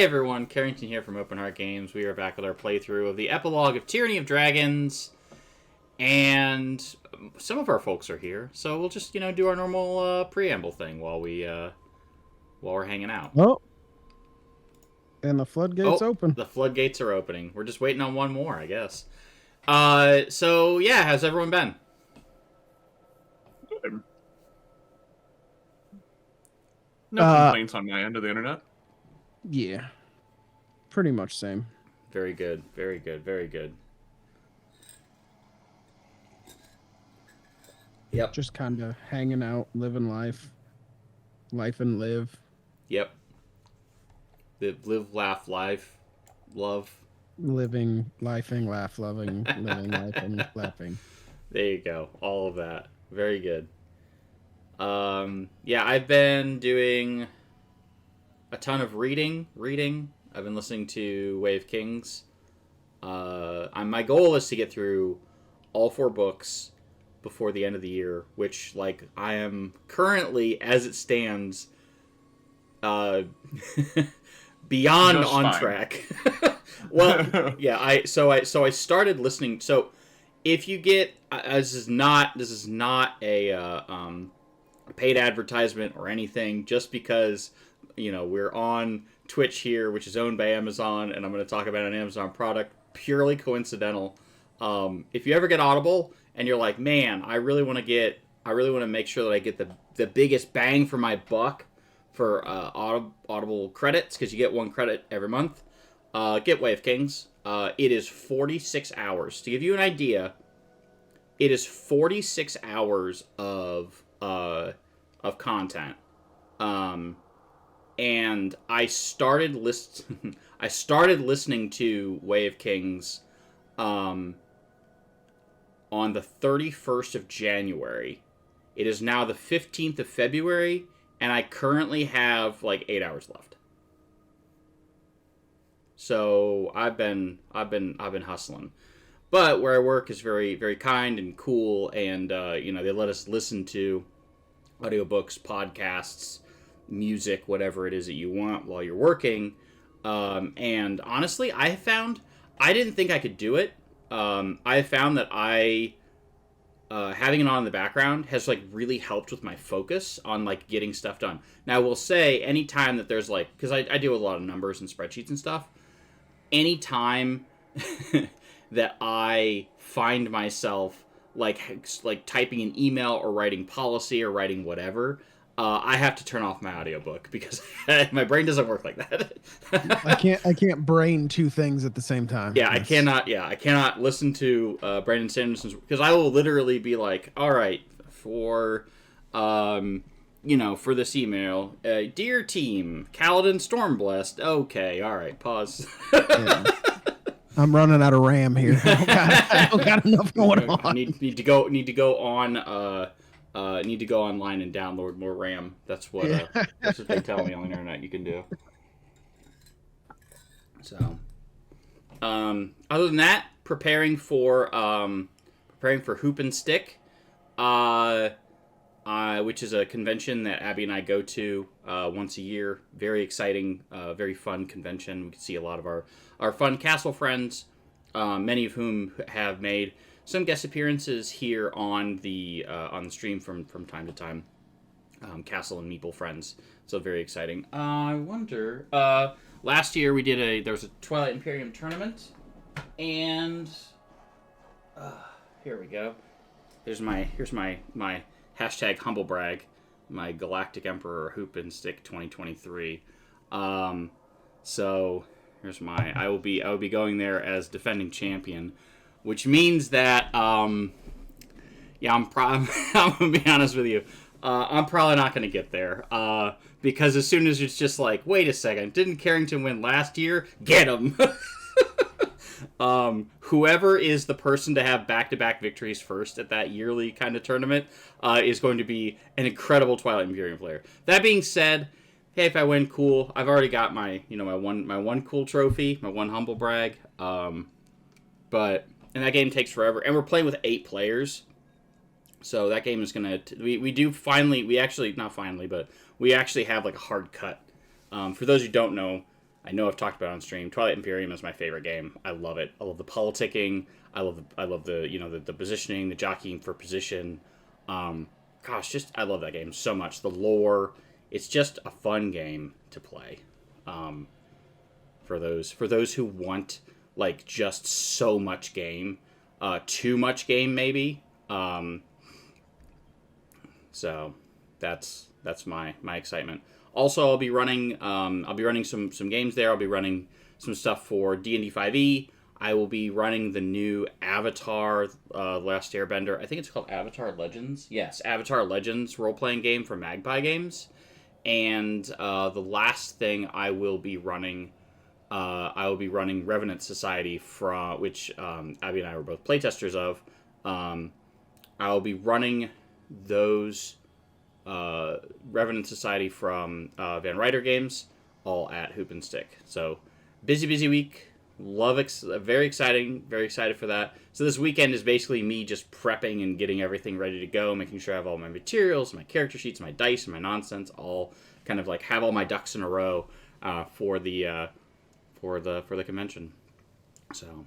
Hey everyone, Carrington here from Open Heart Games. We are back with our playthrough of the epilogue of Tyranny of Dragons, and some of our folks are here, so we'll just do our normal preamble thing while we're hanging out. Oh, and the floodgates open. The floodgates are opening. We're just waiting on one more, I guess. So yeah, how's everyone been? Good. No complaints on my end of the internet. Yeah, pretty much same. Very good, very good, very good. Yep. Just kind of hanging out, living life and live. Yep. Live, laugh, life, love. Living, lifing, laugh, loving, living, lifing, laughing. There you go. All of that. Very good. Yeah, I've been doing a ton of reading. I've been listening to Way of Kings. My goal is to get through all 4 books before the end of the year, which, I am currently, as it stands, beyond Just on fine. track. Well, yeah, I started listening. So, if you get this is not a paid advertisement or anything. Just because we're on Twitch here, which is owned by Amazon, and I'm going to talk about an Amazon product. Purely coincidental. If you ever get Audible and you're like, man, I really want to make sure that I get the biggest bang for my buck for Audible credits, because you get 1 credit every month. Get Way of Kings. It is 46 hours. To give you an idea, it is 46 hours of content. And I started listening to Way of Kings on the 31st of January. It is now the 15th of February, and I currently have 8 hours left. So I've been hustling. But where I work is very, very kind and cool, and they let us listen to audiobooks, podcasts, music, whatever it is that you want while you're working. And honestly, I didn't think I could do it. I found that having it on in the background has really helped with my focus on getting stuff done. Now, I will say, anytime that there's because I deal with a lot of numbers and spreadsheets and stuff, anytime that I find myself typing an email or writing policy or writing whatever, I have to turn off my audiobook because my brain doesn't work like that. I can't brain 2 things at the same time. Yeah, I cannot listen to Brandon Sanderson's, because I will literally be like, all right, for for this email, dear team, Kaladin Stormblessed. Okay, all right, pause. Yeah. I'm running out of RAM here. I don't got enough going on. Need to go on. Need to go online and download more RAM. That's what they tell me on the internet you can do. So, other than that, preparing for Hoop and Stick, which is a convention that Abby and I go to once a year. Very exciting, very fun convention. We can see a lot of our fun castle friends, many of whom have made some guest appearances here on the stream from time to time. Castle and Meeple friends, so very exciting. I wonder. Last year there was a Twilight Imperium tournament, and here we go. Here's my hashtag humble brag, my Galactic Emperor Hoop and Stick 2023. So here's I will be going there as defending champion, which means that I'm gonna be honest with you. I'm probably not going to get there, because as soon as it's just wait a second, didn't Carrington win last year? Get him! Whoever is the person to have back-to-back victories first at that yearly kind of tournament is going to be an incredible Twilight Imperium player. That being said, hey, if I win, cool. I've already got my one cool trophy, my one humble brag. And that game takes forever, and we're playing with 8 players. So that game is going to... We actually have a hard cut. For those who don't know, I know I've talked about it on stream. Twilight Imperium is my favorite game. I love it. I love the politicking. I love the the positioning, the jockeying for position. I love that game so much. The lore. It's just a fun game to play. For those who want like just so much game, too much game maybe. So that's my excitement. Also, I'll be running some games there. I'll be running some stuff for D&D 5e. I will be running the new Avatar Last Airbender. I think it's called Avatar Legends. Yes, Avatar Legends role-playing game for Magpie Games. And the last thing I will be running Revenant Society, which Abby and I were both playtesters of. I will be running those Revenant Society from Van Ryder Games, all at Hoop and Stick. So busy week. Very excited for that. So this weekend is basically me just prepping and getting everything ready to go, making sure I have all my materials, my character sheets, my dice, and my nonsense, all kind of like have all my ducks in a row for the convention. So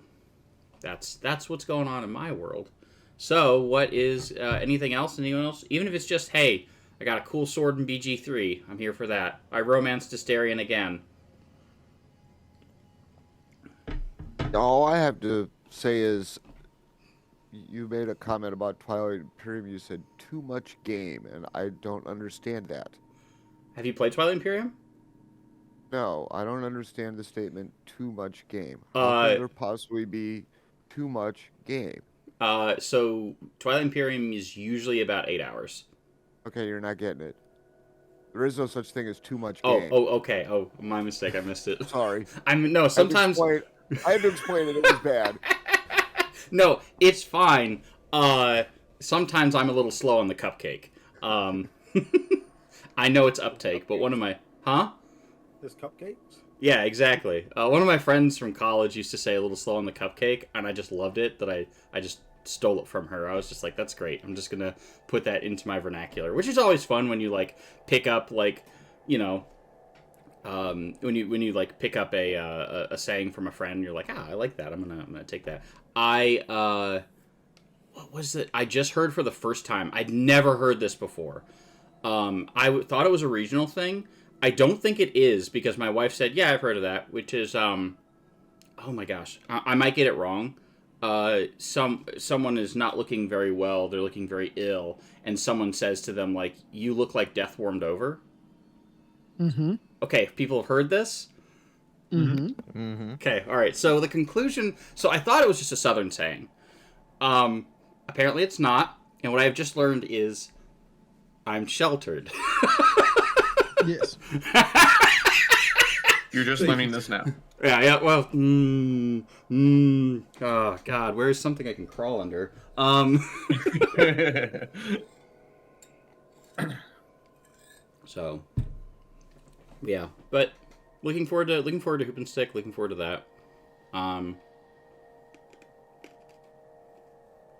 that's what's going on in my world. So what is anything else? Anyone else? Even if it's just, hey, I got a cool sword in BG3. I'm here for that. I romanced Asterion again. All I have to say is, you made a comment about Twilight Imperium. You said too much game, and I don't understand that. Have you played Twilight Imperium? No, I don't understand the statement too much game. How can there possibly be too much game? So Twilight Imperium is usually about 8 hours. Okay, you're not getting it. There is no such thing as too much game. game. Okay. Oh, my mistake. I missed it. Sorry. Sometimes I had to explain it. It was bad. No, it's fine. Sometimes I'm a little slow on the cupcake. I know it's uptake, but one of my... Huh? There's cupcakes? Yeah, exactly. One of my friends from college used to say a little slow on the cupcake, and I just loved it, that I just stole it from her. I was just like, that's great. I'm just going to put that into my vernacular, which is always fun when you, like, pick up, like, when you like pick up a saying from a friend, you're like, I like that. I'm gonna take that. What was it? I just heard for the first time. I'd never heard this before. I thought it was a regional thing. I don't think it is, because my wife said, yeah, I've heard of that, which is oh my gosh, I might get it wrong. Someone is not looking very well. They're looking very ill, and someone says to them, like, you look like death warmed over. Mm-hmm. Okay, people have heard this? Mm-hmm. Mm-hmm. Okay, all right. So the conclusion... So I thought it was just a Southern saying. Apparently it's not. And what I've just learned is I'm sheltered. Yes. You're just learning this now. Yeah, well... oh, God. Where's something I can crawl under? So... Yeah, but looking forward to Hoop and Stick. Looking forward to that. I'm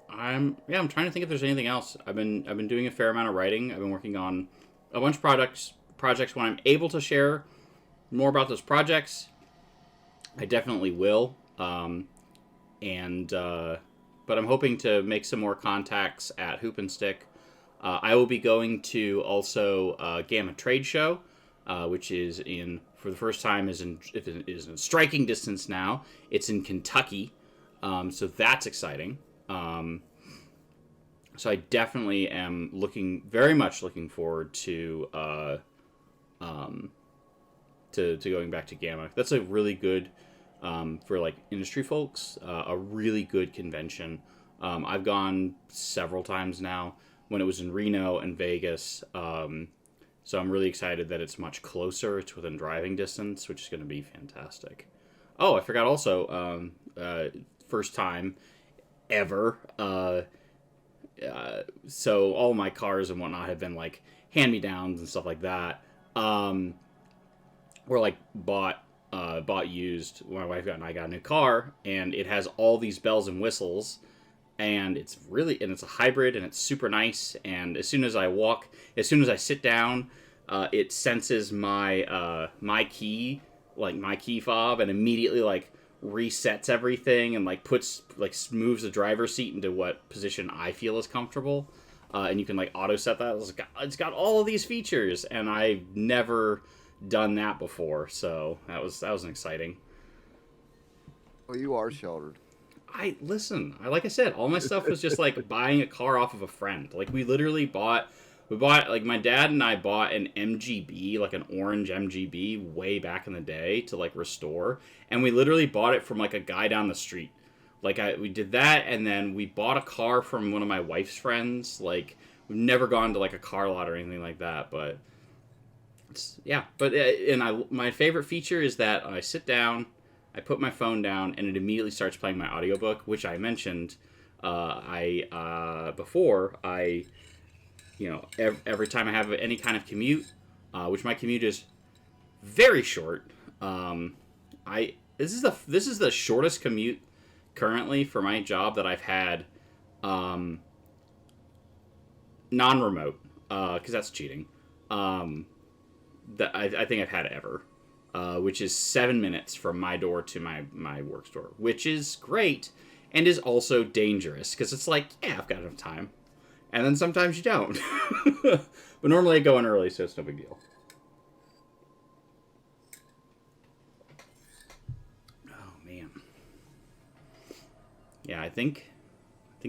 trying to think if there's anything else. I've been doing a fair amount of writing. I've been working on a bunch of projects. When I'm able to share more about those projects, I definitely will. But I'm hoping to make some more contacts at Hoop and Stick. I will be going to also Gamma Trade Show. Which is for the first time, is in striking distance now. It's in Kentucky, so that's exciting. So I definitely am very much looking forward to going back to Gamma. That's a really good, for like industry folks, a really good convention. I've gone several times now when it was in Reno and Vegas. So I'm really excited that it's much closer. It's within driving distance, which is going to be fantastic. Oh, I forgot also, first time ever. So all my cars and whatnot have been like hand-me-downs and stuff like that. Or like bought used. My wife and I got a new car, and it has all these bells and whistles. And it's a hybrid, and it's super nice. And as soon as I sit down, it senses my key like my key fob and immediately like resets everything and like moves the driver's seat into what position I feel is comfortable. And you can like auto set that. It's got all of these features, and I've never done that before, so that was exciting. Well, you are sheltered. Like I said, all my stuff was just like buying a car off of a friend. Like we bought like my dad and I bought an MGB, like an orange MGB way back in the day to like restore, and we literally bought it from like a guy down the street. Like we did that, and then we bought a car from one of my wife's friends. Like we've never gone to like a car lot or anything like that, but my favorite feature is that I sit down, I put my phone down, and it immediately starts playing my audiobook, which I mentioned before. Every time I have any kind of commute, which my commute is very short. This is the shortest commute currently for my job that I've had, non-remote, because that's cheating. That I think I've had ever, which is 7 minutes from my door to my work store, which is great and is also dangerous because it's like, yeah, I've got enough time, and then sometimes you don't. But normally I go in early, so it's no big deal. Oh man, yeah, I think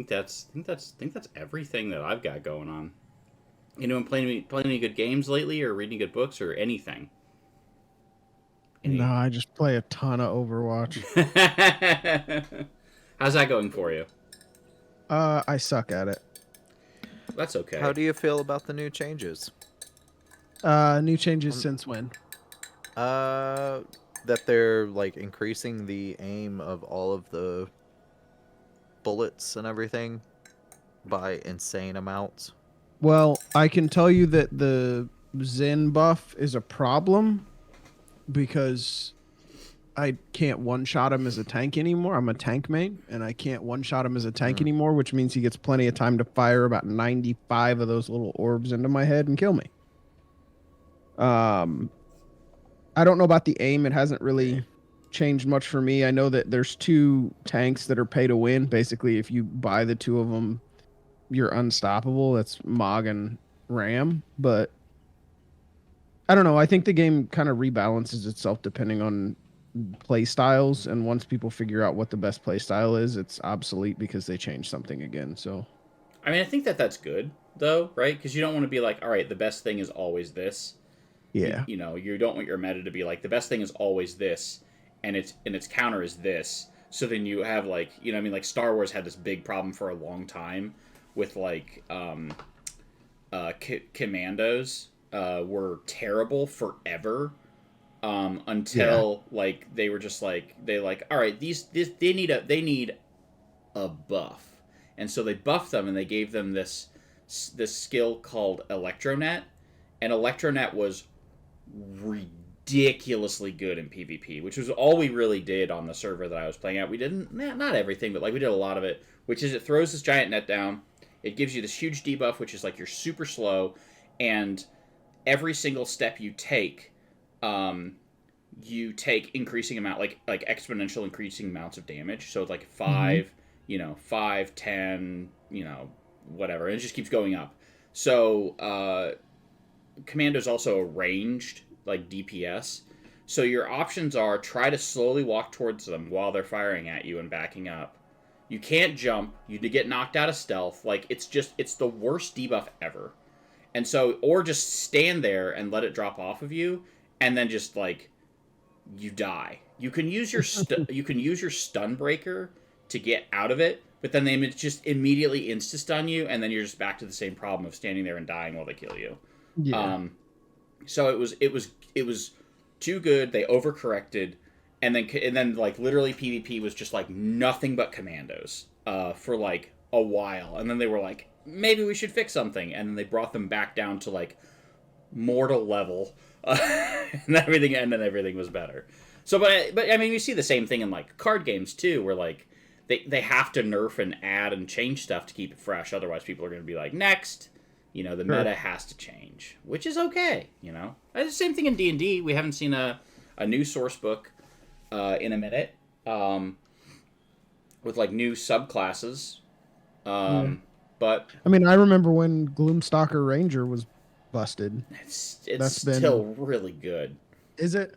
that's everything that I've got going on. Anyone playing any good games lately, or reading good books, or anything? No, I just play a ton of Overwatch. How's that going for you? I suck at it. That's okay. How do you feel about the new changes? New changes since when? That they're like increasing the aim of all of the bullets and everything by insane amounts. Well, I can tell you that the Zen buff is a problem because I can't one-shot him as a tank anymore. I'm a tank main, and I can't one-shot him as a tank anymore, which means he gets plenty of time to fire about 95 of those little orbs into my head and kill me. I don't know about the aim. It hasn't really changed much for me. I know that there's two tanks that are pay to win. Basically, if you buy the two of them, you're unstoppable. That's Mog and Ram. But I don't know. I think the game kind of rebalances itself depending on play styles, and once people figure out what the best play style is, it's obsolete because they change something again. So I mean, I think that's good though, right? Because you don't want to be like, all right, the best thing is always this. yeah, You don't want your meta to be like, the best thing is always this, and its counter is this. So then you have like, I mean, like Star Wars had this big problem for a long time with like commandos were terrible forever, until like they were just like, all right, they need a buff, and so they buffed them and they gave them this skill called Electronet, and Electronet was ridiculously good in PvP, which was all we really did on the server that I was playing at. We didn't, not everything, but like we did a lot of it, which is it throws this giant net down. It gives you this huge debuff, which is like you're super slow, and every single step you take increasing amount, like exponential increasing amounts of damage. So it's like 5, 5, 10, whatever, and it just keeps going up. So Commando's also a ranged like DPS. So your options are try to slowly walk towards them while they're firing at you and backing up. You can't jump. You get knocked out of stealth. Like it's the worst debuff ever. And so, or just stand there and let it drop off of you, and then just like you die. You can use your stun breaker to get out of it, but then they just immediately insta stun you, and then you're just back to the same problem of standing there and dying while they kill you. yeah. So it was too good. They overcorrected, and then like literally PvP was just like nothing but commandos for like a while, and then they were like, maybe we should fix something, and then they brought them back down to like mortal level, and everything was better. So, but I mean, you see the same thing in like card games too, where like they have to nerf and add and change stuff to keep it fresh. Otherwise, people are going to be like, next. The meta has to change, which is okay. It's the same thing in D&D. We haven't seen a a new source book in a minute, with like new subclasses. But I mean, I remember when Gloomstalker Ranger was busted. it's That's been- still really good. Is it?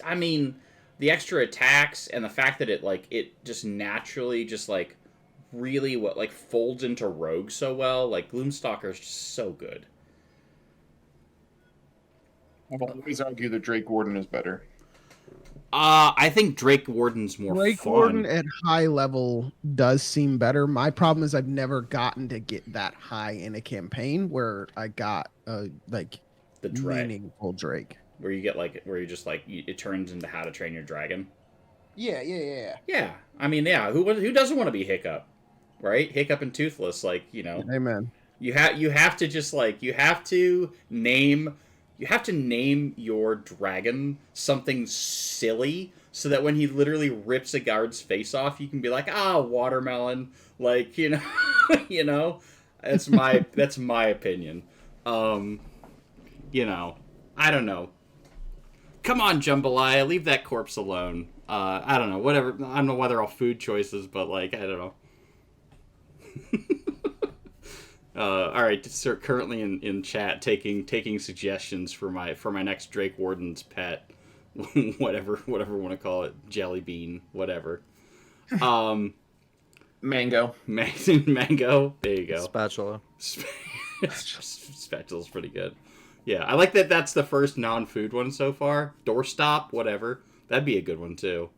I mean, the extra attacks and the fact that it just naturally just like really folds into rogue so well. Like Gloomstalker is just so good. I've always argued that Drake Warden is better. I think Drake Warden's more Drake fun. Warden at high level does seem better. My problem is I've never gotten to get that high in a campaign where I got The Drake, meaningful Drake. where you get it turns into How to Train Your Dragon. Yeah. Yeah, I mean, yeah. Who doesn't want to be Hiccup, right? Hiccup and Toothless, Amen. You have to name your dragon something silly so that when he literally rips a guard's face off, you can be like, watermelon, you know. That's my opinion. I don't know. Come on, Jambalaya, leave that corpse alone. I don't know, whatever. I don't know why they're all food choices, but I don't know. All right, sir. Currently in chat, taking suggestions for my next Drake Warden's pet, whatever we want to call it, jelly bean, whatever. Mango. Mango. There you go. Spatula. Spatula's pretty good. Yeah, I like that. That's the first non-food one so far. Doorstop, whatever. That'd be a good one too.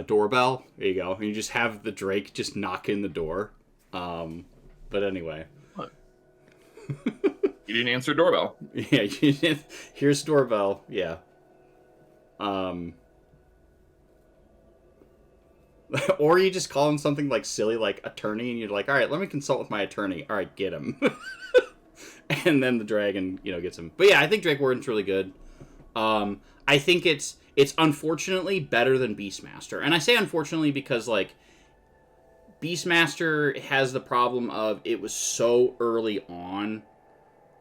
Doorbell. There you go. And you just have the Drake just knock in the door. But anyway. What? You didn't answer doorbell. Yeah, here's doorbell. Yeah. Or you just call him something silly like attorney, and you're like, all right, let me consult with my attorney. All right, get him. And then the dragon, gets him. But yeah, I think Drake Warden's really good. I think it's unfortunately better than Beastmaster. And I say unfortunately because, Beastmaster has the problem of it was so early on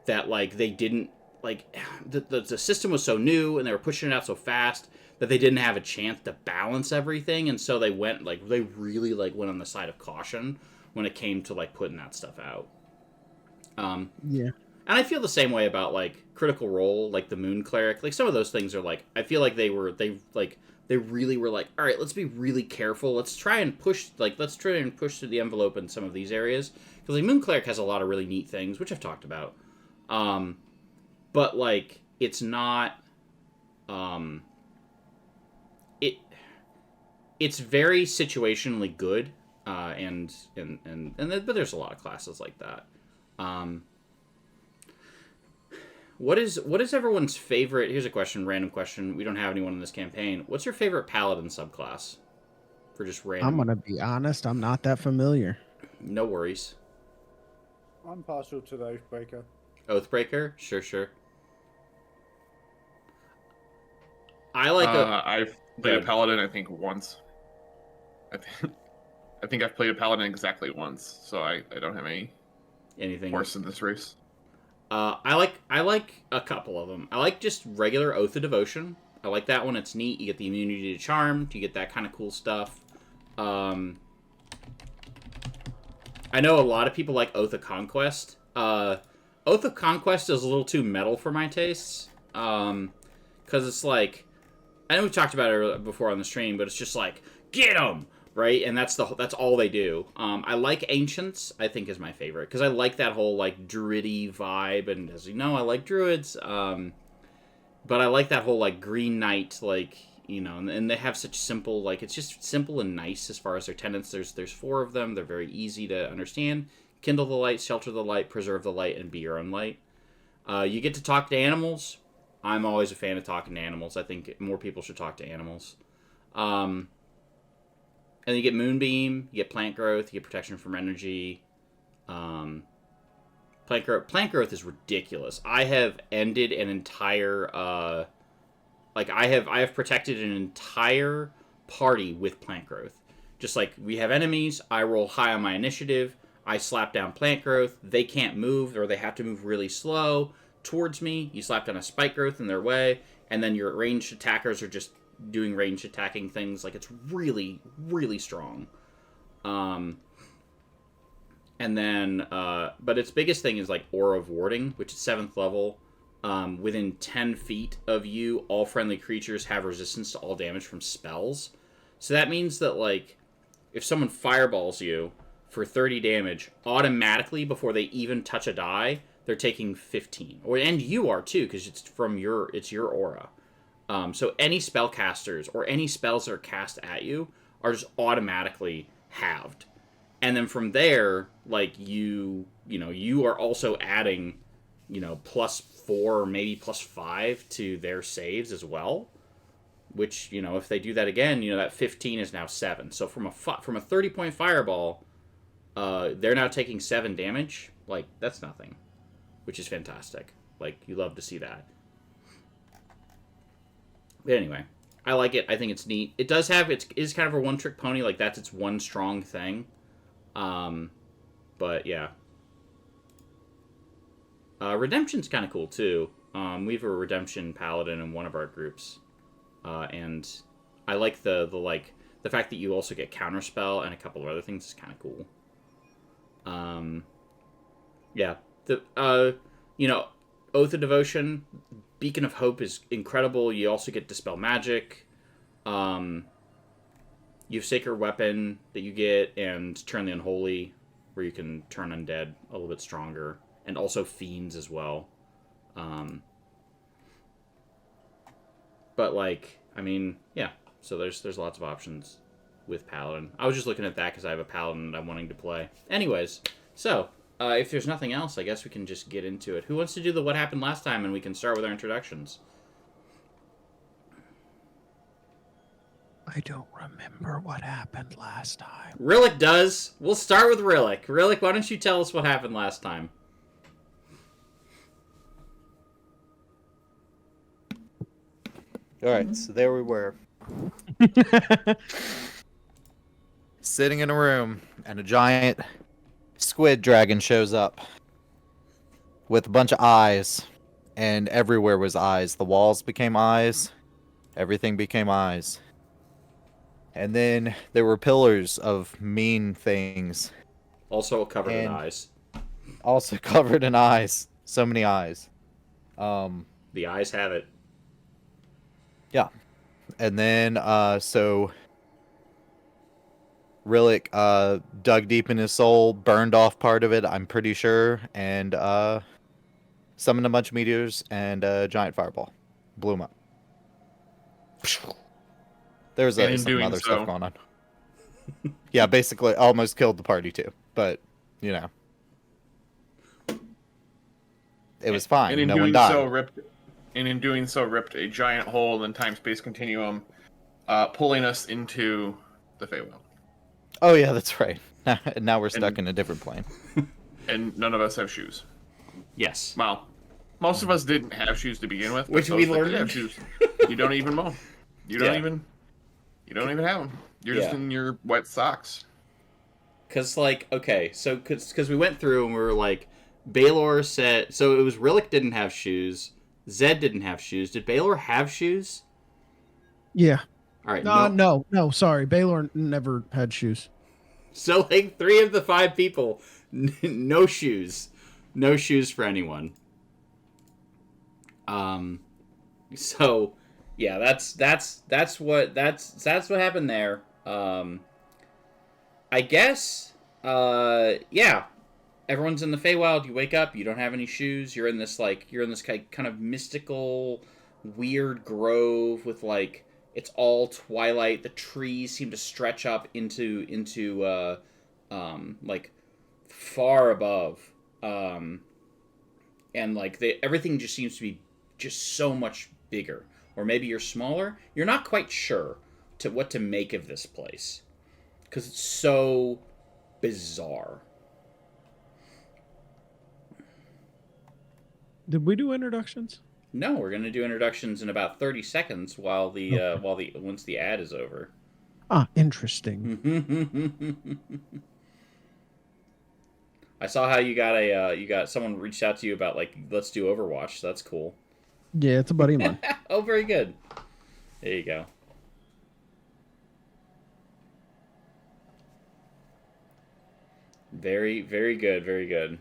that, they didn't, the system was so new and they were pushing it out so fast that they didn't have a chance to balance everything. And so they went, they really, went on the side of caution when it came to, putting that stuff out. Yeah. And I feel the same way about Critical Role, the Moon Cleric. Some of those things are I feel like they really were all right, let's be really careful. Let's try and push through the envelope in some of these areas because Moon Cleric has a lot of really neat things, which I've talked about. But it's not. It's very situationally good, but there's a lot of classes like that. What is everyone's favorite? Here's a question, random question. We don't have anyone in this campaign. What's your favorite paladin subclass? For just random. I'm gonna be honest. I'm not that familiar. No worries. I'm partial to the Oathbreaker. Oathbreaker? Sure. I've played a paladin, I think, once. I think I've played a paladin exactly once, so I don't have anything worse in this race. I like a couple of them. I like just regular Oath of Devotion. I like that one. It's neat. You get the immunity to charm. You get that kind of cool stuff. I know a lot of people like Oath of Conquest. Oath of Conquest is a little too metal for my tastes. Because it's I know we talked about it before on the stream, but it's just get them! Right, and that's all they do. I like Ancients. I think is my favorite because I like that whole druidy vibe, and as you know, I like druids. But I like that whole Green Knight, and they have such simple it's just simple and nice as far as their tenets. There's 4 of them. They're very easy to understand. Kindle the light, shelter the light, preserve the light, and be your own light. You get to talk to animals. I'm always a fan of talking to animals. I think more people should talk to animals. And you get Moonbeam, you get Plant Growth, you get Protection from Energy. Plant Growth is ridiculous. I have ended an entire, I have protected an entire party with Plant Growth. Just we have enemies, I roll high on my initiative, I slap down Plant Growth, they can't move, or they have to move really slow. towards me. You slap down a spike growth in their way, and then your ranged attackers are just doing ranged attacking things. Like, it's really, really strong. And then, but its biggest thing is, like, Aura of Warding, which is 7th level. Within 10 feet of you, all friendly creatures have resistance to all damage from spells. So that means that, like, if someone fireballs you for 30 damage, automatically, before they even touch a die, they're taking 15. And you are, too, because it's your aura. So any spellcasters or any spells that are cast at you are just automatically halved. And then from there, like, you are also adding, +4, maybe +5 to their saves as well. Which, if they do that again, that 15 is now 7. So from a 30-point fireball, they're now taking 7 damage. Like, that's nothing. Which is fantastic. Like, you love to see that. But anyway, I like it. I think it's neat. It is kind of a one-trick pony. Like, that's its one strong thing. But, yeah. Redemption's kind of cool, too. We have a Redemption Paladin in one of our groups. And I like the fact that you also get Counterspell and a couple of other things is kind of cool. Yeah. Oath of Devotion, Beacon of Hope is incredible. You also get Dispel Magic. You have Sacred Weapon that you get, and Turn the Unholy, where you can turn undead a little bit stronger. And also Fiends as well. But, like, I mean, yeah. So there's lots of options with Paladin. I was just looking at that because I have a Paladin that I'm wanting to play. Anyways, so, if there's nothing else, I guess we can just get into it. Who wants to do the What Happened Last Time, and we can start with our introductions? I don't remember what happened last time. Rillick does. We'll start with Rillick. Rillick, why don't you tell us what happened last time? All right, so there we were. Sitting in a room, and a giant squid dragon shows up with a bunch of eyes, and everywhere was eyes. The walls became eyes. Everything became eyes. And then there were pillars of mean things. Also covered in eyes. Also covered in eyes. So many eyes. The eyes have it. Yeah. And then, so Rillick dug deep in his soul, burned off part of it, I'm pretty sure, and summoned a bunch of meteors and a giant fireball. Blew him up. There was some other stuff going on. Yeah, basically almost killed the party too, but, it was fine. No one died. And in doing so, ripped a giant hole in time-space continuum, pulling us into the Feywild. Oh yeah, that's right. Now we're stuck in a different plane. And none of us have shoes. Yes. Well, most of us didn't have shoes to begin with. Which we learned. Have shoes. You don't even mow. You don't even have them. You're just in your wet socks. Because, like, okay, so because we went through and we were like, Baylor said, so it was Rillick didn't have shoes. Zed didn't have shoes. Did Baylor have shoes? Yeah. All right. No, sorry. Baylor never had shoes. So, like, 3 of the 5 people, no shoes. No shoes for anyone. So, yeah, that's what happened there. I guess, yeah. Everyone's in the Feywild. You wake up. You don't have any shoes. You're in this kind of mystical, weird grove with, like, it's all twilight. The trees seem to stretch up into like far above, and like everything just seems to be just so much bigger. Or maybe you're smaller. You're not quite sure what to make of this place because it's so bizarre. Did we do introductions? No, we're gonna do introductions in about 30 seconds once the ad is over. Ah, interesting. I saw how you got you got someone reached out to you about like let's do Overwatch. So that's cool. Yeah, it's a buddy of mine. Oh, very good. There you go. Very, very good, very good.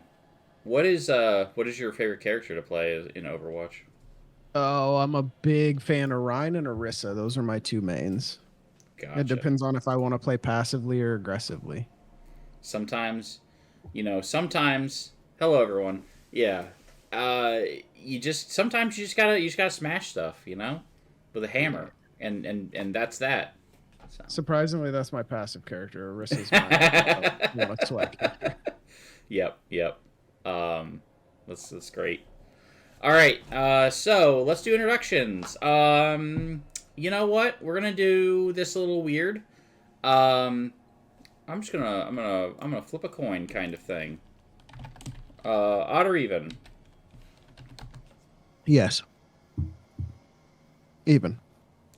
What is your favorite character to play in Overwatch? Oh, I'm a big fan of Ryan and Orisa. Those are my two mains. Gotcha. It depends on if I want to play passively or aggressively. Sometimes, sometimes. Hello, everyone. Yeah. Sometimes you just gotta smash stuff, with a hammer, and that's that. So. Surprisingly, that's my passive character. Orisa's my sweat character. Yep. That's great. All right, so let's do introductions. You know what? We're gonna do this a little weird. I'm gonna flip a coin kind of thing. Odd or even? Yes. Even.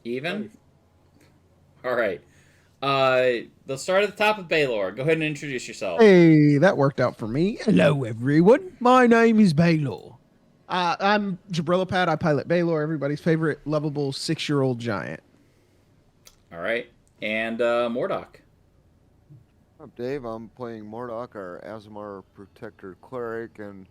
Even? All right. Let's start at the top of Baylor. Go ahead and introduce yourself. Hey, that worked out for me. Hello, everyone. My name is Baylor. I'm Jabrilopad. I pilot Baylor, everybody's favorite lovable 6-year-old giant. All right. And Mordok. I'm Dave. I'm playing Mordok, our Azamar Protector Cleric, and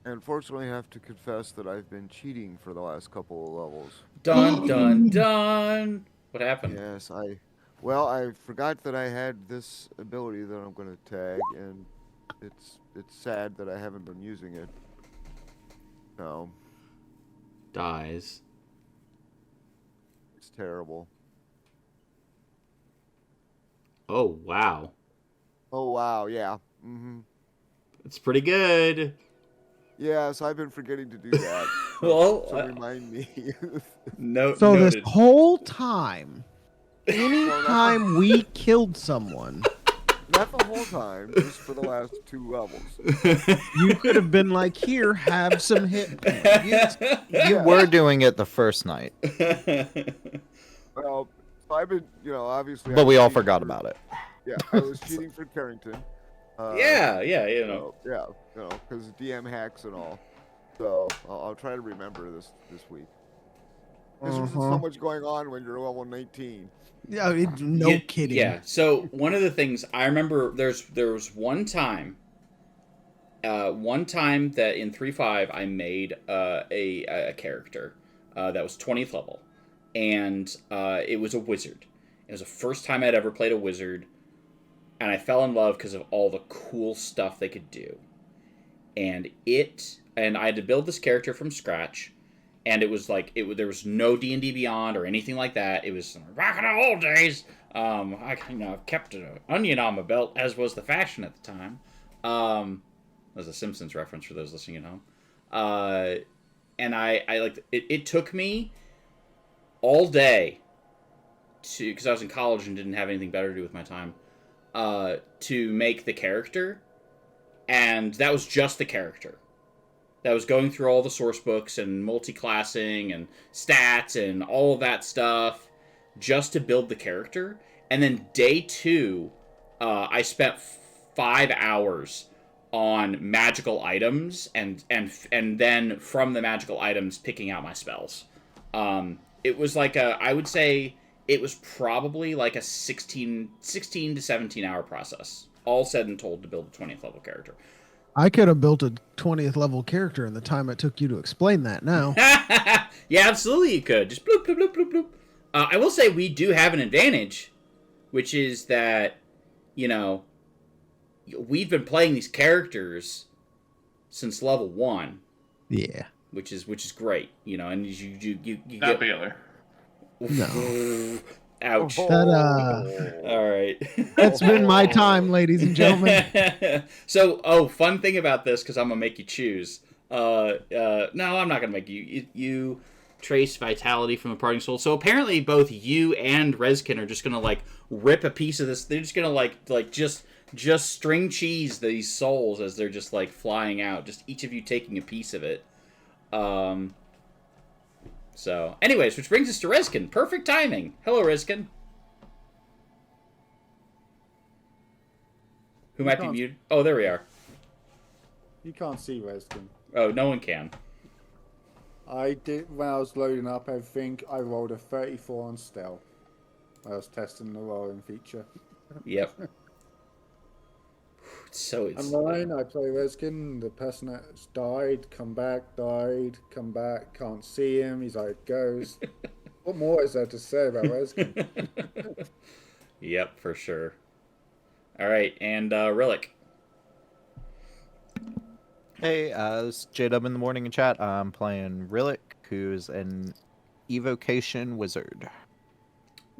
unfortunately have to confess that I've been cheating for the last couple of levels. Dun, dun, dun. What happened? Yes, I forgot that I had this ability that I'm going to tag, and it's sad that I haven't been using it. No, Dies. it's terrible. Oh, wow. Oh wow, yeah. It's pretty good. Yes, I've been forgetting to do that. Well, so remind me. No. So noted. this whole time, anytime we killed someone, Not the whole time, just for the last 2 levels. you could have been like, here, have some hit points. You were doing it the first night, Well, so I've been, obviously. but we all forgot about it. Yeah, I was cheating for Carrington. Yeah, Yeah, because DM hacks and all. So I'll try to remember this week. There's just so much going on when you're level 19. Yeah, no kidding. Yeah. So one of the things I remember, there was one time that in 3.5 I made a character that was 20th level, and it was a wizard. It was the first time I'd ever played a wizard, and I fell in love because of all the cool stuff they could do. And I had to build this character from scratch. And it was like there was no D&D Beyond or anything like that. It was back in the old days. I've kept an onion on my belt, as was the fashion at the time. There's a Simpsons reference for those listening at home. And I like it took me all day because I was in college and didn't have anything better to do with my time to make the character, and that was just the character. That was going through all the source books and multi-classing and stats and all of that stuff just to build the character. And then day 2, I spent 5 hours on magical items and then from the magical items picking out my spells. It was like I would say it was probably like a 16 to 17 hour process, all said and told, to build a 20th level character. I could have built a 20th level character in the time it took you to explain that now. Yeah, absolutely you could. Just bloop, bloop, bloop, bloop, bloop. I will say we do have an advantage, which is that, we've been playing these characters since level 1. Yeah. Which is great, and you Not get... Baylor. No. Ouch. Ta-da. All right. That's been my time, ladies and gentlemen. So, fun thing about this, because I'm going to make you choose. No, I'm not going to make you. You trace vitality from a parting soul. So apparently both you and Rezkin are just going to, rip a piece of this. They're just going to, just string cheese these souls as they're just, flying out. Just each of you taking a piece of it. So, anyways, which brings us to Rezkin. Perfect timing. Hello, Rezkin. Who might be muted? Oh, there we are. You can't see Reskin. Oh, no one can. I did when I was loading up everything. I rolled a 34 on stealth. I was testing the rolling feature. Yep. So it's. And mine, I play Reskin. The person that's died, come back, can't see him. He's like ghost. What more is there to say about Reskin? Yep, for sure. All right, and Relic. Hey, this is J-Dub in the morning in chat. I'm playing Rillick, who's an evocation wizard.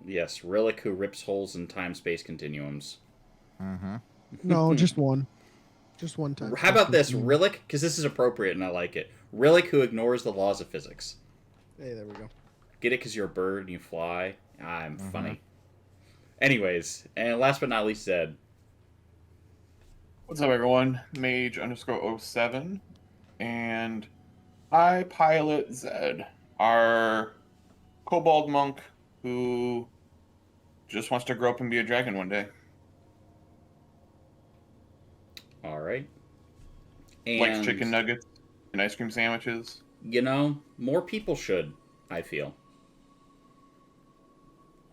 Yes, Relic who rips holes in time-space continuums. Mm-hmm. No, just one. Just one time. How about this, Relic? Because this is appropriate and I like it. Relic who ignores the laws of physics. Hey, there we go. Get it because you're a bird and you fly? I'm funny. Anyways, and last but not least, Zed. What's up, everyone? Mage_07, and I pilot Zed, our kobold monk who just wants to grow up and be a dragon one day. All right. And, Likes chicken nuggets and ice cream sandwiches. You know, more people should, I feel.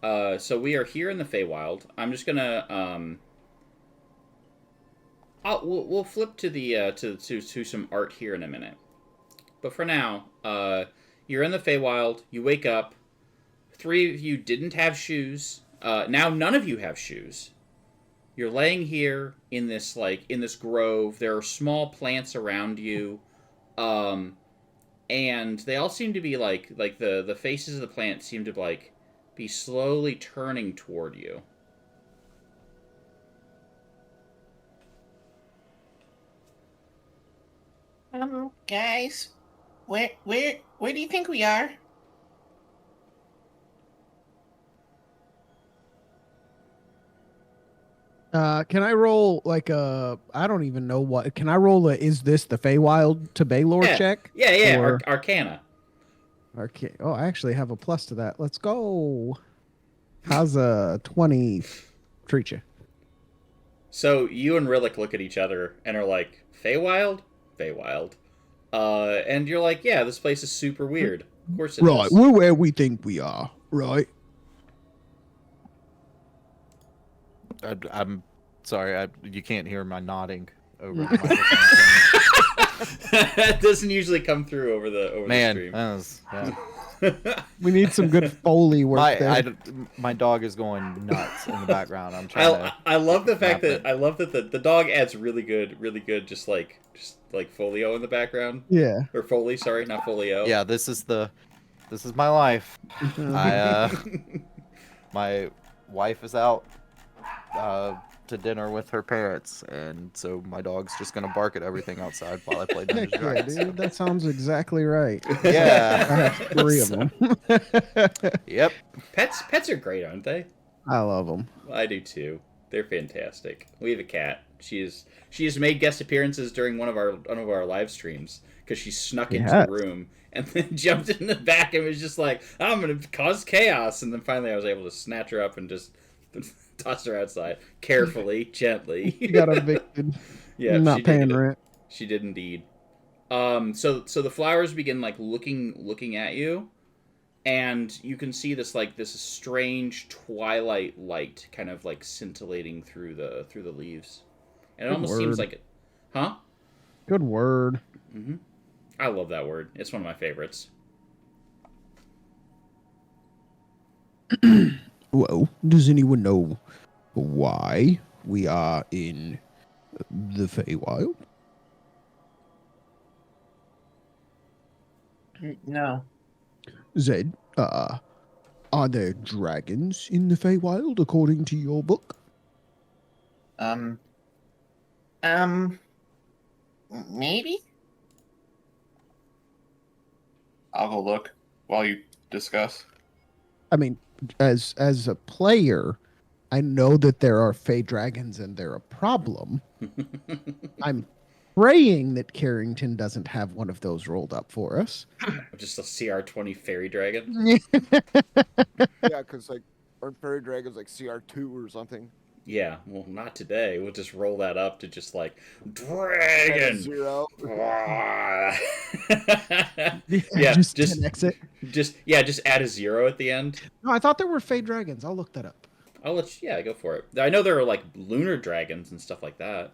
So we are here in the Feywild. I'm just gonna we'll flip to the to some art here in a minute. But for now, you're in the Feywild. You wake up. 3 of you didn't have shoes. Now none of you have shoes. You're laying here in this grove. There are small plants around you, and they all seem to be like the faces of the plants seem to be slowly turning toward you. Guys, where do you think we are? Can I roll I don't even know what. Can I roll is this the Feywild to Baylor check? Yeah, Or- Arcana. Okay. Oh, I actually have a plus to that. Let's go. How's a 20 treat you? So you and Rillick look at each other and are like, Feywild? Feywild. And you're like, yeah, this place is super weird. Of course it is. Right, we're where we think we are, right? I'm sorry, you can't hear my nodding over the microphone. That doesn't usually come through over the Man, stream. that was, yeah. We need some good Foley work there. My dog is going nuts in the background. I'm trying to. I love the fact wrap that the dog adds really good just like folio in the background. Yeah. Or Foley, sorry, not folio. Yeah, this is my life. My wife is out to dinner with her parents, and so my dog's just gonna bark at everything outside while I play Dungeons and Yeah, Dragons. dude, that sounds exactly right. I Yeah. have 3 of them. Yep. Pets are great, aren't they? I love them. I do too. They're fantastic. We have a cat. She has made guest appearances during one of our live streams because she snuck into the room and then jumped in the back and was just like, I'm gonna cause chaos. And then finally I was able to snatch her up and just toss her outside carefully, gently. You got evicted. Yeah, not paying rent. She did indeed. So the flowers begin looking at you, and you can see this strange twilight light kind of scintillating through the leaves, and it almost seems like it. Huh? Good word. Mm-hmm. I love that word. It's one of my favorites. Well, does anyone know why we are in the Feywild? No. Zed, are there dragons in the Feywild according to your book? Maybe? I'll go look while you discuss. I mean, as a player, I know that there are Fey dragons and they're a problem. I'm praying that Carrington doesn't have one of those rolled up for us. Just a CR20 fairy dragon. Yeah, because aren't fairy dragons CR2 or something? Yeah, well, not today. We'll just roll that up to just like At a dragon. 0. Yeah, Just just 10x it. just add a 0 at the end. No, I thought there were Fey dragons. I'll look that up. I'll let you, yeah, go for it. I know there are like lunar dragons and stuff like that.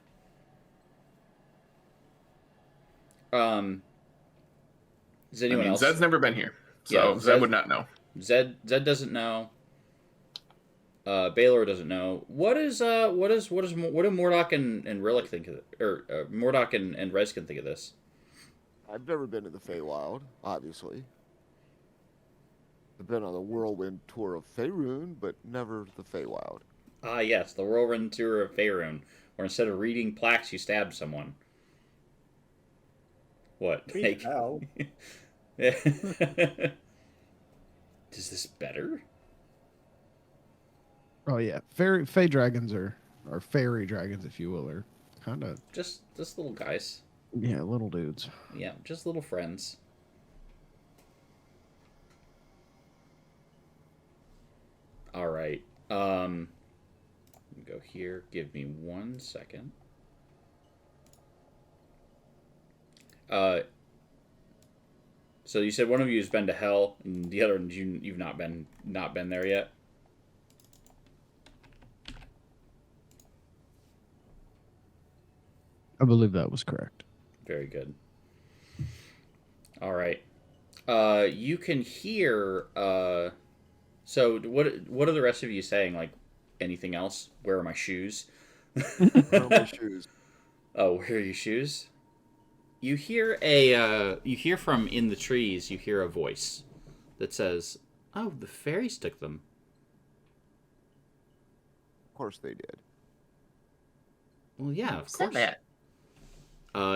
Does anyone else? Zed's never been here, so Yeah, Zed would not know. Zed doesn't know. Baylor doesn't know. What do Mordok and Rillick think of it? Or Mordok and Reskin think of this? I've never been to the Feywild, obviously. I've been on the whirlwind tour of Faerun, but never the Feywild. Ah, yes, the whirlwind tour of Faerun, where instead of reading plaques, you stab someone. What? Beat hell. Is this better? Oh yeah, Fey dragons or fairy dragons, if you will, are kind of Just little guys. little dudes. Yeah, just little friends. All right. Go here. Give me 1 second. So you said one of you has been to hell, and the other you've not been there yet. I believe that was correct. Very good. All right. You can hear. So what are the rest of you saying? Like anything else? Where are my shoes? Where are my shoes? Oh, where are your shoes? You hear from in the trees. You hear a voice that says, "Oh, the fairies took them." Of course they did. Well, yeah, of Said course. that.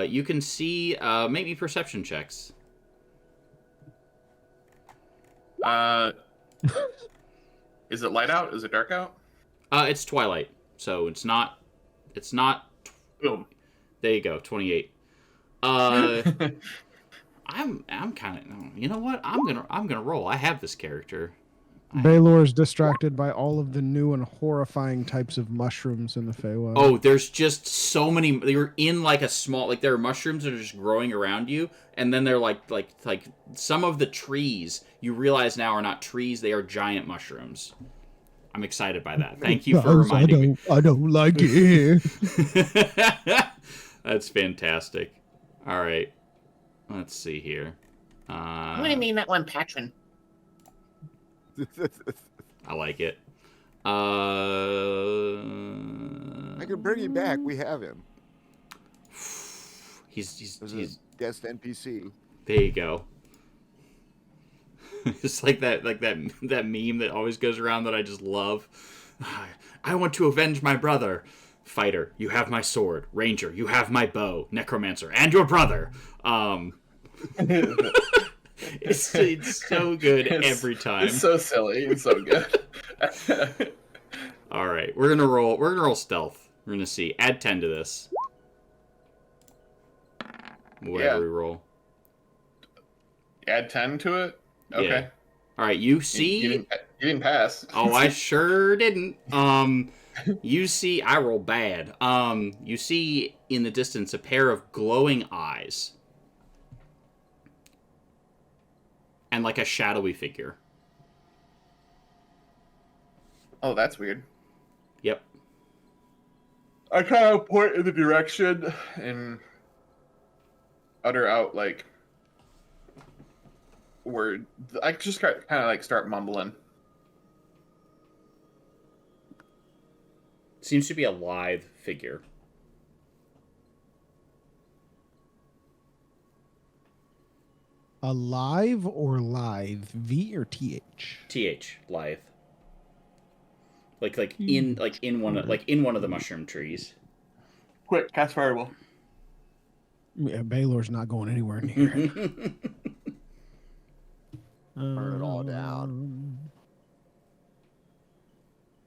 You can see. Make me perception checks. Is it light out? Is it dark out? It's twilight, so it's not. It's not. Boom. There you go. 28. I'm kind of. You know what? I'm gonna roll. I have this character. Baylor's distracted by all of the new and horrifying types of mushrooms in the Feywild. Oh, there's just so many. You're in like a small, like there are mushrooms that are just growing around you, and then they're like some of the trees you realize now are not trees; they are giant mushrooms. I'm excited by that. Thank you for reminding me. I don't like it. That's fantastic. All right, let's see here. I'm gonna name that one Patron. I like it. I can bring him back. We have him. He's As a guest NPC. there you go. It's like that meme that always goes around that I just love. I want to avenge my brother. Fighter, you have my sword. Ranger, you have my bow. Necromancer, and your brother. It's so good every time. It's so silly and so good. All right, we're gonna roll stealth. We're gonna see. Add 10 to this. Whatever we roll. Add 10 to it? Okay. Yeah. All right, you see. You didn't pass. Oh, I sure didn't. You see, I roll bad. You see in the distance a pair of glowing eyes. And like a shadowy figure. Oh, that's weird. Yep. I kind of point in the direction and utter out like word. I just kind of like start mumbling. Seems to be a live figure. Alive or lithe? V or TH? TH, lithe. Like in one of the mushroom trees. Quick, cast fireball. Yeah, Baylor's not going anywhere near it. Burn it all down.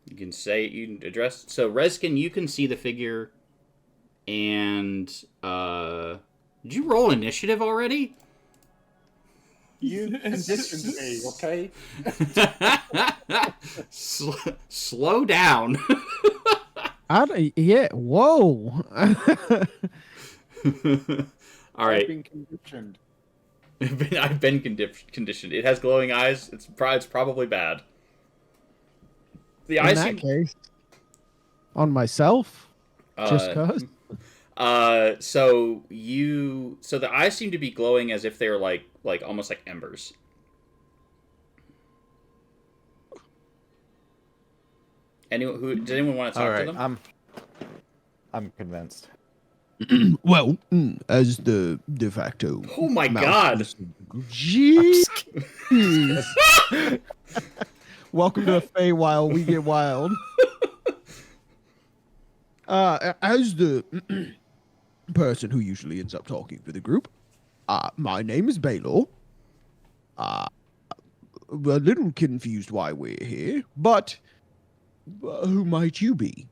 You can say, you can address. So Reskin, you can see the figure, and did you roll initiative already? You conditioned me, okay? Slow down. Yeah. Whoa. All I've right. been conditioned. I've been conditioned. It has glowing eyes. It's probably bad. The In eyes that seem case, on myself, just uh cause. so the eyes seem to be glowing as if they're like almost like embers. Does anyone want to All talk to right, them? I'm convinced. Well, as the de facto. Oh my mouthpiece god. of the Jeez. Welcome to a Feywild. We get wild. As the person who usually ends up talking for the group, my name is Baylor. A little confused why we're here, but who might you be?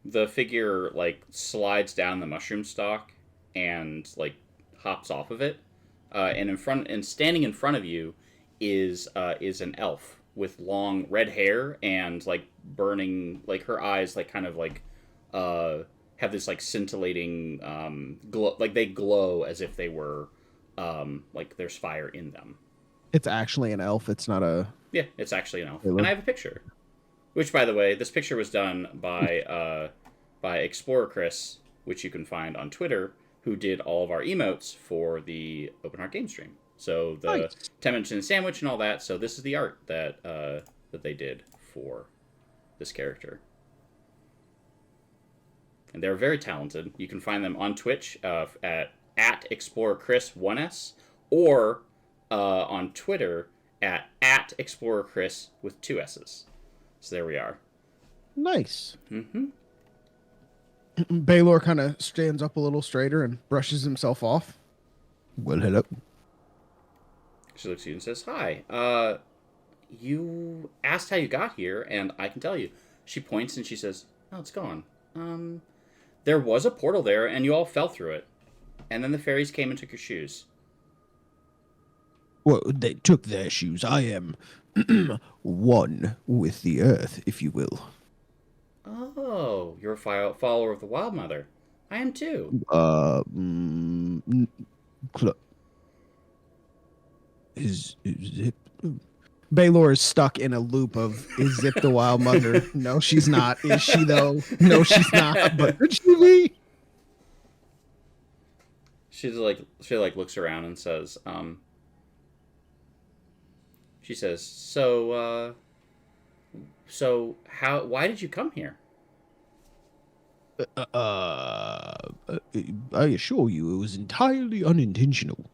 The figure like slides down the mushroom stalk and like hops off of it, and standing in front of you is an elf with long red hair and like burning, like her eyes like kind of like have this like scintillating glow, like they glow as if they were like there's fire in them. It's actually an elf. It's not a. Yeah, it's actually an elf, Hello. and I have a picture. Which, by the way, this picture was done by Explorer Chris, which you can find on Twitter, who did all of our emotes for the Open Heart game stream. So the Nice. 10-minute sandwich and all that. So this is the art that that they did for this character, and they're very talented. You can find them on Twitch at Explorer Chris 1s or on Twitter at Explorer Chris with 2 s's. So there we are. Nice. Mm-hmm. Baylor kind of stands up a little straighter and brushes himself off. Well, hello. She looks at you and says, "Hi. You asked how you got here, and I can tell you." She points and she says, "Oh, it's gone. There was a portal there, and you all fell through it. And then the fairies came and took your shoes." Well, they took their shoes. I am one with the earth, if you will. "Oh, you're a follower of the Wild Mother. I am too." Is Zip? Baylor is stuck in a loop of is Zip the Wild Mother? No, she's not. Is she though? No, she's not. But could she be? She looks around and says, she says, so why did you come here?" I assure you, it was entirely unintentional.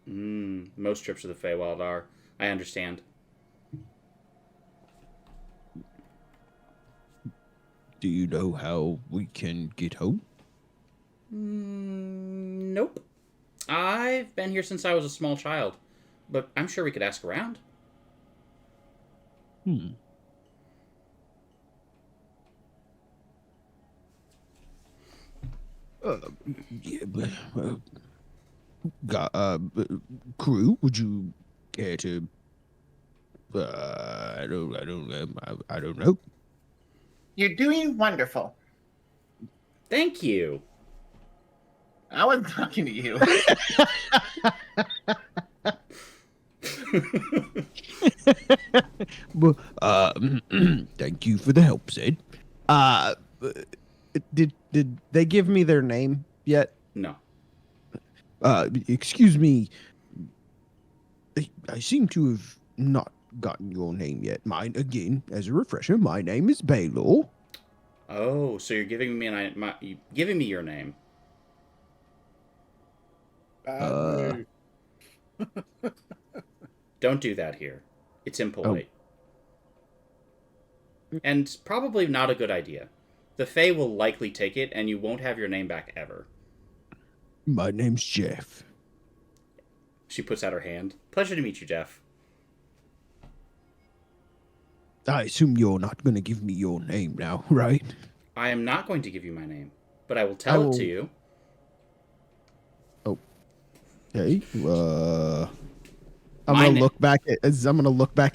Most trips to the Feywild are. I understand. Do you know how we can get home? Nope. I've been here since I was a small child, but I'm sure we could ask around. Yeah, crew, would you care to? I don't know. You're doing wonderful. Thank you. I wasn't talking to you. Well, thank you for the help, Zed. Did they give me their name yet? No. Excuse me. I seem to have not gotten your name yet. Mine, again, as a refresher, my name is Baylor. Oh, so you're giving me giving me your name. Bad move. Don't do that here. It's impolite. And probably not a good idea. The Fae will likely take it, and you won't have your name back ever. My name's Jeff. She puts out her hand. Pleasure to meet you, Jeff. I assume you're not going to give me your name now, right? I am not going to give you my name, but I will tell it to you. Okay. I'm gonna look back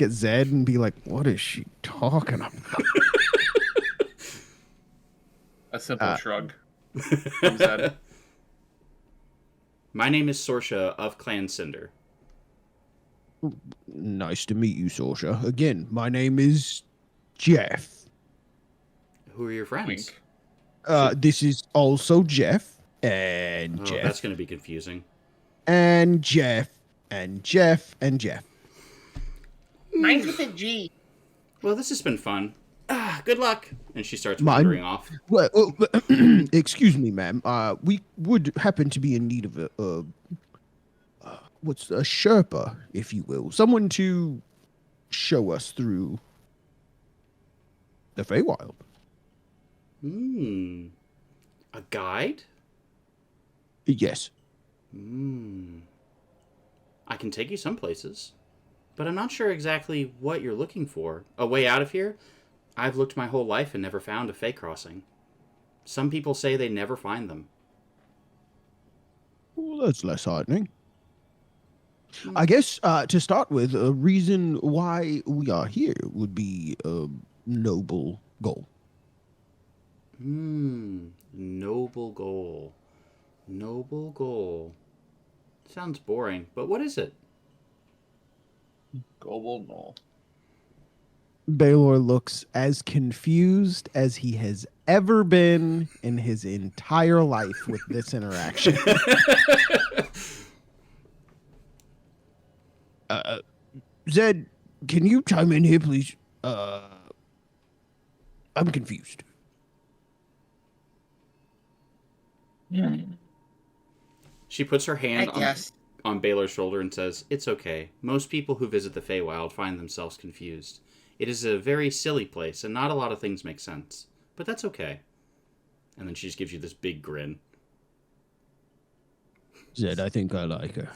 at Zed and be like, "What is she talking about?" A simple shrug from Zed. My name is Sorsha of Clan Cinder. Nice to meet you, Sorsha. Again, my name is Jeff. Who are your friends? Wink. This is also Jeff, and Oh, Jeff, that's going to be confusing. and Jeff, and Jeff, and Jeff. Mine's with a G. Well, this has been fun. Good luck. And she starts Mine- wandering off. Well, excuse me, ma'am. We would happen to be in need of what's a Sherpa, if you will, someone to show us through the Feywild. A guide? Yes. I can take you some places, but I'm not sure exactly what you're looking for. A way out of here? I've looked my whole life and never found a Fey crossing. Some people say they never find them. Well, that's less heartening. I guess to start with, a reason why we are here would be a noble goal. Noble goal. Noble goal. Sounds boring, but what is it? Global null. Baylor looks as confused as he has ever been in his entire life with this interaction. Zed, can you chime in here, please? I'm confused. She puts her I hand guess. on Baylor's shoulder and says, "It's okay. Most people who visit the Feywild find themselves confused. It is a very silly place, and not a lot of things make sense. But that's okay." And then she just gives you this big grin. Zed, I think I like her.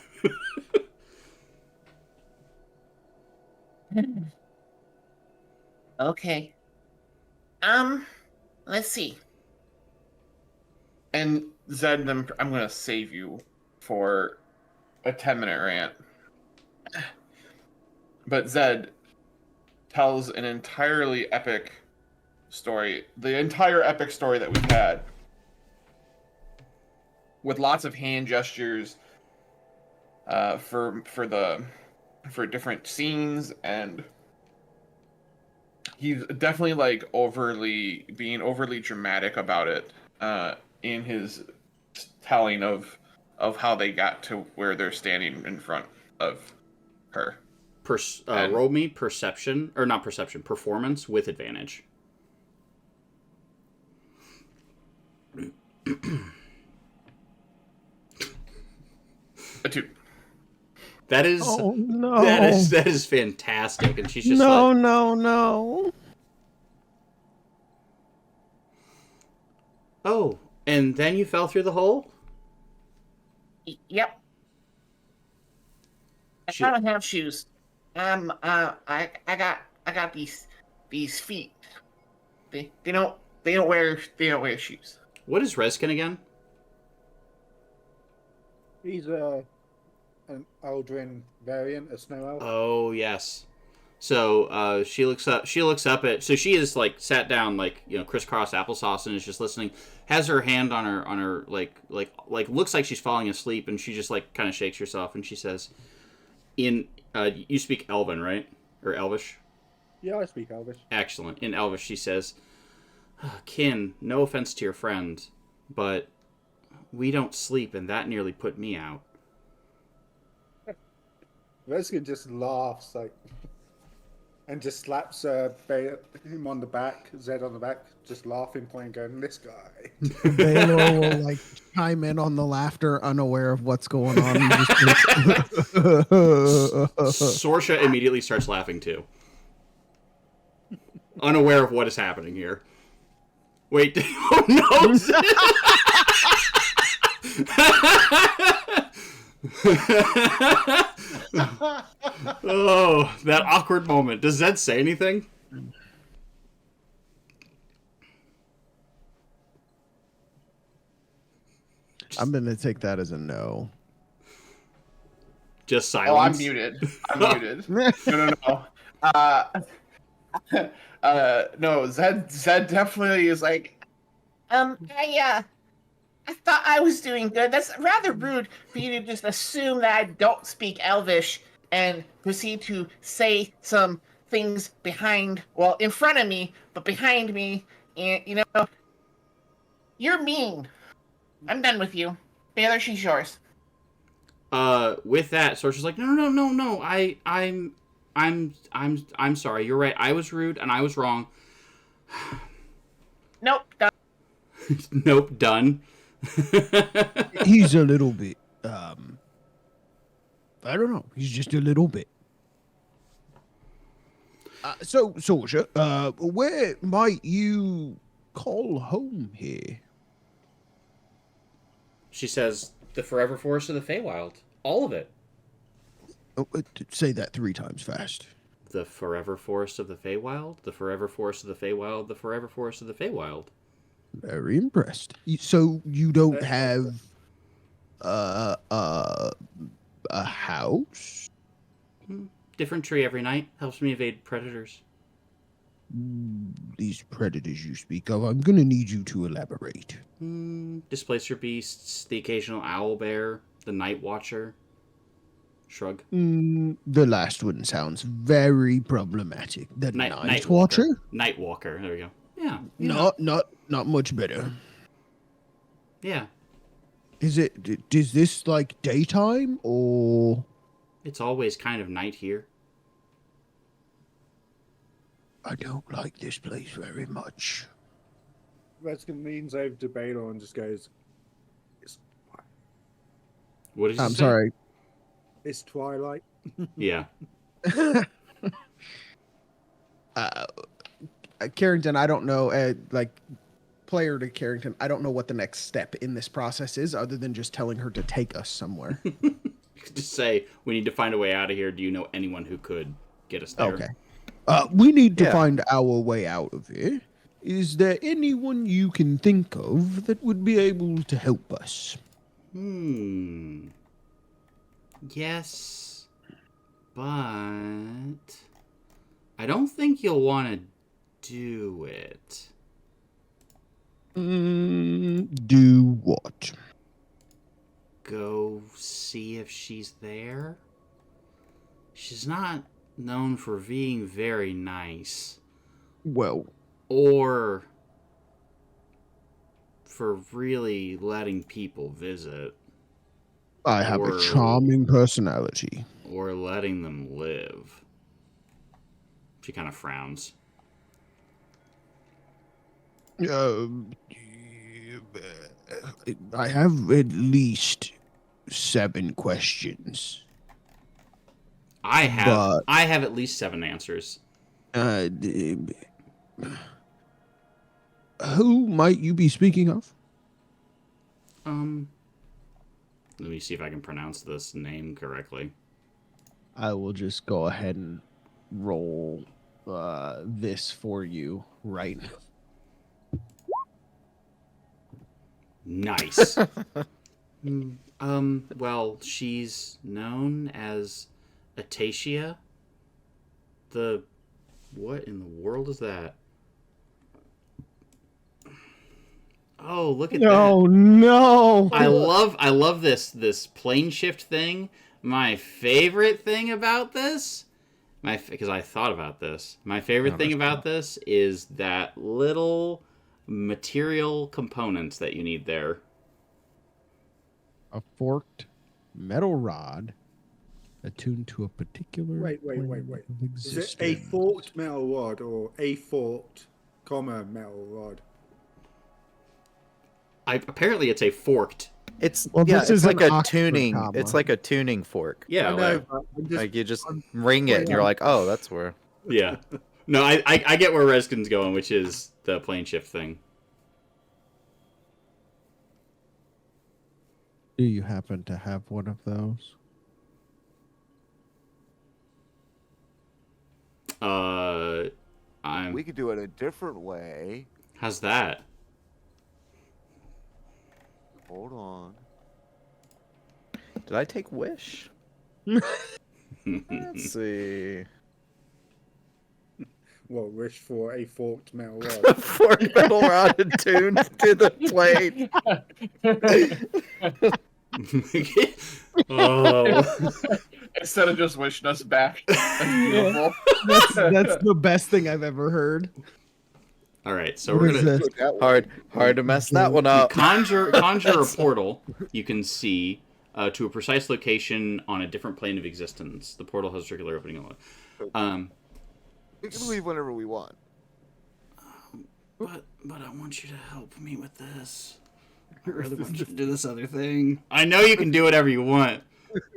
Okay. Let's see. And Zed, I'm going to save you for a 10-minute rant. But Zed tells an entirely epic story. The entire epic story that we've had. With lots of hand gestures for different scenes, and he's definitely like being overly dramatic about it in his telling of how they got to where they're standing in front of her. Roll me perception, or not perception, performance with advantage. A 2. That is Oh, no. that is fantastic. And she's just No. "Oh, and then you fell through the hole?" Yep. I Shoot. don't have shoes. I got these feet. They don't wear shoes. What is Reskin again? He's an Aldrin variant, a snow elf. Oh, yes. So she looks up at, so she is like sat down, like, you know, crisscross applesauce, and is just listening. Has her hand on her like looks like she's falling asleep, and she just like kind of shakes herself, and she says, "In you speak Elven, right? Or Elvish?" Yeah, I speak Elvish. Excellent. In Elvish, she says, "Kin, no offense to your friend, but we don't sleep, and that nearly put me out." Reskin just laughs and just slaps him on the back, Zed on the back, just laughing, pointing, going, "This guy." Baylor will like chime in on the laughter, unaware of what's going on. Sorsha immediately starts laughing too, unaware of what is happening here. Wait, oh no! Oh, that awkward moment. Does Zed say anything? I'm gonna take that as a no. Just silence. Oh, I'm muted. No. No, Zed definitely is like, I thought I was doing good. That's rather rude for you to just assume that I don't speak Elvish and proceed to say some things in front of me, but behind me. And, you're mean. I'm done with you. Baylor, she's yours. With that, Sorcerer's like, no. I'm sorry. You're right. I was rude and I was wrong. Nope, done. Nope, done. He's a little bit, I don't know. He's just a little bit. So, Sorcerer, where might you call home here? She says, the Forever Forest of the Feywild. All of it. Oh, say that 3 times fast. The Forever Forest of the Feywild, the Forever Forest of the Feywild, the Forever Forest of the Feywild. Very impressed. So you don't have a house? Different tree every night. Helps me evade predators. These predators you speak of, I'm gonna need you to elaborate. Displacer beasts, the occasional owl bear, the night watcher. Shrug. The last one sounds very problematic. The Night Watcher? Night Walker. There we go. Yeah. Not much better. Yeah. Is this like daytime or? It's always kind of night here. I don't like this place very much. Redskin leans over to Baylor and just goes, What did you say? I'm sorry. It's twilight. Yeah. Carrington, I don't know, player to Carrington, I don't know what the next step in this process is other than just telling her to take us somewhere. Just say, we need to find a way out of here. Do you know anyone who could get us there? Okay. We need to find our way out of here. Is there anyone you can think of that would be able to help us? Yes, but I don't think you'll want to do it. Do what? Go see if she's there. She's not known for being very nice. Well, or for really letting people visit. I have a charming personality. Or letting them live. She kind of frowns. I have at least 7 questions. I have at least 7 answers. Who might you be speaking of? Let me see if I can pronounce this name correctly. I will just go ahead and roll this for you right now. Nice. Well, she's known as Atacia. What in the world is that? Oh, look at that. Oh, no. I love this plane shift thing. My favorite thing about this, because I thought about this. My favorite thing about this is that little material components that you need there. A forked metal rod attuned to a particular Wait. plane of Is it a existence. forked metal rod or a forked, metal rod? Apparently it's a forked. It's this it's is like an a Oxford tuning. comma. It's like a tuning fork. Yeah, I know, like, but Like you just ring it, and you're like, oh, that's where. yeah. No, I get where Reskin's going, which is the plane shift thing. Do you happen to have one of those? We could do it a different way. How's that? Hold on. Did I take Wish? Let's see. wish for a forked metal rod. Fork metal rod attuned to the plane. Oh. Instead of just wishing us back. That's beautiful. That's the best thing I've ever heard. All right, so What we're is gonna this? Hard to mess that one up. conjure a portal. You can see to a precise location on a different plane of existence. The portal has a circular opening. We can leave whenever we want. But I want you to help me with this. I really want you to do this other thing. I know you can do whatever you want.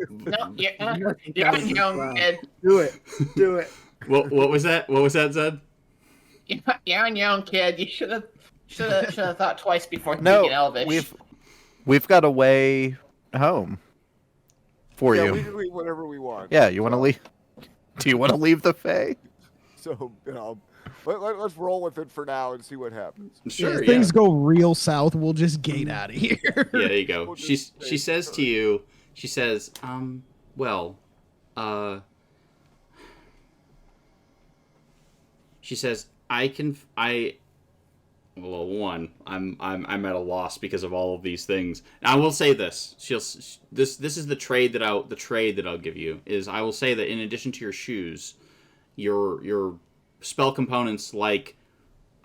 No, you're on your own, kid. Do it. Do it. What was that? What was that, Zed? You're on your own, kid. You should have thought twice before No, speaking Elvish. we've got a way home for Yeah, you. we can leave whenever we want. Yeah, you want to leave? Do you want to leave the Fae? So, let's roll with it for now and see what happens. Sure. If things go real south, we'll just gate out of here. Yeah, there you go. We'll She just say, says to you, she says, she says, one, I'm at a loss because of all of these things. And I will say this. This is the trade that I'll give you is I will say that in addition to your shoes, your spell components like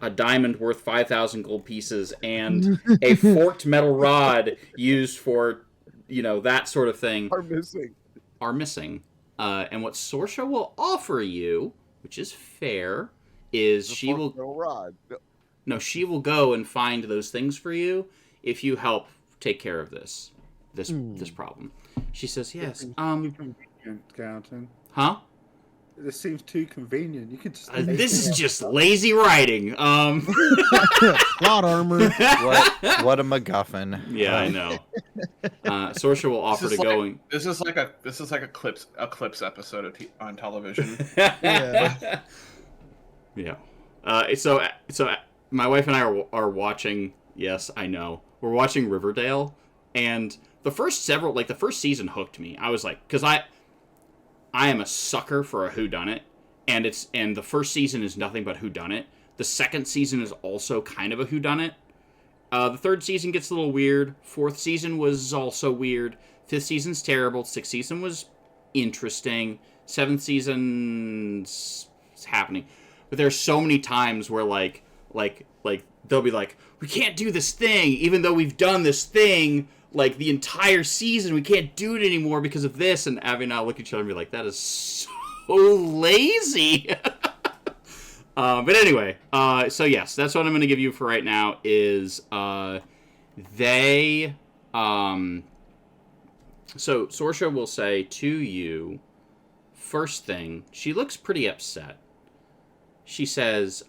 a diamond worth 5,000 gold pieces and a forked metal rod used for, that sort of thing are missing. And what Sorsha will offer you, which is fair, is she will go and find those things for you if you help take care of this problem. She says, yes. Convenient, Carlton. Huh? This seems too convenient. You could just. This is just lazy writing. Plot armor. What a MacGuffin. Yeah, I know. Sorsha will offer to go. This is like a clips episode on television. Yeah. Yeah. So my wife and I are watching. Yes, I know. We're watching Riverdale, and the first season hooked me. I was like, because I am a sucker for a whodunit, and the first season is nothing but whodunit. The second season is also kind of a whodunit. The third season gets a little weird. Fourth season was also weird. Fifth season's terrible. Sixth season was interesting. Seventh season's happening. But there's so many times where like they'll be like, we can't do this thing, even though we've done this thing like the entire season. We can't do it anymore because of this. And Abby and I look at each other and be like, that is so lazy. But anyway, so yes, that's what I'm going to give you for right now is so Sorsha will say to you, first thing, she looks pretty upset. She says,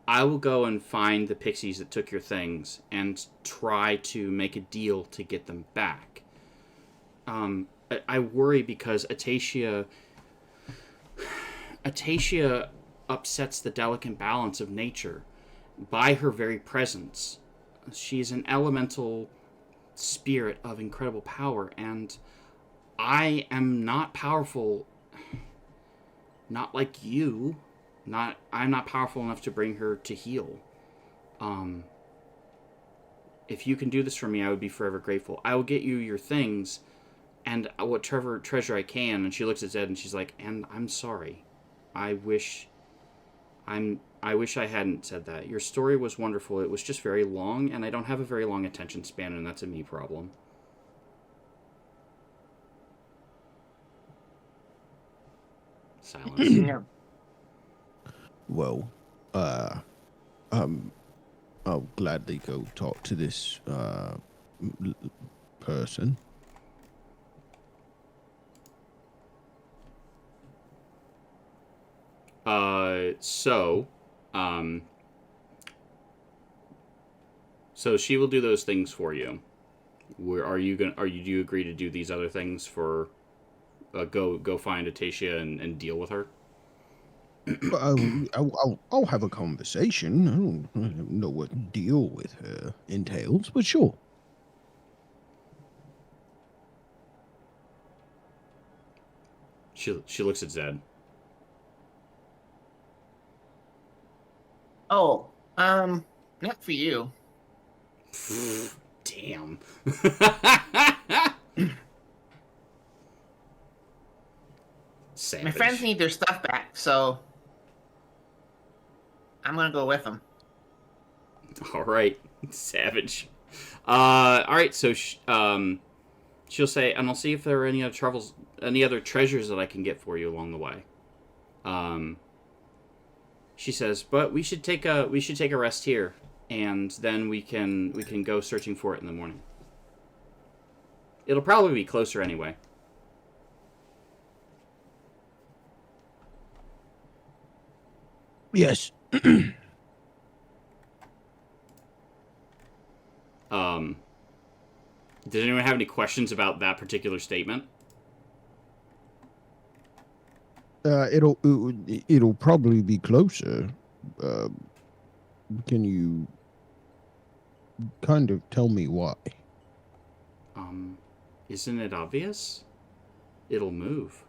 I will go and find the pixies that took your things and try to make a deal to get them back. I worry because Atacia upsets the delicate balance of nature by her very presence. She's an elemental spirit of incredible power, and I am not powerful, not like you. I'm not powerful enough to bring her to heal. If you can do this for me, I would be forever grateful. I will get you your things and whatever treasure I can. And she looks at Zed and she's like, and I'm sorry. I wish I hadn't said that. Your story was wonderful. It was just very long, and I don't have a very long attention span, and that's a me problem. Silence. Well, I'll gladly go talk to this person. So she will do those things for you. Do you agree to do these other things for go find Atacia and deal with her? I'll have a conversation. I don't know what deal with her entails, but sure. She looks at Zed. Oh, not for you. Damn. Savage. My friends need their stuff back, so I'm gonna go with them. All right, savage. All right, so she'll say, and I'll see if there are any other treasures that I can get for you along the way. She says, but we should take a rest here, and then we can go searching for it in the morning. It'll probably be closer anyway. Yes. Did anyone have any questions about that particular statement? It'll probably be closer. Can you kind of tell me why? Isn't it obvious? It'll move.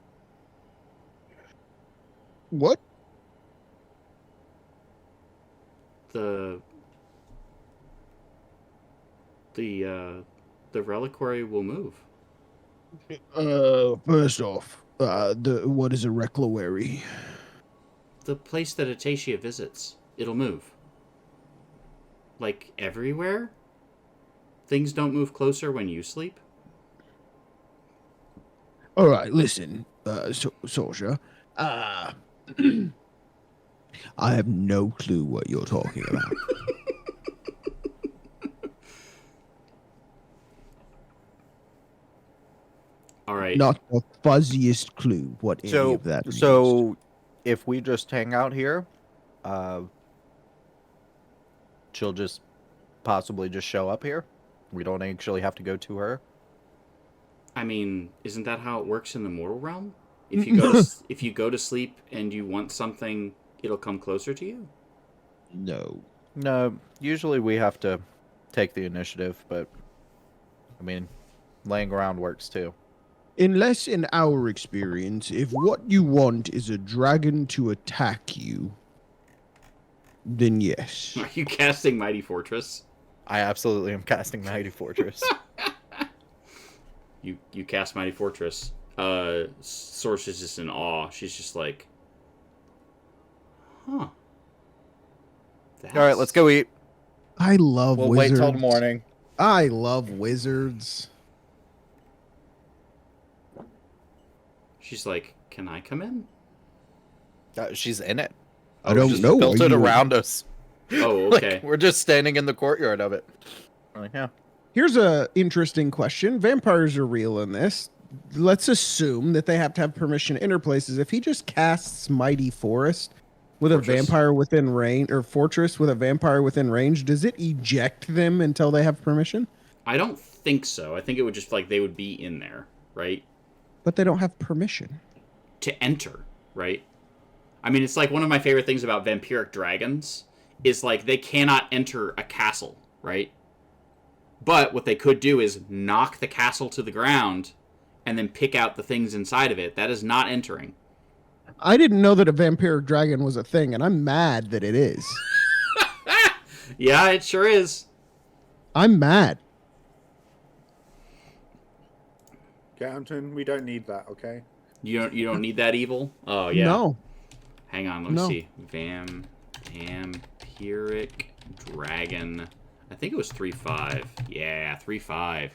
What? The reliquary will move. First off, what is a reliquary? The place that Atacia visits. It'll move. Like everywhere? Things don't move closer when you sleep? All right, listen, Sorsha. I have no clue what you're talking about. All right. Not the fuzziest clue what any of that means. So, if we just hang out here, she'll just possibly just show up here. We don't actually have to go to her. I mean, isn't that how it works in the mortal realm? If you go to sleep and you want something, it'll come closer to you? No. No, usually we have to take the initiative, but I mean, laying around works too. Unless in our experience, if what you want is a dragon to attack you, then yes. Are you casting Mighty Fortress? I absolutely am casting Mighty Fortress. You cast Mighty Fortress. Source is just in awe. She's just like, huh. All right, let's go eat. I love We'll wizards. wait till the morning. I love wizards. She's like, can I come in? She's in it. I don't just know. Built Are it you- around us. Oh, Like, okay. we're just standing in the courtyard of it. Like, yeah. Here's a interesting question. Vampires are real in this. Let's assume that they have to have permission to enter places. If he just casts Mighty Forest with Fortress. a vampire within range, or Fortress with a vampire within range, does it eject them until they have permission? I don't think so. I think it would just like they would be in there, right? But they don't have permission. To enter, right? I mean, it's like one of my favorite things about vampiric dragons is like they cannot enter a castle, right? But what they could do is knock the castle to the ground and then pick out the things inside of it. That is not entering. I didn't know that a vampiric dragon was a thing, and I'm mad that it is. Yeah, it sure is. I'm mad. Gampton, we don't need that, okay? You don't need that evil? Oh yeah. No. Hang on, let me No. see. Vampiric dragon. I think it was 3/5. Yeah, 3/5.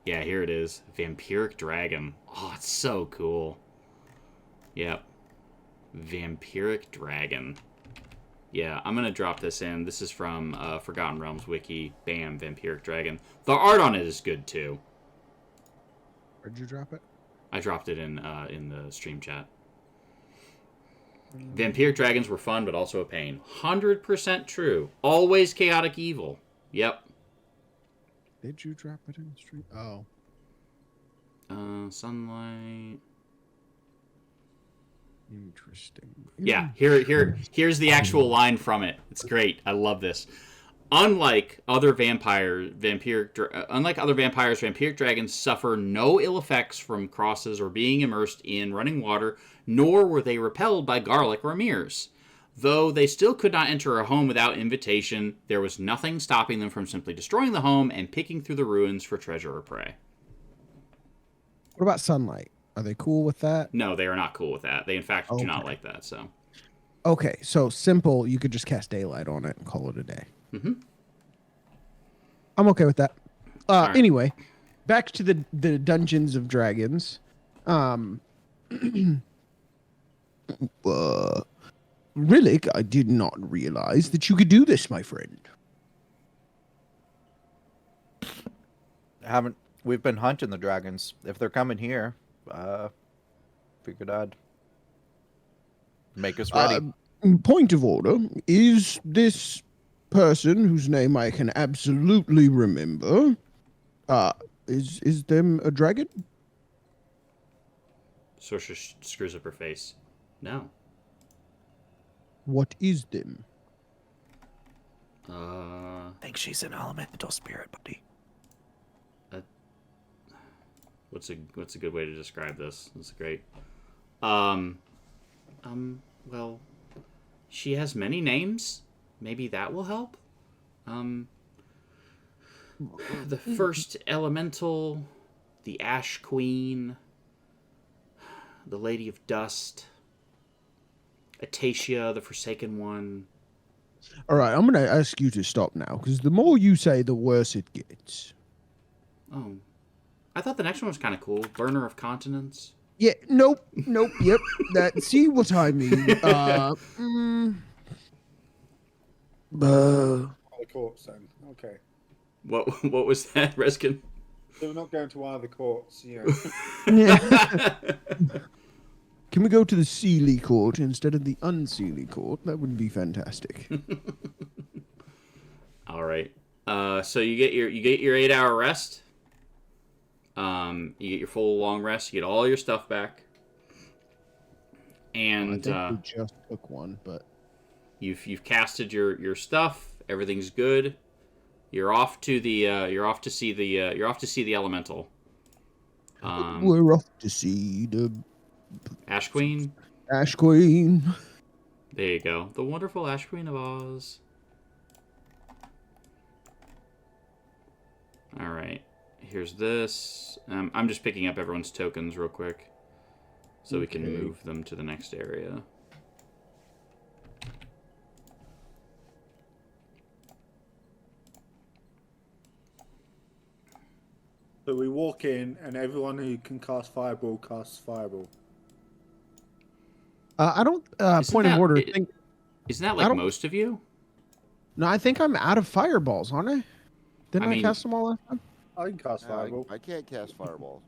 Yeah, here it is. Vampiric dragon. Oh, it's so cool. Yep. Vampiric dragon. Yeah, I'm gonna drop this in. This is from Forgotten Realms wiki. Bam, vampiric dragon. The art on it is good too. Where'd you drop it? I dropped it in the stream chat. Vampiric dragons were fun, but also a pain. 100% true. Always chaotic evil. Yep. Did you drop it in the stream? Oh. Sunlight. Interesting. Yeah, here's the actual line from it. It's great. I love this. Unlike other vampires, vampiric dragons suffer no ill effects from crosses or being immersed in running water, nor were they repelled by garlic or mirrors. Though they still could not enter a home without invitation, there was nothing stopping them from simply destroying the home and picking through the ruins for treasure or prey. What about sunlight? Are they cool with that? No, they are not cool with that. They, in fact, do not Okay. like that, so... Okay, so simple. You could just cast daylight on it and call it a day. Mm-hmm. I'm okay with that. right. Anyway, back to the Dungeons of Dragons. Rillick, I did not realize that you could do this, my friend. We've been hunting the dragons. If they're coming here, figured I'd make us ready. Point of order, is this person whose name I can absolutely remember, is them a dragon? Sorcerer screws up her face. No. What is them? I think she's an elemental spirit, buddy. What's a good way to describe this? That's great. Well, she has many names. Maybe that will help. The first elemental, the Ash Queen, the Lady of Dust, Atacia, the Forsaken One. All right, I'm going to ask you to stop now, because the more you say, the worse it gets. Oh. I thought the next one was kind of cool. Burner of Continents. Yeah, nope, yep. See what I mean. All the courts then. Okay. What was that, Reskin? So we're not going to one of the courts, Can we go to the Sealy Court instead of the Unsealy Court? That would be fantastic. All right. So you get your 8-hour rest. You get your full long rest. You get all your stuff back. And I think we just took one, but you've casted your stuff. Everything's good. You're off to see the elemental. we're off to see the Ash Queen. Ash Queen. There you go. The wonderful Ash Queen of Oz. All right. Here's this. I'm just picking up everyone's tokens real quick so we can move them to the next area. So we walk in, and everyone who can cast Fireball casts Fireball. I don't. Isn't Point of that- order. Isn't that like most of you? No, I think I'm out of fireballs, aren't I? Didn't I mean- cast them all last time? I can cast Fireball. I can't cast fireballs.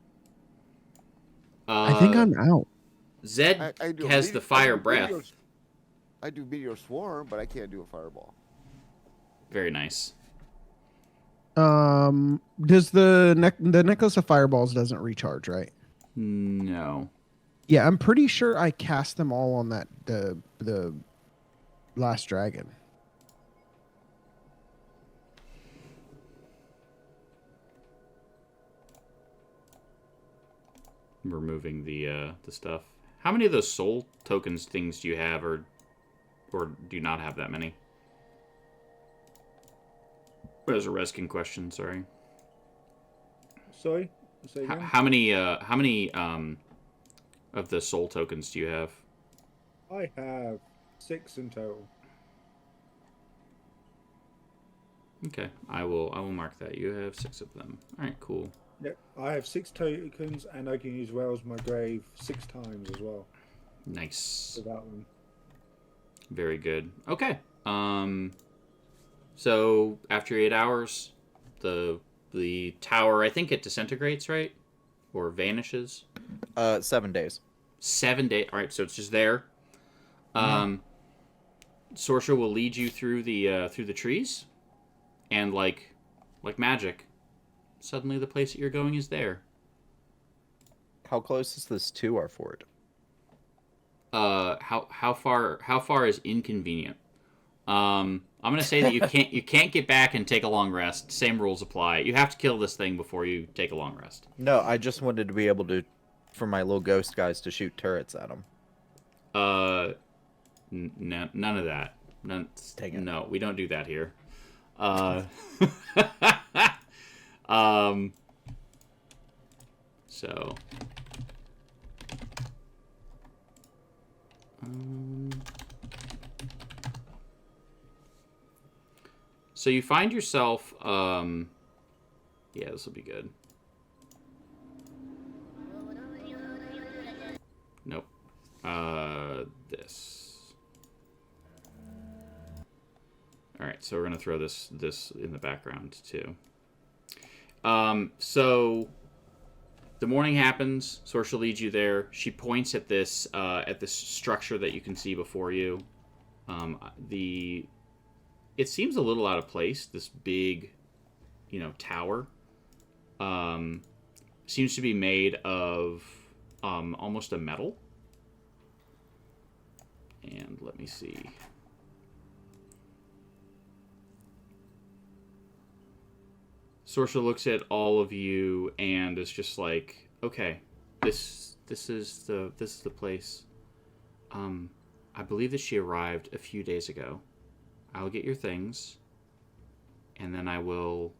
I think I'm out. Zed I do has meteor- the I fire do breath. I do meteor swarm, but I can't do a fireball. Very nice. Does the necklace of fireballs doesn't recharge, right? No. Yeah, I'm pretty sure I cast them all on that the last dragon. Removing the stuff. How many of those soul tokens things do you have, or do you not have that many? There's a Reskin question. Sorry. Sorry? Say again? How many of the soul tokens do you have? I have 6 in total. Okay, I will mark that. You have 6 of them. All right, cool. Yep, I have 6 tokens, and I can use Wells My Grave 6 times as well. Nice. For that one. Very good. Okay. So after 8 hours, the tower, I think it disintegrates, right? Or vanishes. 7 days. 7 days. All right, so it's just there. Sorcerer will lead you through the trees, and like magic, suddenly the place that you're going is there. How close is this to our fort? How far is inconvenient? I'm gonna say that you can't get back and take a long rest. Same rules apply. You have to kill this thing before you take a long rest. No, I just wanted to be able to, for my little ghost guys, to shoot turrets at them. None of that. None. Dang it. No, we don't do that here. Um. So. So you find yourself. Yeah, this will be good. Nope. This. All right, so we're gonna throw this in the background too. So the morning happens. Sorcia leads you there. She points at this structure that you can see before you. It seems a little out of place. This big, tower. Seems to be made of almost a metal. And let me see. Sorcia looks at all of you and is just like, okay, this is the place. I believe that she arrived a few days ago. I'll get your things, and then I will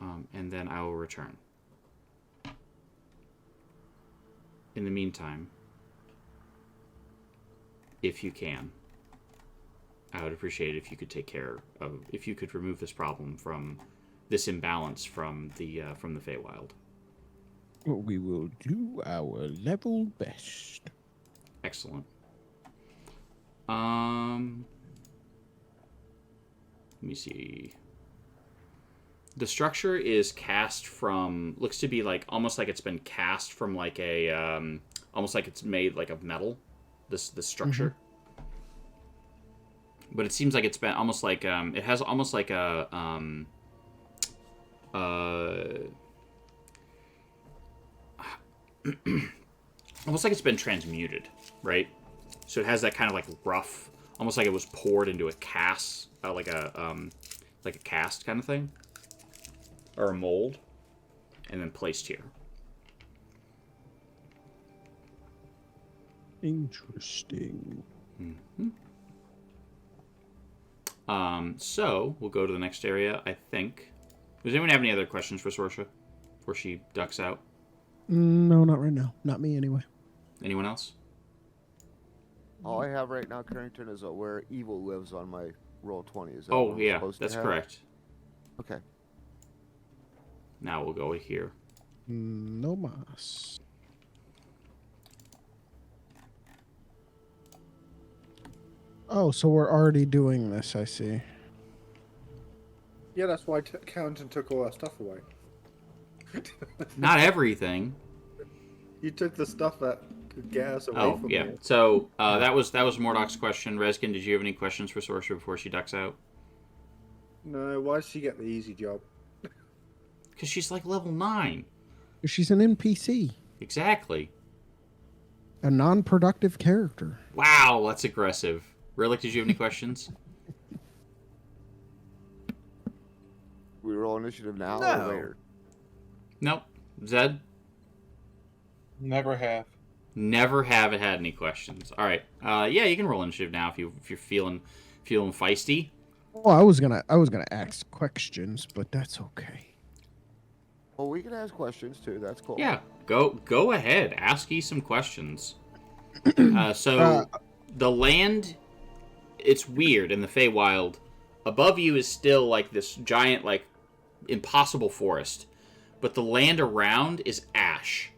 return. In the meantime, if you can, I would appreciate it if you could if you could remove this problem from this imbalance from the Feywild. We will do our level best. Excellent. Let me see. The structure is cast from, looks to be like almost like it's been cast from like a almost like it's made like of metal. This structure. But it seems like it's been almost like it has almost like a almost like it's been transmuted, right? So it has that kind of like rough, almost like it was poured into a cast, like a cast kind of thing, or a mold, and then placed here. Interesting. So we'll go to the next area, I think. Does anyone have any other questions for Sorcia before she ducks out? No, not right now. Not me, anyway. Anyone else? All I have right now, Carrington, is where evil lives on my roll 20. Is that Oh, what I'm yeah, supposed to that's have? correct. Okay. Now we'll go here. No mas. Oh, so we're already doing this, I see. Yeah, that's why Carrington took all our stuff away. Not everything. You took the stuff that could get us away Oh, from yeah. here. So that was Mordoc's question. Reskin, did you have any questions for Sorcerer before she ducks out? No, why does she get the easy job? Because she's like level 9. She's an NPC. Exactly. A non-productive character. Wow, that's aggressive. Relic, did you have any questions? We roll initiative now No. or later? Nope. Zed? Never have. Never have had any questions. All right. Yeah, you can roll initiative now if you're feeling feisty. Well, I was gonna ask questions, but that's okay. Well, we can ask questions too. That's cool. Yeah, go ahead. Ask ye some questions. So the land, it's weird in the Feywild. Above you is still like this giant, like impossible forest, but the land around is ash.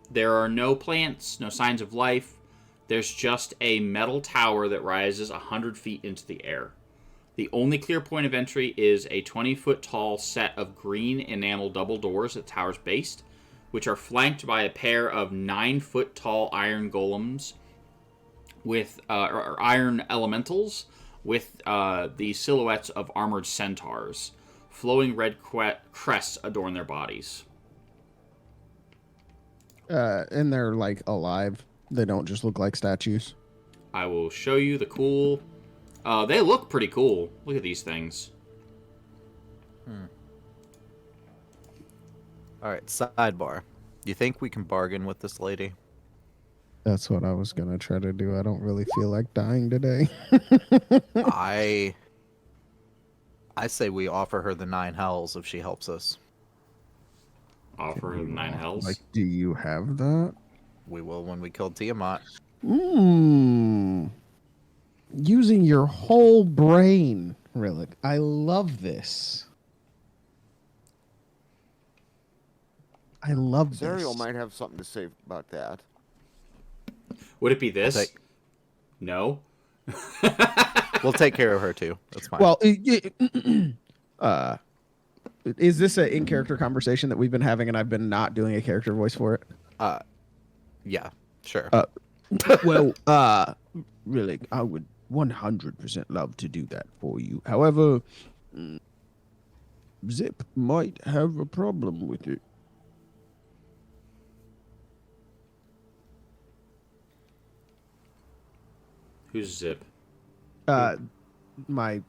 There are no plants, no signs of life. There's just a metal tower that rises 100 feet into the air. The only clear point of entry is a 20-foot tall set of green enamel double doors at the tower's base, which are flanked by a pair of 9-foot tall iron golems with or iron elementals with the silhouettes of armored centaurs. Flowing red crests adorn their bodies. And they're like alive. They don't just look like statues. I will show you the cool. They look pretty cool. Look at these things. All right, sidebar. Do you think we can bargain with this lady? That's what I was gonna try to do. I don't really feel like dying today. I say we offer her the 9 hells if she helps us. Offer her 9 hells. Like, do you have that? We will when we kill Tiamat. Using your whole brain, Rillick. I love this. I love this. Zerial might have something to say about that. Would it be this? I'll take- No. We'll take care of her too. That's fine. Well, is this an in-character conversation that we've been having and I've been not doing a character voice for it? Yeah, sure. Well, really, I would 100% love to do that for you. However, Zip might have a problem with it. Who's Zip? My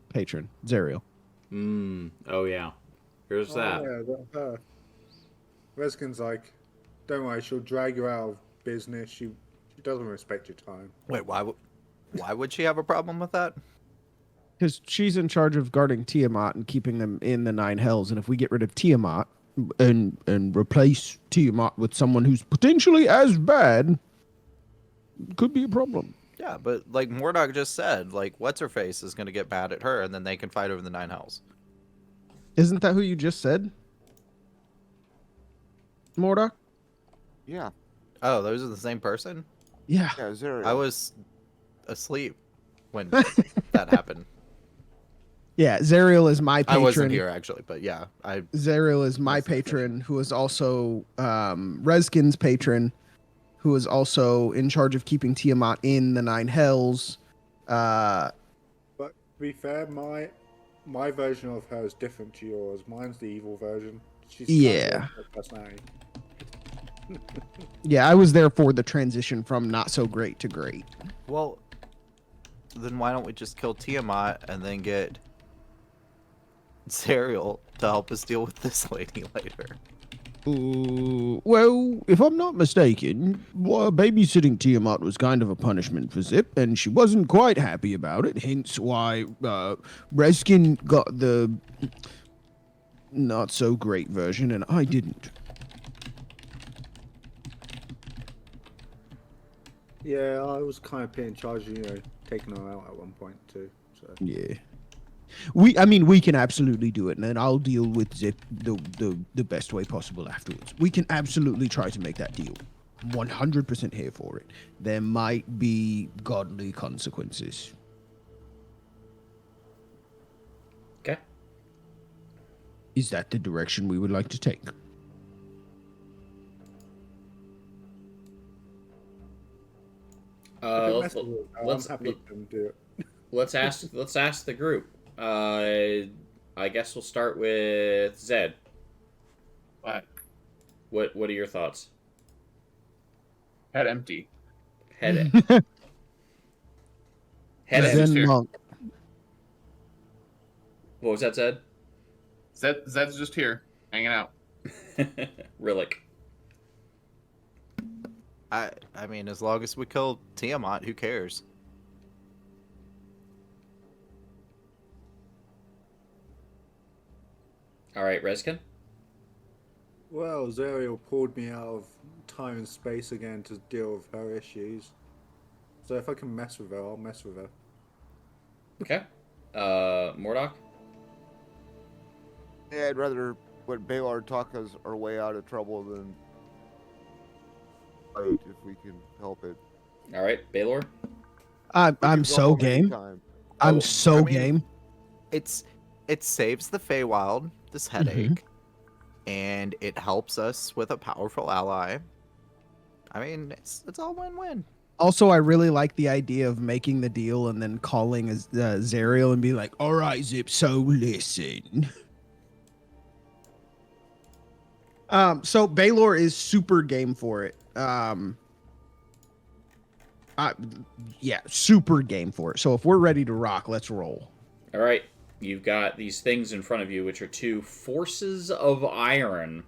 patron, Zerial. Oh yeah. Here's that. Yeah, Reskin's like, don't worry, she'll drag you out of business. She doesn't respect your time. Wait, why would she have a problem with that? Because she's in charge of guarding Tiamat and keeping them in the 9 hells. And if we get rid of Tiamat and replace Tiamat with someone who's potentially as bad, could be a problem. Yeah, but like Mordok just said, like what's her face is gonna get mad at her, and then they can fight over the 9 hells. Isn't that who you just said? Mordok? Yeah. Oh, those are the same person? Yeah. Yeah, Zerial. I was asleep when that happened. Yeah, Zerial is my patron. I wasn't here actually, but yeah, Zerial is my patron, who is also Reskin's patron, who is also in charge of keeping Tiamat in the 9 hells. But to be fair, my version of her is different to yours. Mine's the evil version. She's Yeah. personality. Yeah, I was there for the transition from not so great to great. well, then why don't we just kill Tiamat and then get Zerial to help us deal with this lady later? Well, if I'm not mistaken, babysitting Tiamat was kind of a punishment for Zip, and she wasn't quite happy about it, hence why Reskin got the not so great version, and I didn't. Yeah, I was kind of put in charge of, taking her out at one point too. So. Yeah. We can absolutely do it, and then I'll deal with Zip the best way possible afterwards. We can absolutely try to make that deal. 100% here for it. There might be godly consequences. Okay. Is that the direction we would like to take? I'm Let's happy to do it. let's ask the group. I guess we'll start with Zed. What? What are your thoughts? Head empty. Head Zen here. monk. What was that, Zed? Zed's just here, hanging out. Rillick. I mean, as long as we kill Tiamat, who cares? All right, Reskin. Well, Zerial pulled me out of time and space again to deal with her issues. So if I can mess with her, I'll mess with her. Okay. Mordok. Yeah, I'd rather let Baylor talk us our way out of trouble than fight if we can help it. All right, Baylor. We can I'm go so home game. anytime. I'm Oh, so I mean- game. It saves the Feywild this headache, and it helps us with a powerful ally. I mean, it's all win-win. Also, I really like the idea of making the deal and then calling Zerial and be like, "All right, Zip. So listen." So Baylor is super game for it. Yeah, super game for it. So if we're ready to rock, let's roll. All right. You've got these things in front of you, which are 2 forces of iron.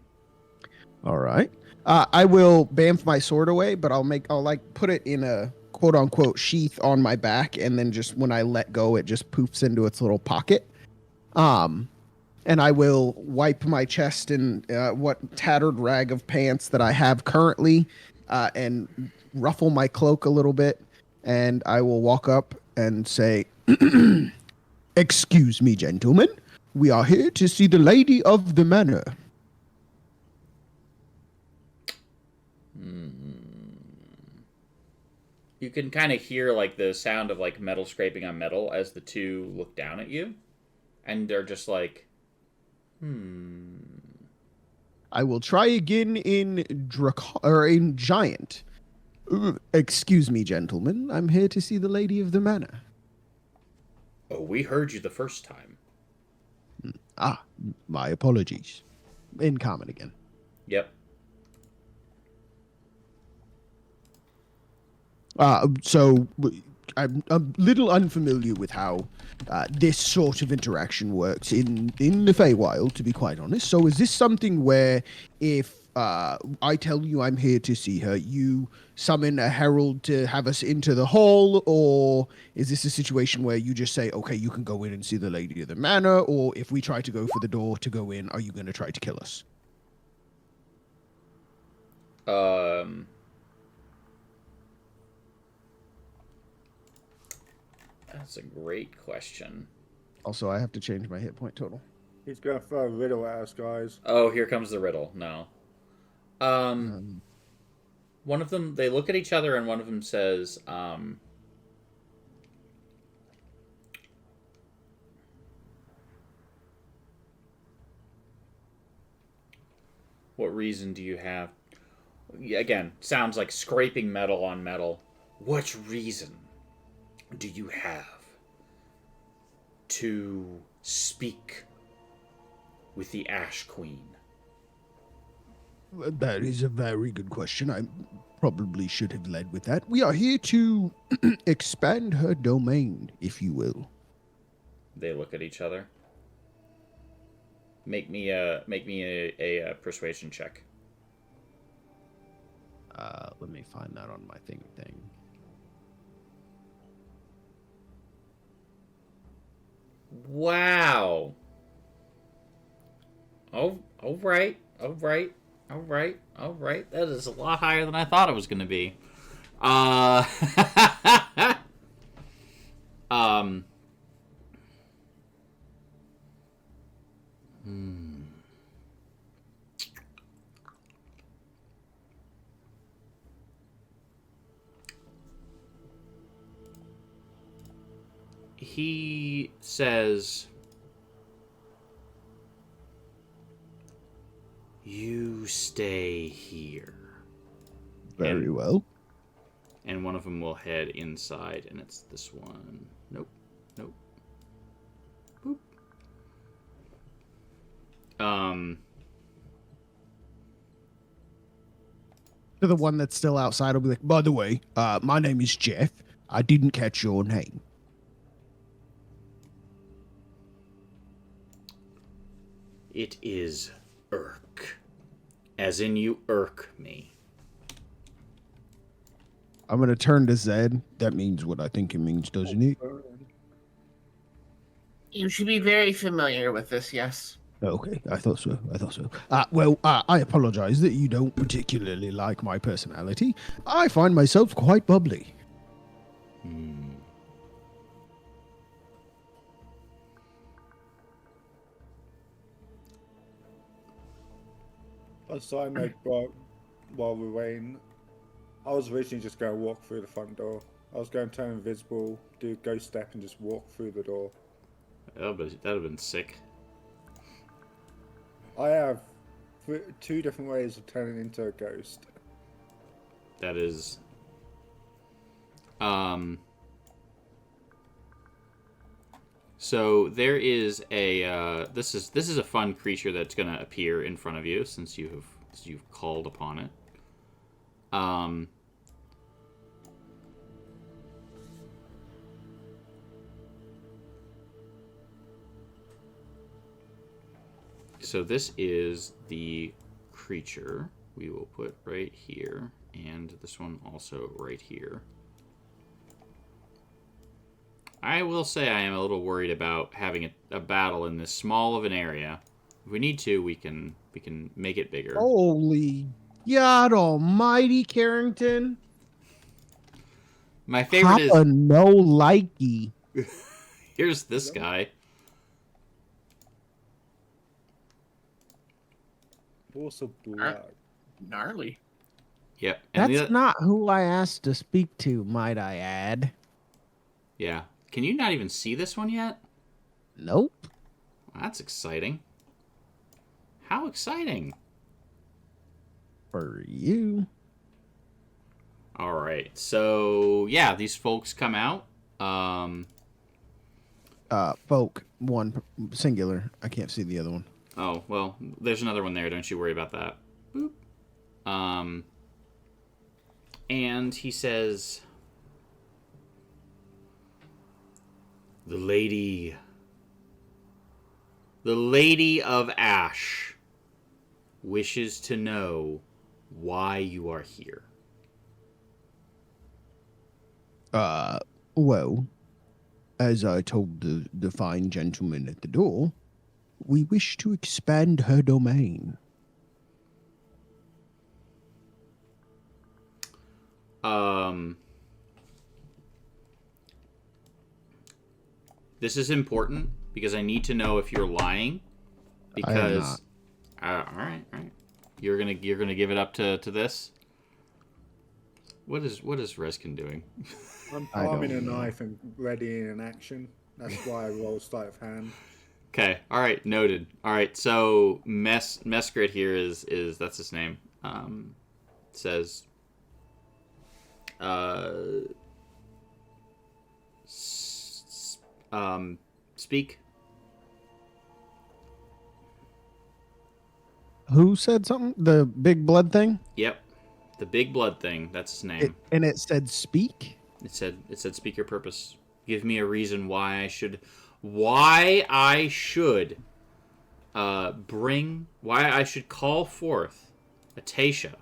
All right. I will bamf my sword away, but I'll like put it in a quote unquote sheath on my back, and then just when I let go, it just poofs into its little pocket. And I will wipe my chest and what tattered rag of pants that I have currently, and ruffle my cloak a little bit, and I will walk up and say, "Excuse me, gentlemen. We are here to see the lady of the manor." You can kind of hear like the sound of like metal scraping on metal as the two look down at you, and they're just like, I will try again in in giant. Excuse me, gentlemen. I'm here to see the lady of the manor. "Oh, we heard you the first time." Ah, my apologies. In common again. Yep. So I'm a little unfamiliar with how this sort of interaction works in the Feywild, to be quite honest. So is this something where if I tell you I'm here to see her, you summon a herald to have us into the hall, or is this a situation where you just say, okay, you can go in and see the lady of the manor, or if we try to go for the door to go in, are you going to try to kill us? That's a great question. Also, I have to change my hit point total. He's going to throw a riddle at us, guys. Oh, here comes the riddle. No. One of them, they look at each other, and one of them says, "What reason do you have?" Again, sounds like scraping metal on metal. "What reason do you have to speak with the Ash Queen?" That is a very good question. I probably should have led with that. We are here to expand her domain, if you will. They look at each other. Make me a persuasion check. Let me find that on my thing. Wow. Oh, all right. That is a lot higher than I thought it was going to be. He says, "You stay here." Very well. And one of them will head inside, and it's this one. Nope. Boop. To the one that's still outside, I'll be like, by the way, my name is Jeff. I didn't catch your name. It is irk. As in you irk me. I'm going to turn to Zed. That means what I think it means, doesn't it? You should be very familiar with this, yes. Okay, I thought so. I apologize that you don't particularly like my personality. I find myself quite bubbly. So I make while we're waiting. I was originally just going to walk through the front door. I was going to turn invisible, do a ghost step, and just walk through the door. That'd have been sick. I have two different ways of turning into a ghost. That is... So there is a this is a fun creature that's going to appear in front of you since you've called upon it. So this is the creature, we will put right here, and this one also right here. I will say I am a little worried about having a battle in this small of an area. If we need to, we can make it bigger. Holy God Almighty, Carrington! My favorite Papa no likey. here's this guy. Also black. Gnarly. Yep. And That's not who I asked to speak to, might I add. Yeah. Can you not even see this one yet? Nope. Well, that's exciting. How exciting! For you. All right. So yeah, these folks come out. Folk, one singular. I can't see the other one. Oh well, there's another one there. Don't you worry about that. Boop. And he says, The Lady of Ash wishes to know why you are here. Well, as I told the fine gentleman at the door, we wish to expand her domain. This is important because I need to know if you're lying. Because all right. You're gonna give it up to this. What is Reskin doing? I'm palming a knife and ready in action. That's why I roll sleight of hand. Okay. All right. Noted. All right. So Meskrit here is that's his name. Says. Speak. Who said something? The big blood thing? Yep. The big blood thing. That's his name. And it said speak? It said speak your purpose. Give me a reason why I should call forth Atasha,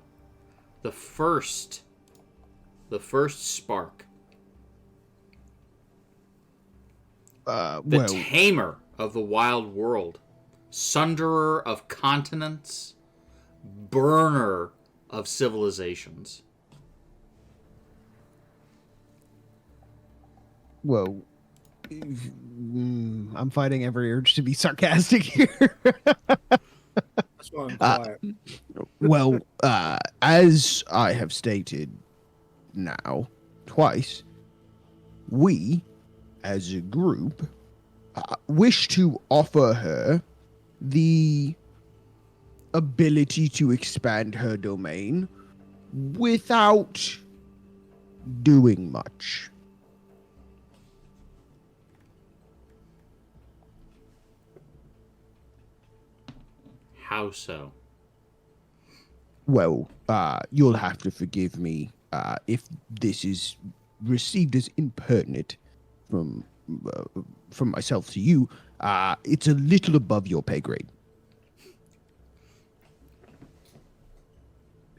the first spark, the tamer of the wild world, sunderer of continents, burner of civilizations. Whoa. I'm fighting every urge to be sarcastic here. That's why I'm quiet. Well, as I have stated now twice, we, as a group, wish to offer her the ability to expand her domain without doing much. How so? Well, you'll have to forgive me if this is received as impertinent from myself to you. It's a little above your pay grade.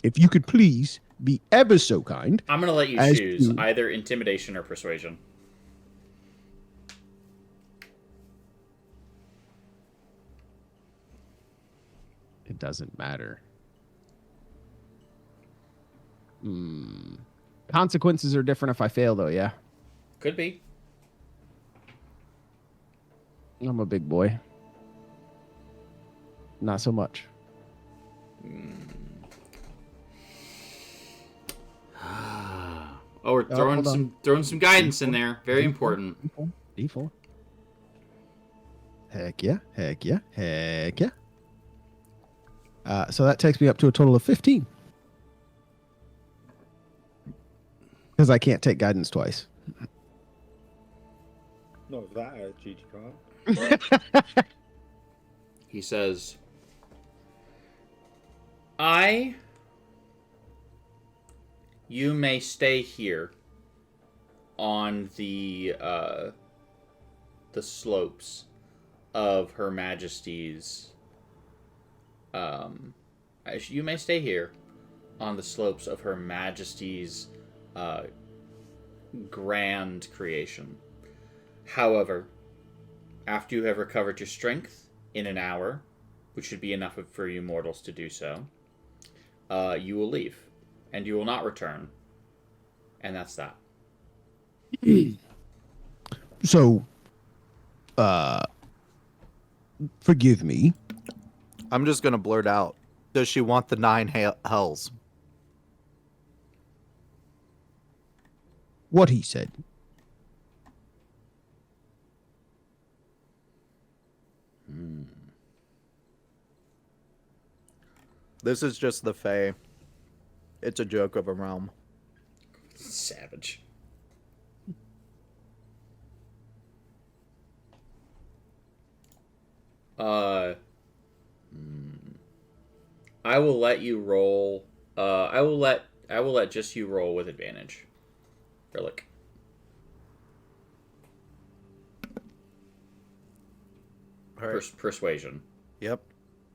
If you could please be ever so kind. I'm going to let you choose either intimidation or persuasion. It doesn't matter. Consequences are different if I fail, though, yeah? Could be. I'm a big boy. Not so much. Oh, we're throwing some guidance in there. Very important. D4. Heck yeah. So that takes me up to a total of 15. Because I can't take guidance twice. Not that attitude, you can't. He says, you may stay here on the slopes of Her Majesty's. You may stay here on the slopes of Her Majesty's grand creation. However, after you have recovered your strength in an hour, which should be enough for you mortals to do so, you will leave, and you will not return. And that's that. So, forgive me. I'm just gonna blurt out. Does she want the 9 hells? What he said. This is just the Fae. It's a joke of a realm. Savage. I will let you roll. I will let just you roll with advantage. Relic. All right. Persuasion. Yep.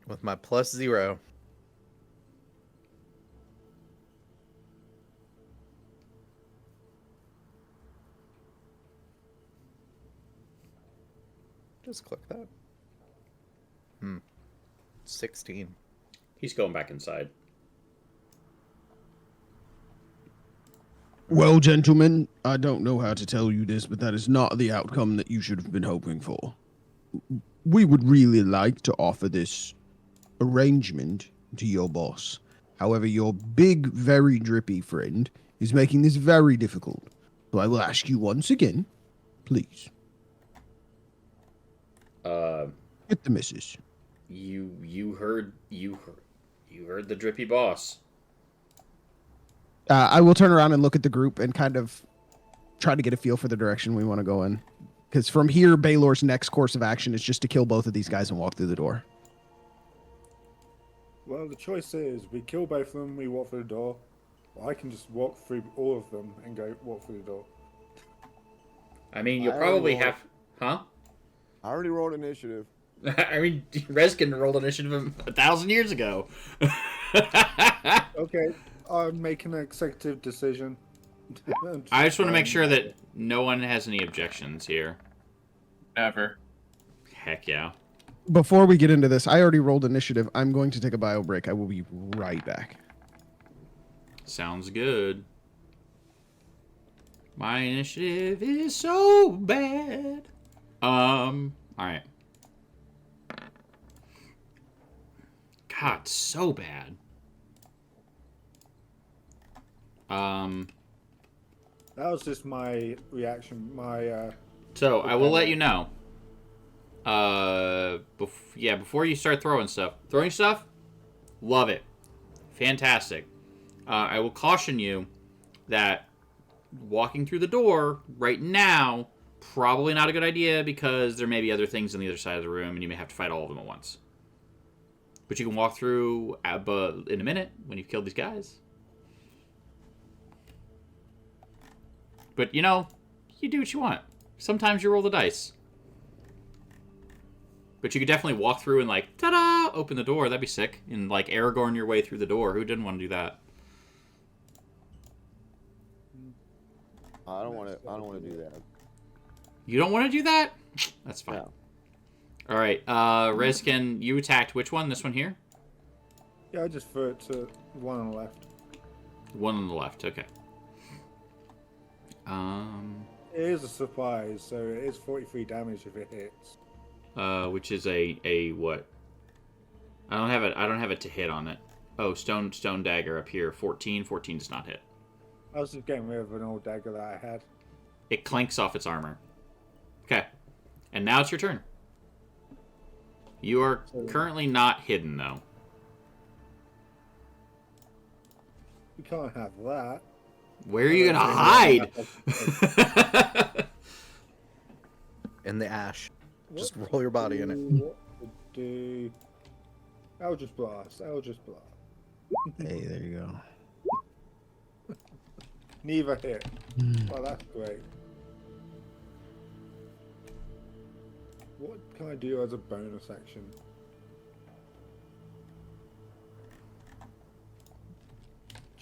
With my +0. Just click that. 16. He's going back inside. Well, gentlemen, I don't know how to tell you this, but that is not the outcome that you should have been hoping for. We would really like to offer this arrangement to your boss. However, your big, very drippy friend is making this very difficult. So I will ask you once again, please. Get the missus. You heard the drippy boss. I will turn around and look at the group and kind of try to get a feel for the direction we want to go in. Because from here, Baylor's next course of action is just to kill both of these guys and walk through the door. Well, the choice is we kill both of them, we walk through the door. Or I can just walk through all of them and walk through the door. I mean, you'll probably have... Huh? I already rolled initiative. I mean, Reskin rolled initiative 1,000 years ago. Okay, I'm making an executive decision. I just want to make sure that no one has any objections here. Never. Heck yeah. Before we get into this, I already rolled initiative. I'm going to take a bio break. I will be right back. Sounds good. My initiative is so bad. Alright. God, so bad. That was just my reaction. So, I will let you know. Before you start throwing stuff. Throwing stuff? Love it. Fantastic. I will caution you that walking through the door right now, probably not a good idea because there may be other things on the other side of the room and you may have to fight all of them at once. But you can walk through in a minute when you've killed these guys. But, you know, you do what you want. Sometimes you roll the dice. But you could definitely walk through and, like, ta-da! Open the door. That'd be sick. And, like, Aragorn your way through the door. Who didn't want to do that? I don't want to do that. You don't want to do that? That's fine. No. All right. Reskin, you attacked which one? This one here? Yeah, I just threw it to the one on the left. One on the left. Okay. It is a surprise, so it is 43 damage if it hits. Which is a what? I don't have it to hit on it. Oh, stone dagger up here. 14. 14 does not hit. I was just getting rid of an old dagger that I had. It clanks off its armor. Okay. And now it's your turn. You are currently not hidden, though. You can't have that. Where are you gonna hide? In the ash. Just roll your body in it. What to do? Eldritch Blast. Eldritch Blast. Hey, there you go. Neither hit. Well, that's great. What can I do as a bonus action?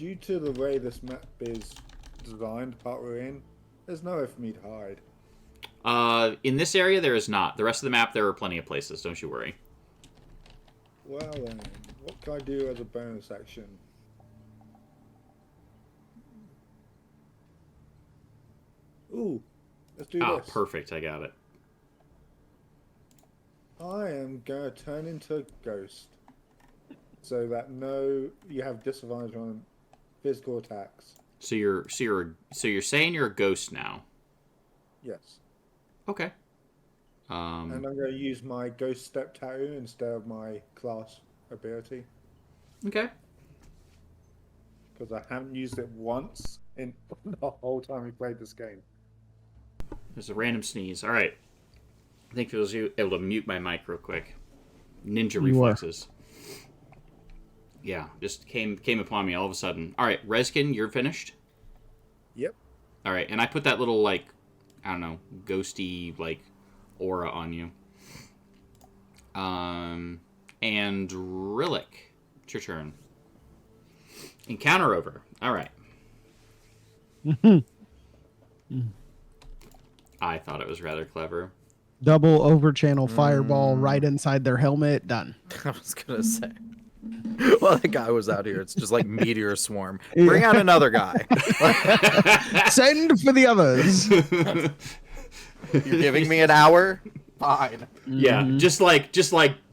due to the way this map is designed, the part we're in, there's nowhere for me to hide. In this area, there is not. The rest of the map, there are plenty of places. Don't you worry. Well then, what can I do as a bonus action? Ooh, let's do Ah, this. perfect. I got it. I am going to turn into a ghost. So that you have disadvantage on physical attacks. So you're saying you're a ghost now. Yes. Okay. And I'm going to use my ghost step tattoo instead of my class ability. Okay. Because I haven't used it once in the whole time we played this game. There's a random sneeze. All right. I think I was able to mute my mic real quick. Ninja reflexes. Yeah, just came upon me all of a sudden. All right, Reskin, you're finished? Yep. All right, and I put that little, like, I don't know, ghosty, like, aura on you. And Rillick, it's your turn. Encounter over. All right. I thought it was rather clever. Double over channel fireball right inside their helmet. Done. I was gonna say. Well, that guy was out here. It's just like meteor swarm. Bring out another guy. Send for the others. You're giving me an hour? Fine. Yeah, just like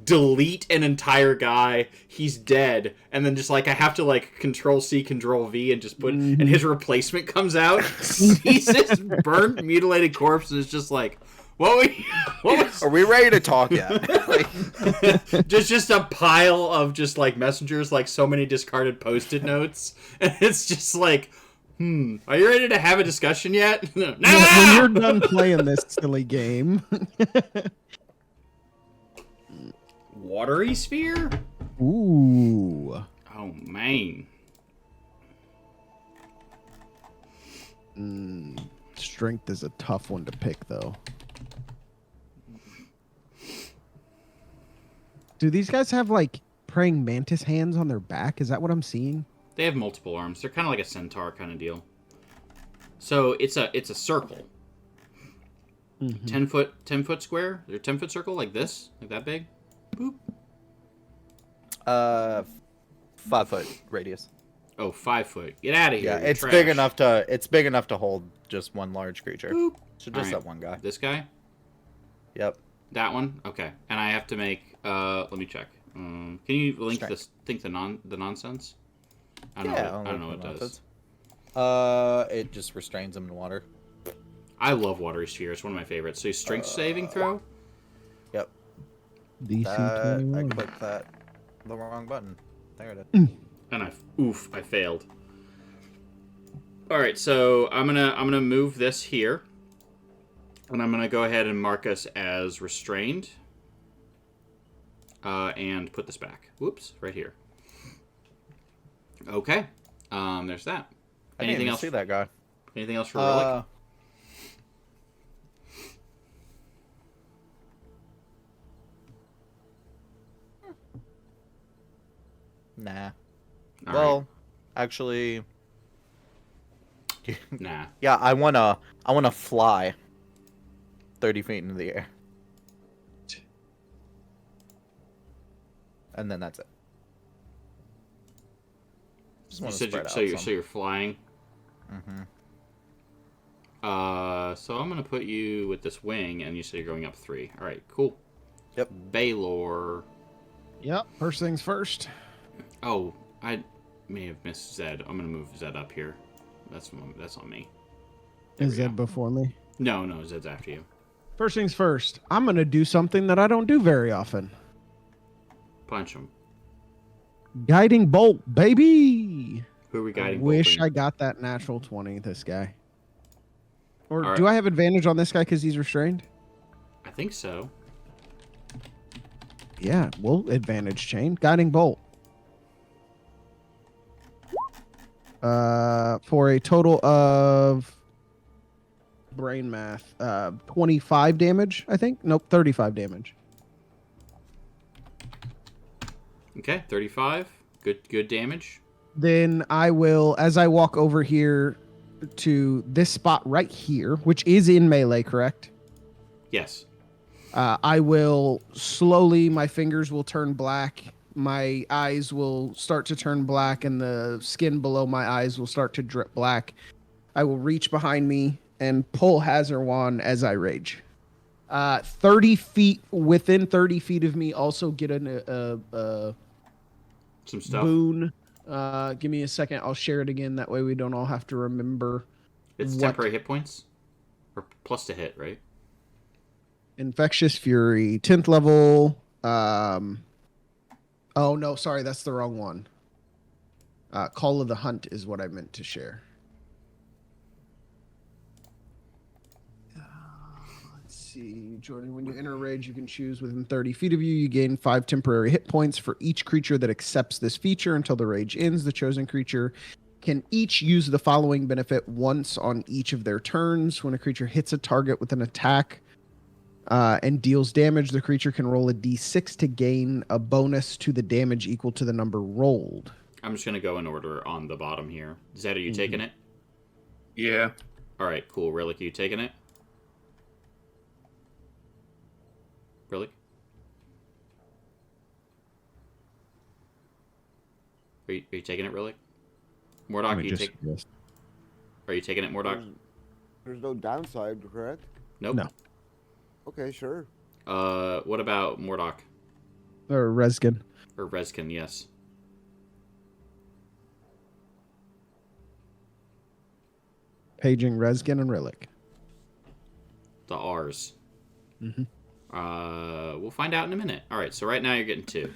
delete an entire guy. He's dead, and then just like I have to like Control C, Control V, and just put and his replacement comes out. He's this burnt, mutilated corpse, and it's just like, what was? Are we ready to talk yet? just a pile of just like messengers, like so many discarded Post-it notes, and it's just like, are you ready to have a discussion yet? No. When you're done playing this silly game. Watery sphere? Ooh. Oh man. Strength is a tough one to pick, though. Do these guys have, like, praying mantis hands on their back? Is that what I'm seeing? They have multiple arms. They're kind of like a centaur kind of deal. So it's a circle. 10 foot square? They're 10-foot circle like this, like that big. Boop. 5 foot radius. Oh, 5 foot. Get out of here. Yeah, you're it's trash. big enough to. It's big enough to hold just one large creature. Boop. So just All right. that one guy. This guy. Yep. That one. Okay. And I have to make. Let me check. Can you link Strength. this? Think the nonsense. I don't Yeah, know. I don't know what it does. It just restrains him in water. I love watery sphere. It's one of my favorites. So strength saving throw. Yep. DC I 21. clicked the wrong button. There it is. And I failed. All right, so I'm gonna move this here, and I'm gonna go ahead and mark us as restrained, and put this back. Whoops, right here. Okay, there's that. I didn't Anything even else? see that guy. Anything else for Relic? Nah. All Well, actually, right. Nah. yeah, I wanna fly 30 feet into the air, and then that's it. Just You want to said spread out so some. you're flying. Mhm. So I'm gonna put you with this wing, and you say you're going up 3. All right, cool. Yep. Baylor. Yep. First things first. Oh, I may have missed Zed. I'm gonna move Zed up here. That's on me. There Is we Zed go. before me? No, Zed's after you. First things first. I'm going to do something that I don't do very often. Punch him. Guiding bolt, baby. Who are we guiding? I wish bolting? I got that natural 20, this guy. Or All right. do I have advantage on this guy because he's restrained? I think so. Yeah, well, advantage chain. Guiding bolt. For a total of brain math, 25 damage, I think. Nope, 35 damage. Okay, 35. Good damage. Then I will, as I walk over here to this spot right here, which is in melee, correct? Yes. I will slowly, my fingers will turn black, my eyes will start to turn black, and the skin below my eyes will start to drip black. I will reach behind me and pull Hazard Wand as I rage. 30 feet, within 30 feet of me, also get a Some stuff. boon. Give me a second. I'll share it again. That way we don't all have to remember. It's what- temporary hit points? Or plus to hit, right? Infectious Fury, 10th level. Oh, no, sorry. That's the wrong one. Call of the Hunt is what I meant to share. Let's see. Jordan, when you enter rage, you can choose within 30 feet of you. You gain 5 temporary hit points for each creature that accepts this feature until the rage ends. The chosen creature can each use the following benefit once on each of their turns. When a creature hits a target with an attack and deals damage, the creature can roll a d6 to gain a bonus to the damage equal to the number rolled. I'm just going to go in order on the bottom here. Zed, are you taking it? Yeah. All right, cool. Relic, are you taking it? Relic? Are you taking it, Relic? Mordok, are you taking it, Mordok? There's no downside, correct? Nope. No. Okay, sure. What about Mordok? Or Reskin. Or Reskin, yes. Paging Reskin and Relic. The R's. Mhm. We'll find out in a minute. All right, so right now you're getting 2.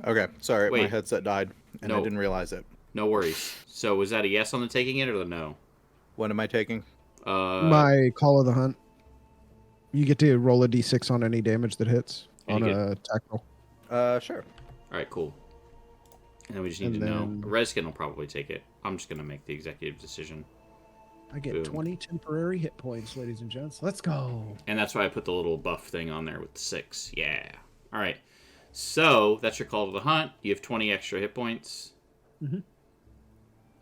Okay, sorry, my Wait. headset died, and I No. didn't realize it. No worries. So was that a yes on the taking it or the no? What am I taking? My Call of the Hunt. You get to roll a d6 on any damage that hits And on you a attack roll. Sure. All right, cool. And then we just need And to know. then- Reskin will probably take it. I'm just going to make the executive decision. I get Boom. 20 temporary hit points, ladies and gents. Let's go. And that's why I put the little buff thing on there with the 6. Yeah. All right. So that's your call to the hunt. You have 20 extra hit points. Mhm.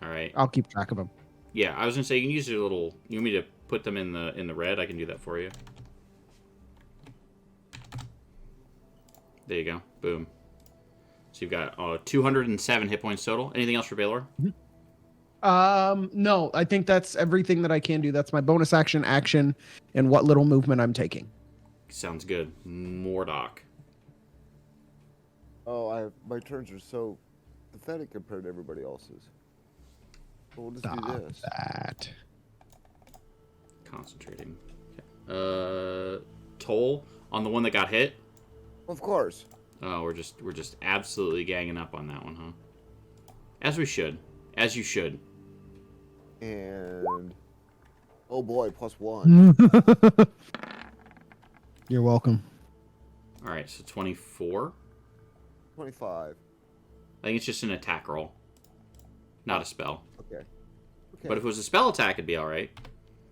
All right. I'll keep track of them. Yeah, I was gonna say you can use your little. You want me to put them in the red? I can do that for you. There you go. Boom. So you've got 207 hit points total. Anything else for Baylor? No, I think that's everything that I can do. That's my bonus action, and what little movement I'm taking. Sounds good. Mordok. Oh, my turns are so pathetic compared to everybody else's. So we'll just do Stop this. that. Concentrating. Okay. Toll on the one that got hit. Of course. Oh, we're just absolutely ganging up on that one, huh? As we should. As you should. And oh boy, +1. You're welcome. All right, so 24. 25. I think it's just an attack roll, not a spell. Okay. But if it was a spell attack, it'd be all right.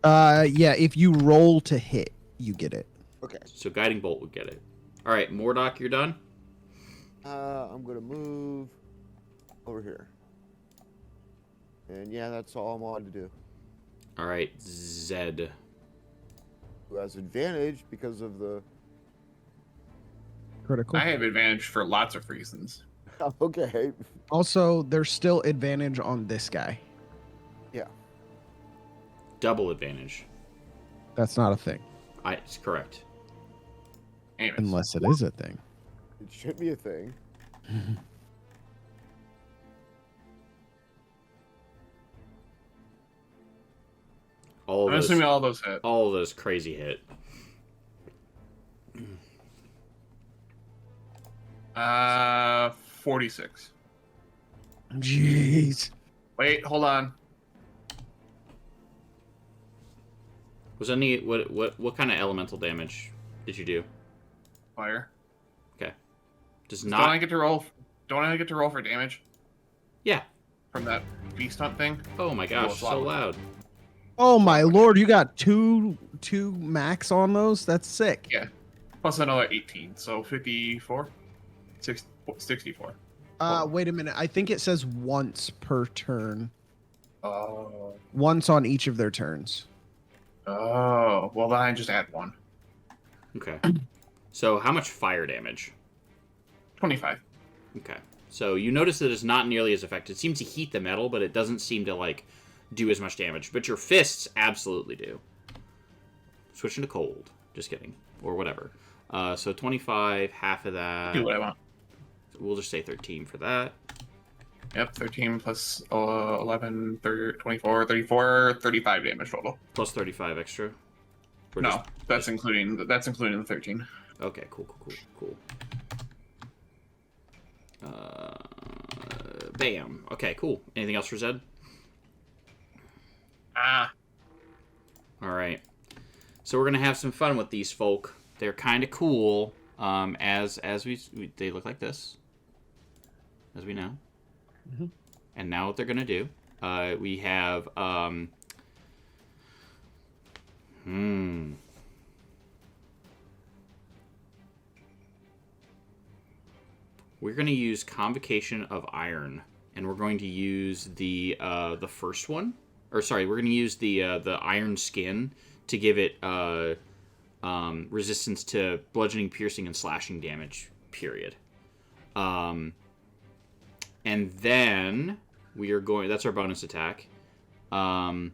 Yeah, if you roll to hit, you get it. Okay. So guiding bolt would get it. All right, Mordok, you're done. I'm gonna move over here. And yeah, that's all I'm on to do. All right, Zed. Who has advantage because of the... Critical. I have advantage for lots of reasons. Okay. Also, there's still advantage on this guy. Yeah. Double advantage. That's not a thing. It's correct. Anyways, Unless it is a thing. It should be a thing. All I'm of assuming those, all those hit. all of those crazy hit. 46. Jeez. Wait, hold on. Was any what kind of elemental damage did you do? Fire. Okay. Does Don't I not. get to roll? Don't I get to roll for damage Yeah. from that beast hunt thing? Oh my gosh, it's so loud. loud. Oh my lord, you got two max on those? That's sick. Yeah. Plus another 18, so 54, 64. Wait a minute. I think it says once per turn. Oh. Once on each of their turns. Oh. Well, then I just add 1. Okay. So how much fire damage? 25. Okay. So you notice that it's not nearly as effective. It seems to heat the metal, but it doesn't seem to, like, do as much damage. But your fists absolutely do. Switching to cold. Just kidding. Or whatever. So 25, half of that. Do what I want. We'll just say 13 for that. Yep, 13 plus 11, 30, 24, 34, 35 damage total. Plus 35 extra. Or No, just- that's including the 13. Okay, cool. Bam. Okay, cool. Anything else for Zed? Ah. All right. So we're gonna have some fun with these folk. They're kind of cool. As they look like this, as we know. Mm-hmm. And now what they're gonna do? We have We're going to use Convocation of Iron, and we're going to use the first one, or sorry, we're going to use the Iron Skin to give it resistance to bludgeoning, piercing, and slashing damage. Period. And then we are going. That's our bonus attack. Wow,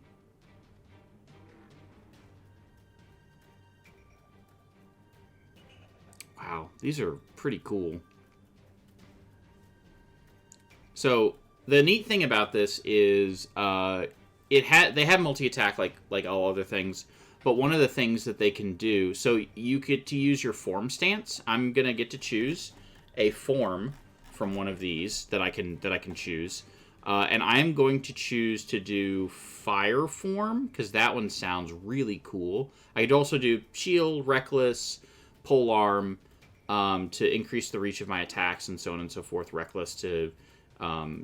these are pretty cool. So the neat thing about this is they have multi-attack like all other things, but one of the things that they can do, so you get to use your form stance. I'm gonna get to choose a form from one of these that I can choose, and I'm going to choose to do fire form because that one sounds really cool. I could also do shield, reckless, polearm to increase the reach of my attacks and so on and so forth. Reckless to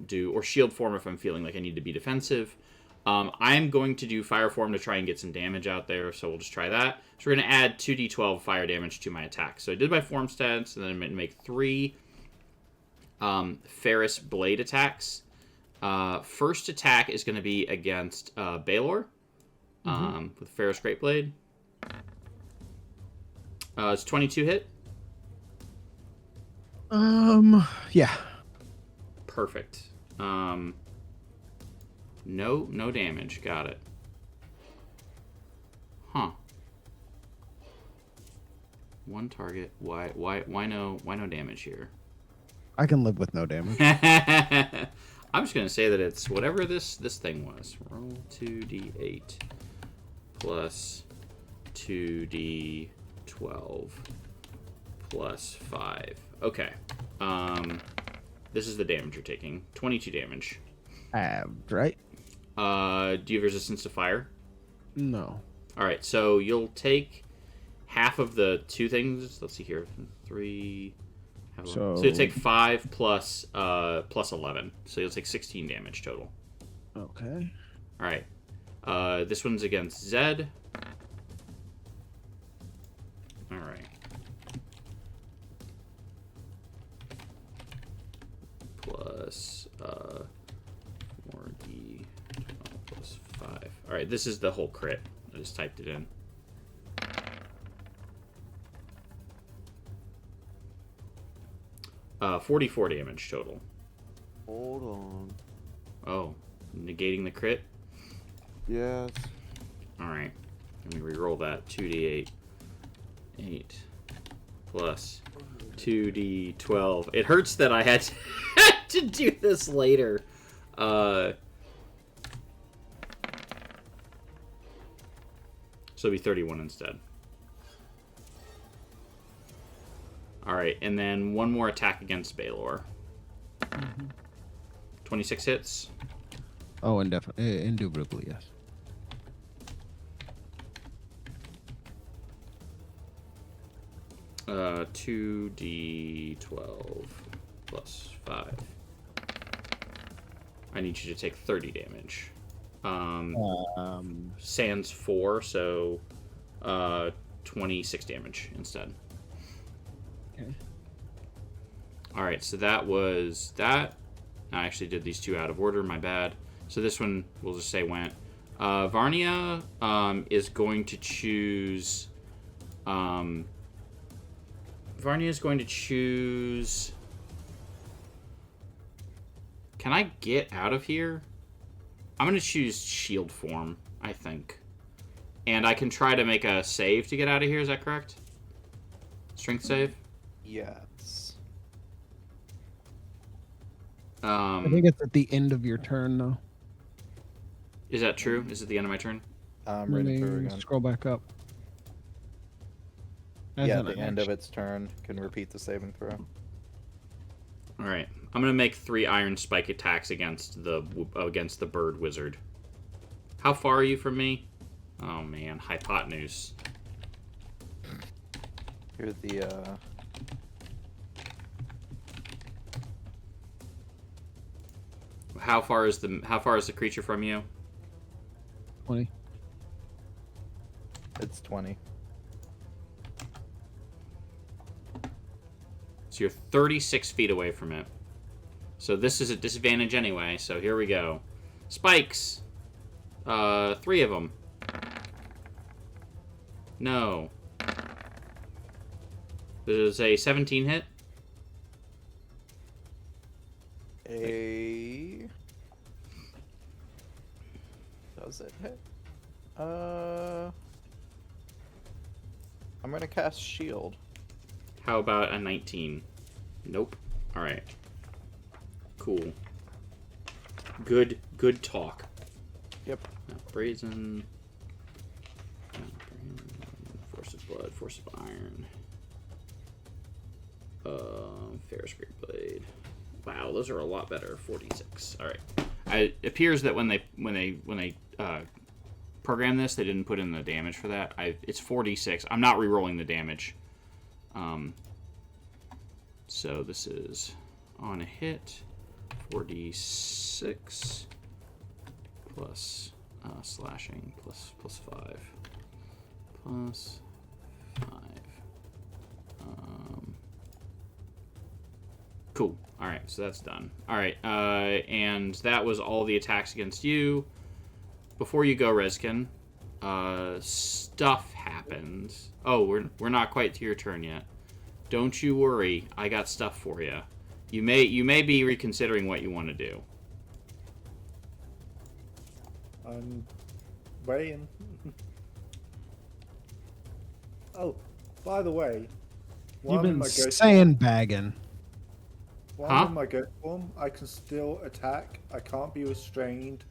do, or shield form if I'm feeling like I need to be defensive. I'm going to do fire form to try and get some damage out there, so we'll just try that. So we're going to add 2d12 fire damage to my attack. So I did my form stats, and then I'm going to make 3 Ferris blade attacks. First attack is going to be against Baelor with Ferris Great Blade. It's 22 hit. Yeah. Perfect. No damage. Got it. Huh. One target. Why no damage here? I can live with no damage. I'm just gonna say that it's whatever this thing was. Roll 2d8 plus 2d12 plus 5. Okay. This is the damage you're taking. 22 damage. Right? Do you have resistance to fire? No. Alright, so you'll take half of the 2 things. Let's see here. 3. So you'll take 5 plus 11. So you'll take 16 damage total. Okay. Alright. This one's against Zed. Alright. Plus 4d12 plus 5. Alright, this is the whole crit. I just typed it in. Uh, 44 damage total. Hold on. Oh, negating the crit? Yes. Alright. Let me reroll that. 2d8. 8 plus 2d12. It hurts that I had to do this later. So it'll be 31 instead. Alright, and then one more attack against Baelor. 26 hits. Oh, indubitably, yes. Uh, 2d12 plus 5. I need you to take 30 damage. Sans 4, so 26 damage instead. Okay. All right, so that was that. I actually did these two out of order. My bad. So this one we'll just say went. Varnia is going to choose. Varnia is going to choose. Can I get out of here? I'm going to choose shield form, I think. And I can try to make a save to get out of here. Is that correct? Strength save? Yes. I think it's at the end of your turn, though. Is that true? Is it the end of my turn? I'm Let reading me through again. scroll back up. As Yeah, an at the end of action. its turn, can repeat the saving throw. All right. I'm going to make 3 iron spike attacks against the bird wizard. How far are you from me? Oh, man. Hypotenuse. Here's the, How far is the creature from you? 20. it's 20. So you're 36 feet away from it. So this is a disadvantage anyway, so here we go. Spikes! 3 of them. No. There's a 17 hit. Does it hit? I'm gonna cast shield. How about a 19? Nope. Alright. Cool. Good talk. Yep. Brazen. Force of blood, force of iron. Ferris Great Blade. Wow, those are a lot better. 46. All right. It appears that when they programmed this, they didn't put in the damage for that. It's 46. I'm not re-rolling the damage. So this is on a hit. 46 plus slashing plus 5 plus 5. Cool. All right, so that's done. All right, and that was all the attacks against you. Before you go, Rezkin, stuff happens. Oh, we're not quite to your turn yet. Don't you worry, I got stuff for you. You may be reconsidering what you want to do. I'm waiting. Oh, by the way, while You've I'm in been my ghost sandbagging. while Huh? I'm in my ghost form, I can still attack. I can't be restrained.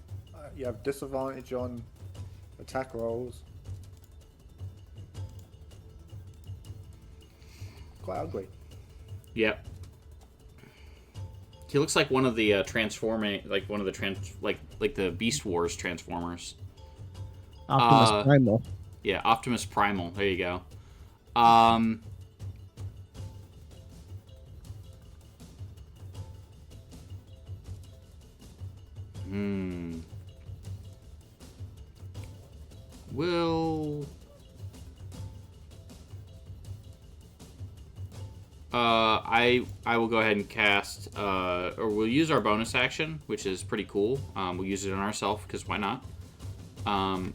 You have disadvantage on attack rolls. Quite ugly. Yep. He looks like one of the transforming, like one of the like the Beast Wars Transformers. Optimus Primal. Yeah, Optimus Primal. There you go. Will I will go ahead and cast or we'll use our bonus action, which is pretty cool. We'll use it on ourselves because why not?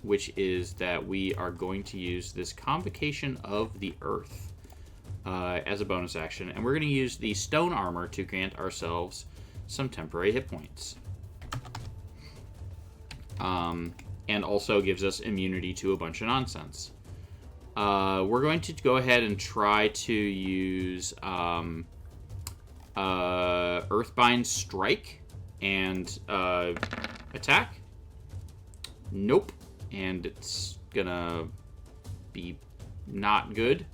Which is that we are going to use this Convocation of the Earth as a bonus action, and we're going to use the Stone Armor to grant ourselves some temporary hit points. And also gives us immunity to a bunch of nonsense. We're going to go ahead and try to use Earthbind Strike and attack. Nope. And it's gonna be not good.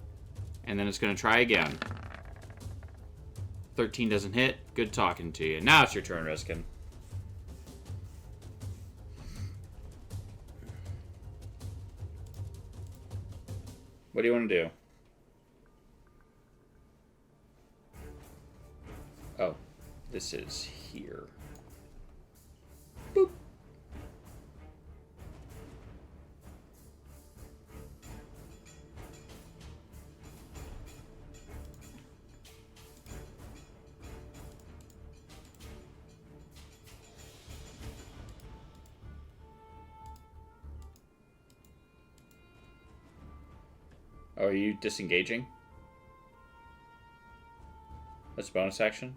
And then it's gonna try again. 13 doesn't hit. Good talking to you. Now it's your turn, Riskin. What do you want to do? Oh, this is here. Boop. Oh, are you disengaging? That's a bonus action.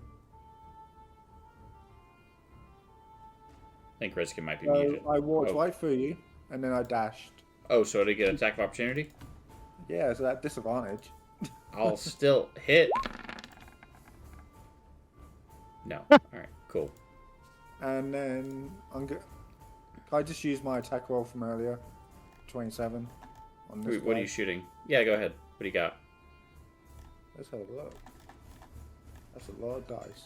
I think Redskin might be So muted. I walked Oh. right through you, and then I dashed. Oh, so did I get an attack of opportunity? Yeah, so that disadvantage. I'll still hit. No. Alright, cool. And then can I just use my attack roll from earlier? 27 on this What are guy. you shooting? Yeah, go ahead. What do you got? Let's have a look. That's a lot of dice.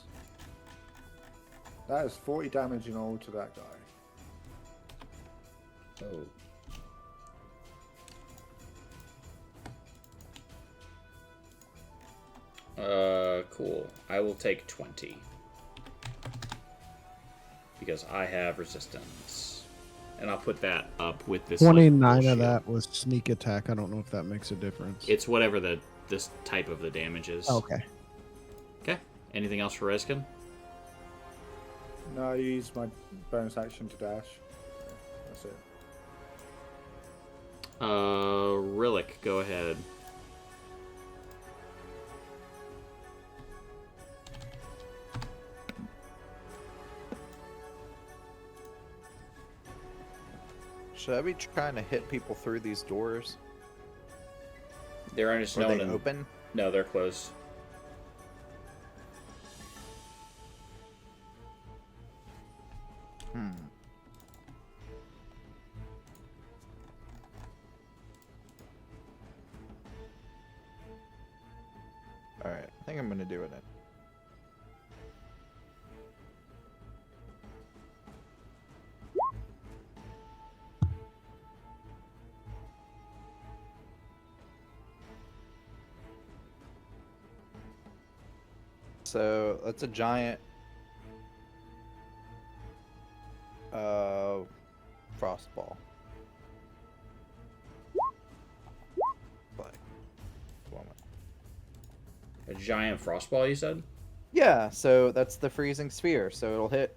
That is 40 damage in all to that guy. Oh. Cool. I will take 20. Because I have resistance. And I'll put that up with this. 29 shield. of that was sneak attack. I don't know if that makes a difference. It's whatever this type of the damage is. Okay. Okay. Anything else for Reskin? No, I use my bonus action to dash. That's it. Rillick, go ahead. Should I be trying to hit people through these doors? They're just Are known they in... open? No, they're closed. Alright, I think I'm gonna do it. So that's a giant frostball. Play. A giant frostball, you said? Yeah, so that's the freezing sphere, so it'll hit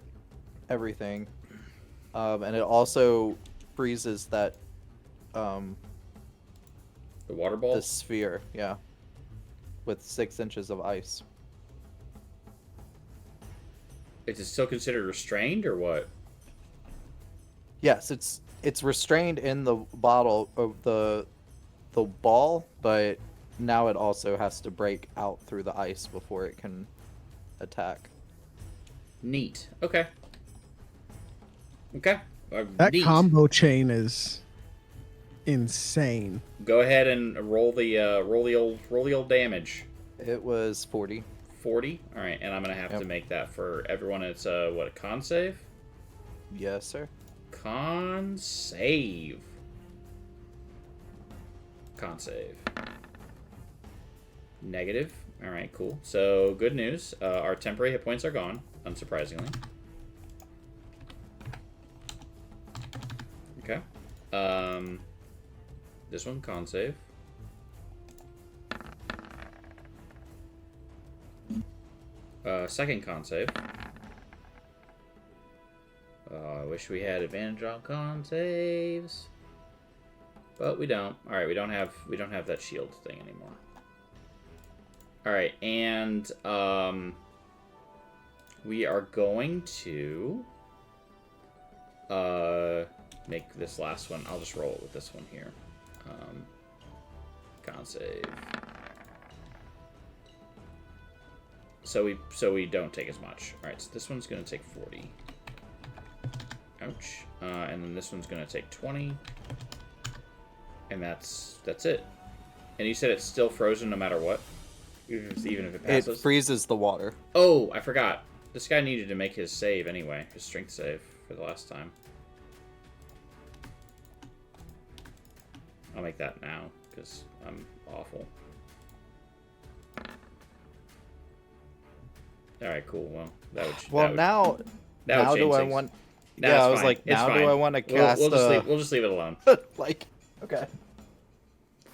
everything. And it also freezes that The water ball? the sphere, yeah. With 6 inches of ice. Is it still considered restrained or what? Yes, it's restrained in the bottle of the ball, but now it also has to break out through the ice before it can attack. Neat. Okay. Okay. That Neat. combo chain is insane. Go ahead and roll the old damage. It was 40. 40. All right, and I'm gonna have to make that for everyone. It's what, a con save? Yes, sir. Con save. Con save. Negative. All right, cool. So good news. Our temporary hit points are gone, unsurprisingly. Okay. This one, con save. Second con save. I wish we had advantage on con saves, but we don't. All right, we don't have that shield thing anymore. All right, and we are going to make this last one. I'll just roll it with this one here. Con save. So we don't take as much. All right, so this one's gonna take 40. Ouch. And then this one's gonna take 20. And that's it. And you said it's still frozen no matter what, even if it passes. It freezes the water. Oh, I forgot. This guy needed to make his save anyway, his strength save for the last time. I'll make that now because I'm awful. All right, cool. Well, that would. Now do I things. want? No, yeah, it's I was fine. like, It's now do fine. I want to cast? We'll just leave it alone. Like, okay.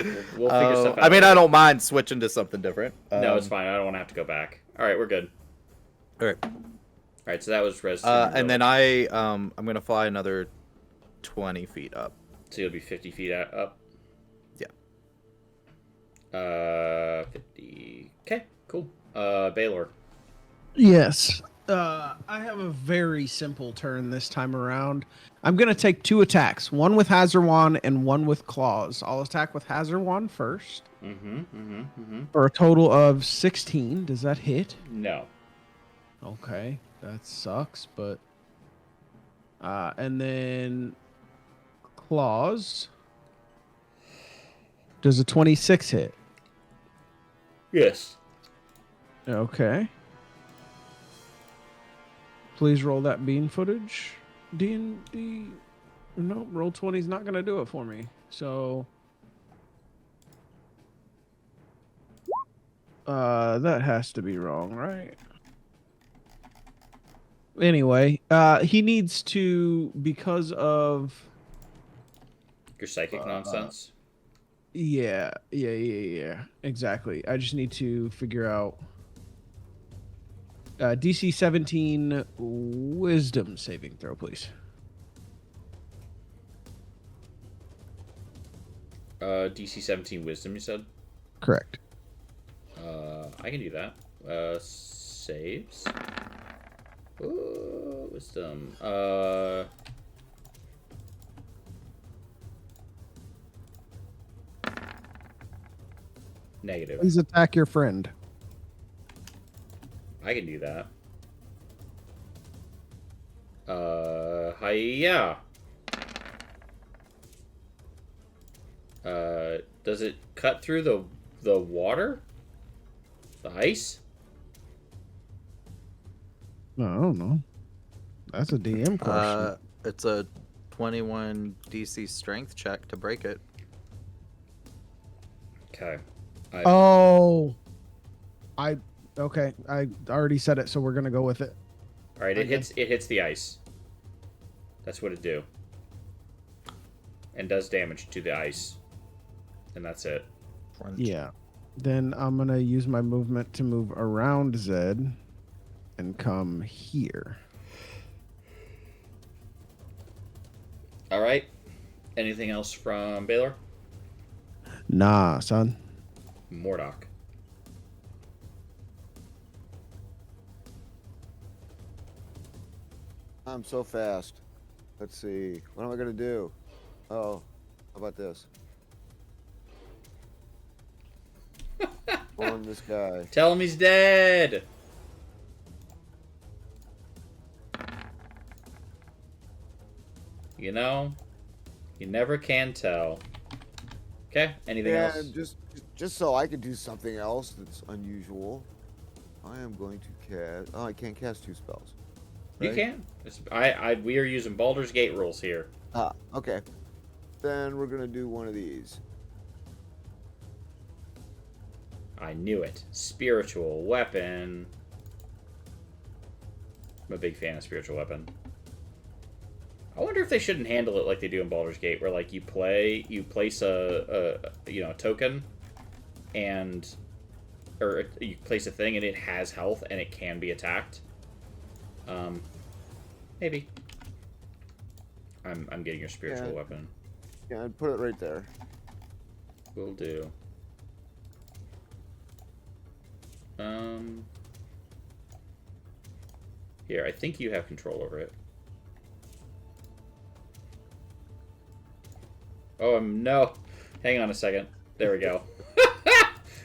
We'll figure stuff out. I mean, I don't mind switching to something different. No, it's fine. I don't want to have to go back. All right, we're good. All right. All right, so that was Res. And then I'm gonna fly another 20 feet up. So you'll be 50 feet up. Yeah. Cool. Baylor. Yes. I have a very simple turn this time around. I'm going to take 2 attacks, one with Hazard Wand and one with Claws. I'll attack with Hazard Wand first for a total of 16. Does that hit? No. Okay, that sucks, but... and then Claws. Does a 26 hit? Yes. Okay. Please roll that bean footage. D&D. Nope, roll 20 is not going to do it for me. So. That has to be wrong, right? Anyway, he needs to, because of. Your psychic nonsense. Yeah. Exactly. I just need to figure out. DC 17 Wisdom saving throw, please. DC 17 Wisdom, you said? Correct. I can do that. Saves. Ooh, Wisdom. Negative. Please attack your friend. I can do that. Hiya. Does it cut through the water? The ice? No, I don't know. That's a DM question. It's a 21 DC strength check to break it. Okay. Okay. I already said it, so we're gonna go with it. All right. It hits the ice. That's what it do. And does damage to the ice. And that's it. Yeah. Then I'm gonna use my movement to move around Zed and come here. All right. Anything else from Baylor? Nah, son. Mordock. I'm so fast. Let's see. What am I gonna do? Oh, how about this? On this guy. Tell him he's dead. You know, you never can tell. Okay. Anything else? Just so I can do something else that's unusual, I am going to cast. Oh, I can't cast 2 spells. You right? can. We are using Baldur's Gate rules here. Ah, okay. Then we're gonna do one of these. I knew it. Spiritual weapon. I'm a big fan of spiritual weapon. I wonder if they shouldn't handle it like they do in Baldur's Gate, where like you place a token, or you place a thing and it has health and it can be attacked. Maybe. I'm getting your spiritual weapon. Yeah, I'd put it right there. Will do. Here, I think you have control over it. Oh, no. Hang on a second. There we go.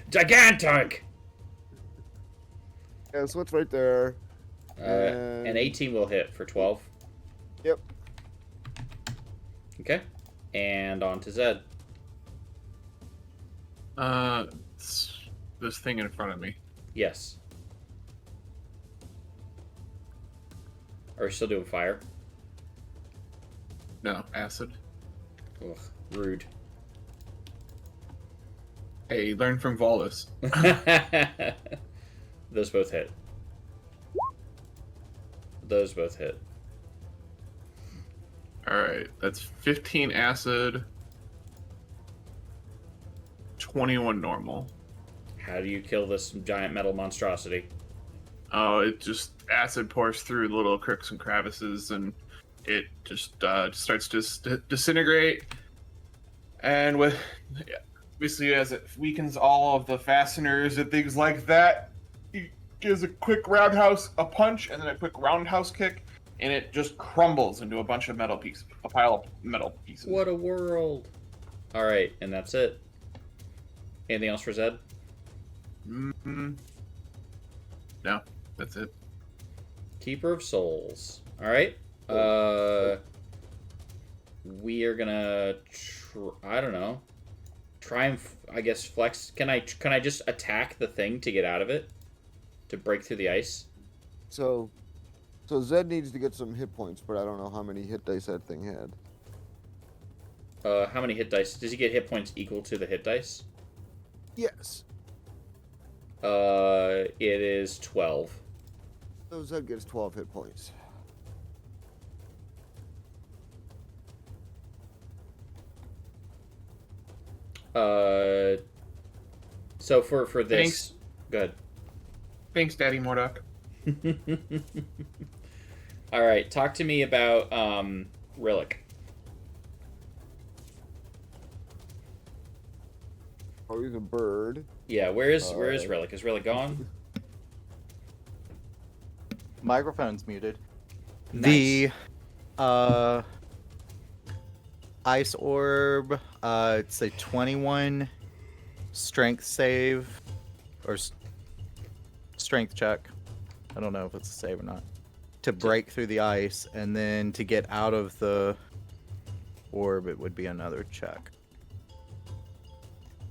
Gigantic! Yeah, so it's right there. An 18 will hit for 12. Yep. Okay. And on to Zed. It's this thing in front of me. Yes. Are we still doing fire? No, acid. Ugh, rude. Hey, learn from Volus. Those both hit. Those both hit. Alright, that's 15 acid, 21 normal. How do you kill this giant metal monstrosity? Oh, it just acid pours through little crooks and crevices, and it just starts to disintegrate. And basically, as it weakens all of the fasteners and things like that, gives a quick a punch, and then a quick roundhouse kick, and it just crumbles into a bunch of a pile of metal pieces. What a world! All right, and that's it. Anything else for Zed? Mm-hmm. No, that's it. Keeper of Souls. All right. We are gonna. I don't know. Try and I guess flex. Can I just attack the thing to get out of it? To break through the ice? So Zed needs to get some hit points, but I don't know how many hit dice that thing had. How many hit dice? Does he get hit points equal to the hit dice? Yes. It is 12. So Zed gets 12 hit points. So for this, Thanks. good. Thanks, Daddy Mordok. All right, talk to me about Rillick. Oh, he's a bird. Yeah, where is Rillick? Is Rillick gone? Microphone's muted. Nice. The ice orb, it's a 21 strength save or strength check. I don't know if it's a save or not. To break through the ice, and then to get out of the orb, it would be another check.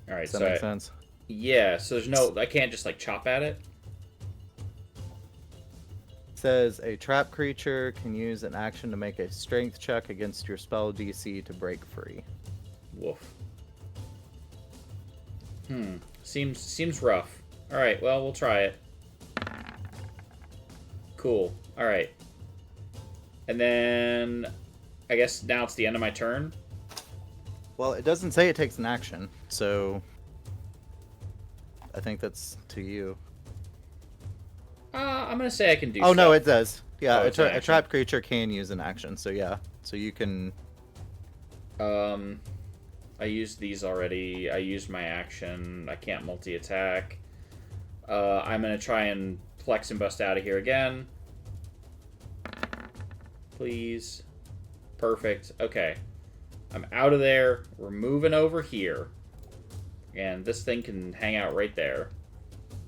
All right, Does that so make sense? yeah, so there's no, I can't just like chop at it. It says a trap creature can use an action to make a strength check against your spell DC to break free. Woof. Seems rough. All right, well we'll try it. Cool. All right. And then I guess now it's the end of my turn. Well, it doesn't say it takes an action, so I think that's to you. I'm gonna say I can do. Oh no, stuff. it does. Yeah, Oh, it's an a action. trap creature can use an action, so yeah. So you can. I used these already. I used my action. I can't multi-attack. I'm gonna try and flex and bust out of here again. Please. Perfect. Okay. I'm out of there. We're moving over here. And this thing can hang out right there.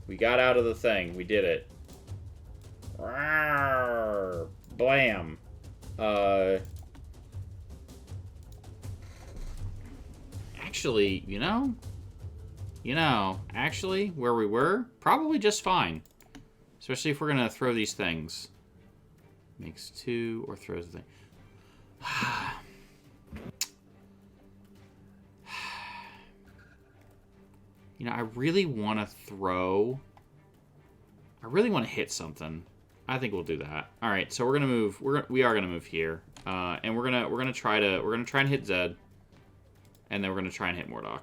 We got out of the thing. We did it. Rawr. Blam. Actually, actually, where we were, probably just fine. Especially if we're going to throw these things. Makes 2 or throws the thing. I really want to throw. I really want to hit something. I think we'll do that. All right, so we're gonna move. We are gonna move here, and we're gonna try and hit Zed, and then we're gonna try and hit Mordok.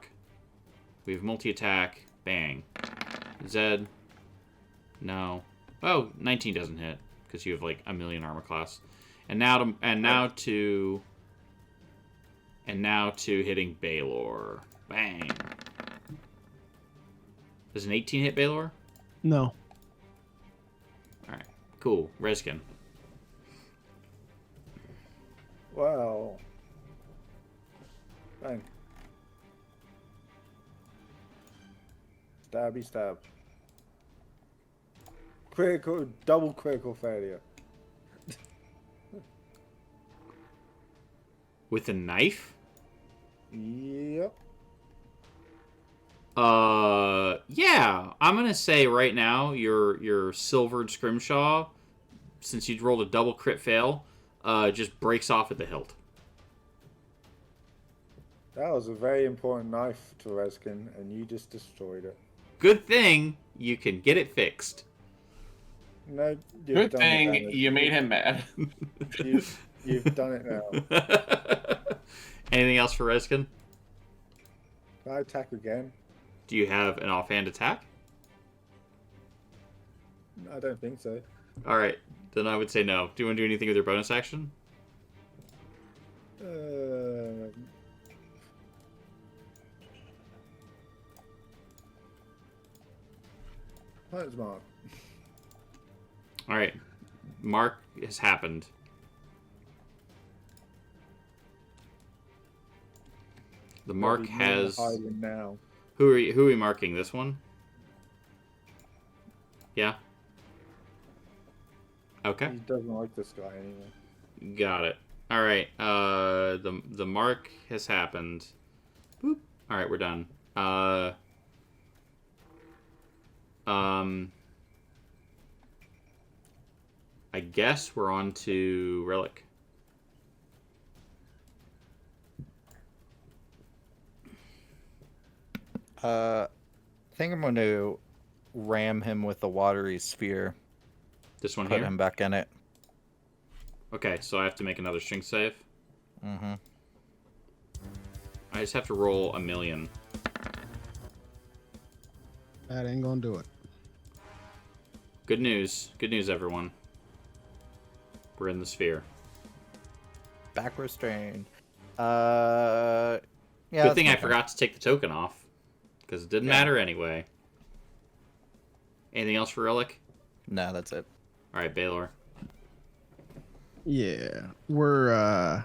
We have multi-attack. Bang. Zed. No. Oh, 19 doesn't hit because you have like a million armor class. And now to hitting Baylor. Bang. Does an 18 hit Baylor? No. Alright. Cool. Reskin. Wow. Bang. Stabby stab. Double critical failure. With a knife? Yep. Yeah. I'm gonna say right now your silvered scrimshaw, since you rolled a double crit fail, just breaks off at the hilt. That was a very important knife to Reskin, and you just destroyed it. Good thing you can get it fixed. No, you've Good done thing the damage. you made him mad. You've done it now. Anything else for Reskin? Can I attack again? Do you have an offhand attack? I don't think so. Alright, then I would say no. Do you want to do anything with your bonus action? Hunter's mark. All right, mark has happened. The mark has. Hiding now. Who are we marking? This one? Yeah. Okay. He doesn't like this guy anyway. Got it. All right. The mark has happened. Boop. All right, we're done. I guess we're on to Relic. I think I'm going to ram him with the watery sphere. This one Put here. him back in it. Okay, so I have to make another strength save. Mm-hmm. I just have to roll 1,000,000. That ain't gonna do it. Good news. Good news, everyone. We're in the sphere. Backward strain. Yeah. Good thing I forgot to take the token off. Because it didn't matter anyway. Anything else for Relic? No, that's it. Alright, Baylor. Yeah, we're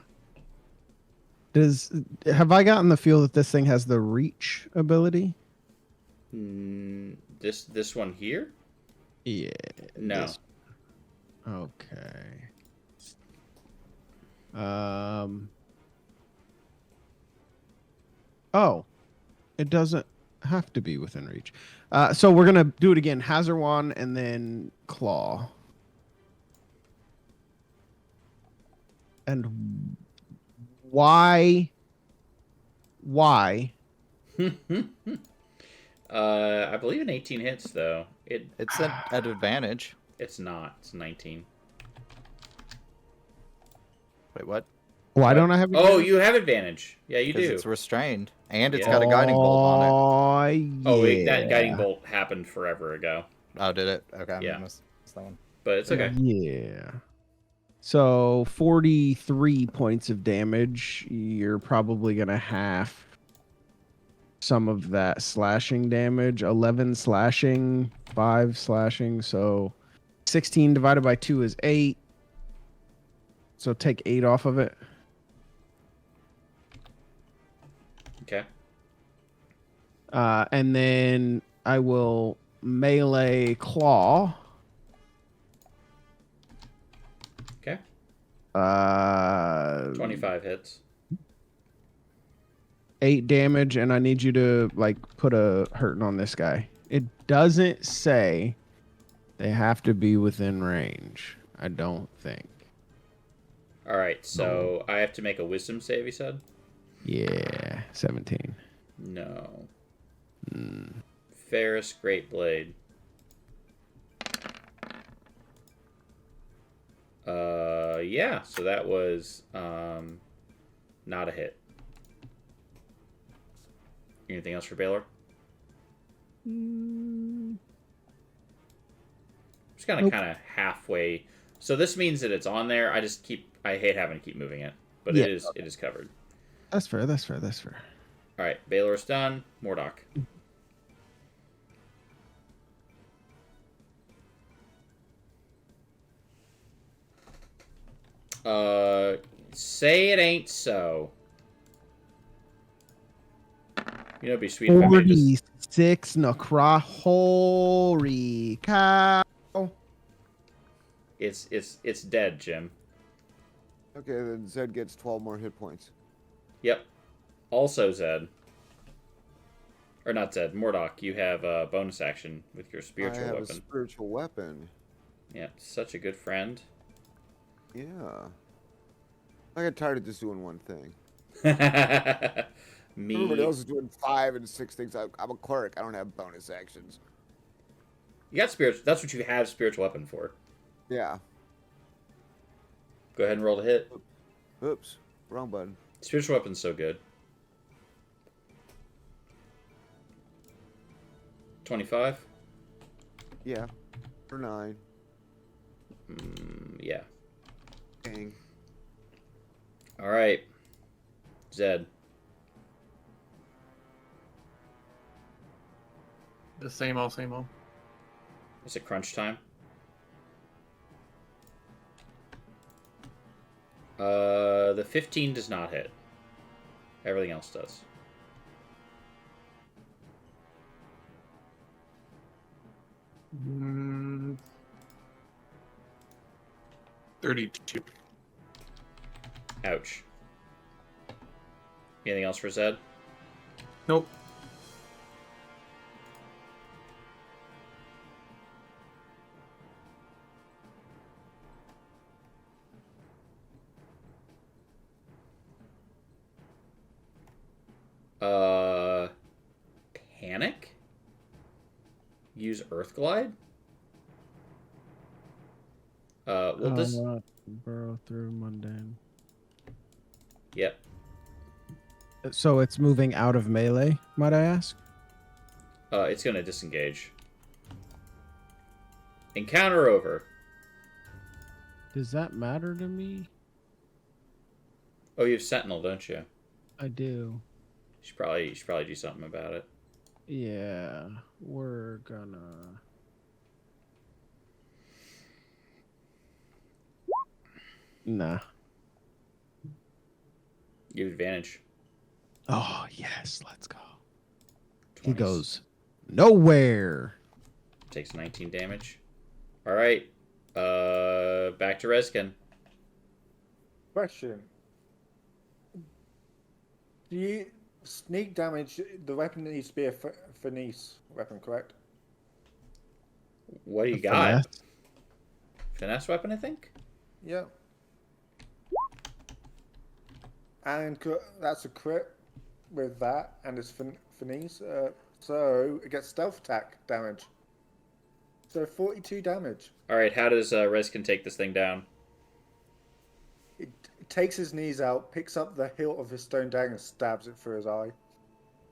have I gotten the feel that this thing has the reach ability? This one here? Yeah. No. this- Okay. Oh, it doesn't have to be within reach. So we're gonna do it again. Hazard one and then claw. And why? I believe an 18 hits, though. It's at advantage. It's not. It's 19. Wait, what? Why don't I have? Oh, you have advantage. Yeah, you Because do. it's restrained. And it's Yeah. got a guiding bolt on Oh, wait, yeah. that guiding bolt happened forever ago. it. Oh, did it? Okay. Yeah. Missed that one. But it's okay. Yeah. So 43 points of damage. You're probably gonna half some of that slashing damage. 11 slashing, 5 slashing. So 16 divided by 2 is 8. So take 8 off of it. Okay. And then I will melee claw. Okay. 25 hits. 8 damage, and I need you to like put a hurting on this guy. It doesn't say they have to be within range. I don't think. All right, so I have to make a wisdom save, you said? Yeah, 17. No. Ferris Great Blade. Yeah, so that was not a hit. Anything else for Baylor? Just kind of halfway. So this means that it's on there. I hate having to keep moving it, but Yeah. it is covered. That's fair. All right, Baylor's done. Mordock. Say it ain't so. You know, it'd be sweet if I made this. 46 necro. Holy cow. It's dead, Jim. Okay, then Zed gets 12 more hit points. Yep. Also, Zed. Or not Zed, Mordock, you have a bonus action with your spiritual I have weapon. a spiritual weapon. Yeah, such a good friend. Yeah. I got tired of just doing one thing. Me. Everybody else is doing 5 and 6 things. I'm a cleric. I don't have bonus actions. You got spiritual. That's what you have spiritual weapon for. Yeah. Go ahead and roll to hit. Oops. Wrong button. Spiritual weapon's so good. 25? Yeah. For 9. Yeah. Dang. All right. Zed. The same old, same old. Is it crunch time? The 15 does not hit. Everything else does. Mm, 32. Ouch. Anything else for Zed? Nope. Panic? Use Earth Glide? Well, this... burrow through mundane. Yep. So it's moving out of melee, might I ask? It's gonna disengage. Encounter over. Does that matter to me? Oh, you have Sentinel, don't you? I do. You should probably do something about it. Yeah, we're gonna... Nah. You have advantage. Oh, yes, let's go. 20s. He goes nowhere. Takes 19 damage. Alright. Back to Reskin. Question. Do you sneak damage? The weapon needs to be a finesse weapon, correct? What do you A got? finesse. Finesse weapon, I think? Yeah. And that's a crit with that, and it's finesse. So it gets stealth attack damage. So 42 damage. Alright, how does Reskin take this thing down? It takes his knees out, picks up the hilt of his stone dagger, and stabs it through his eye.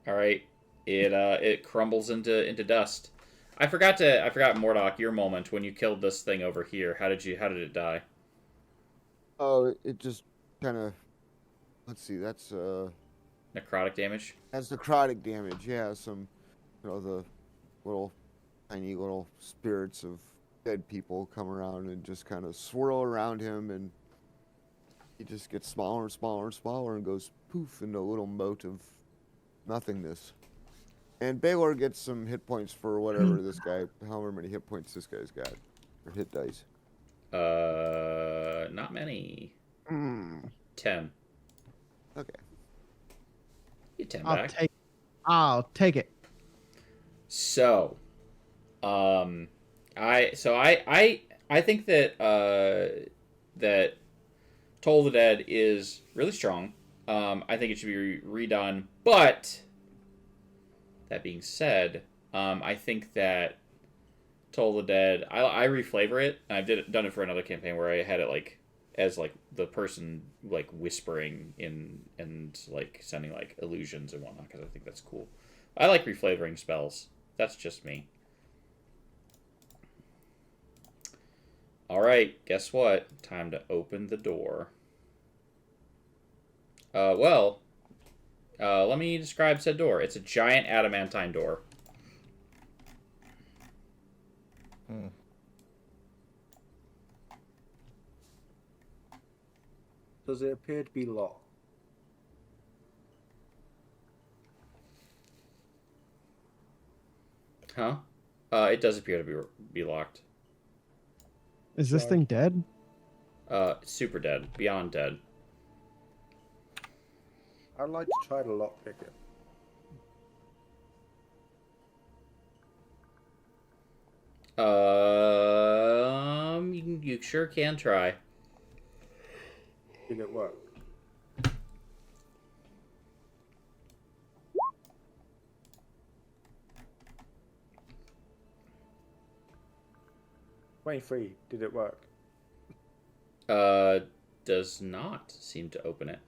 Alright. It crumbles into dust. I forgot Mordock, your moment when you killed this thing over here. How did it die? Oh, it just kind of. Let's see. That's Necrotic damage? That's necrotic damage. Yeah, some, the little tiny little spirits of dead people come around and just kind of swirl around him, and he just gets smaller and smaller and smaller and goes poof into a little moat of nothingness. And Baylor gets some hit points for whatever this guy, however many hit points this guy's got, or hit dice. Not many. 10. Okay. Get 10 back. I'll take it. So, I think that that Toll of the Dead is really strong. I think it should be redone. But that being said, I think that Toll of the Dead, I reflavor it. I've done it for another campaign where I had it like as like the person like whispering in and like sending like illusions and whatnot, because I think that's cool. I like reflavoring spells. That's just me. Alright, guess what? Time to open the door. Let me describe said door. It's a giant adamantine door. Does it appear to be locked? Huh? It does appear to be locked. Is this thing dead? Super dead. Beyond dead. I'd like to try to lockpick it. You sure can try. Did it work? $23. Did it work? Does not seem to open it.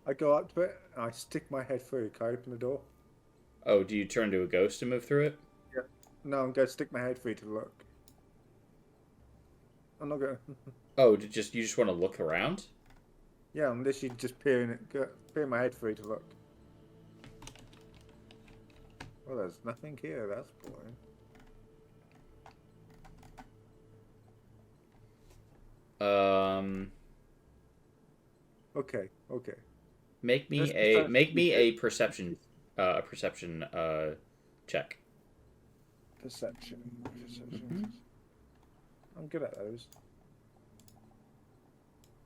I go up to it and I stick my head through. Can I open the door? Oh, do you turn to a ghost to move through it? Yeah. No, I'm going to stick my head through to look. I'm not going to... Oh, you just want to look around? Yeah, I'm literally just peering my head through to look. Well, there's nothing here. That's boring. Okay. Make me a perception check. Perception. I'm good at those.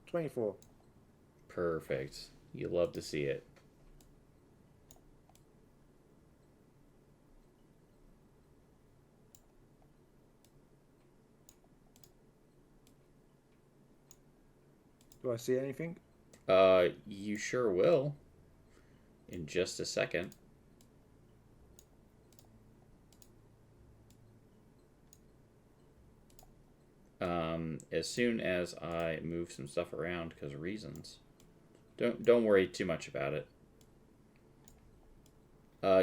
24. Perfect. You love to see it. Do I see anything? You sure will. In just a second. As soon as I move some stuff around because of reasons. Don't worry too much about it.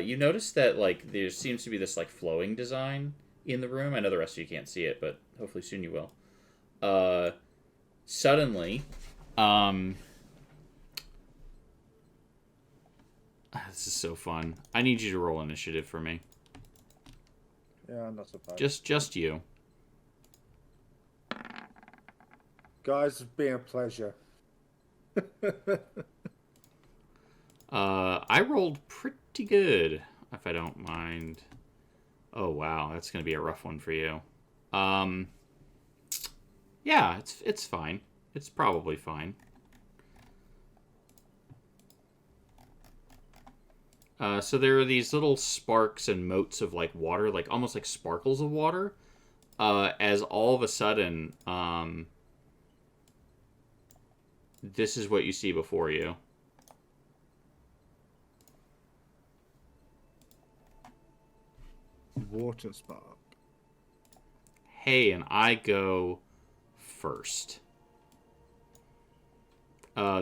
You notice that like there seems to be this like flowing design in the room. I know the rest of you can't see it, but hopefully soon you will. Suddenly, this is so fun. I need you to roll initiative for me. Yeah, I'm not surprised. Just you. Guys, it's been a pleasure. I rolled pretty good, if I don't mind. Oh wow, that's gonna be a rough one for you. Yeah, it's fine. It's probably fine. So there are these little sparks and motes of like water, like almost like sparkles of water. As all of a sudden, this is what you see before you. Water spark. Hey, and I go first.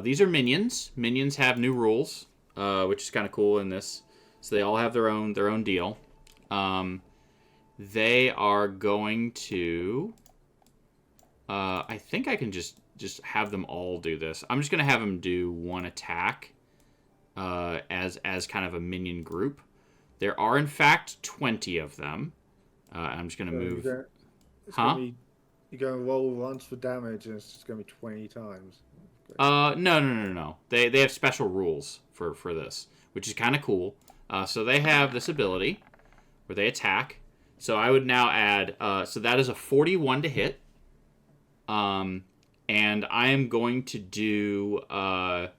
These are minions. Minions have new rules, which is kind of cool in this. So they all have their own deal. They are going to. I think I can just have them all do this. I'm just gonna have them do one attack, as kind of a minion group. There are in fact 20 of them. I'm just gonna move. You're going to roll once for damage, and it's just going to be 20 times. No. They have special rules for this, which is kind of cool. So they have this ability where they attack. So I would now add. So that is a 41 to hit. And I am going to do. I'm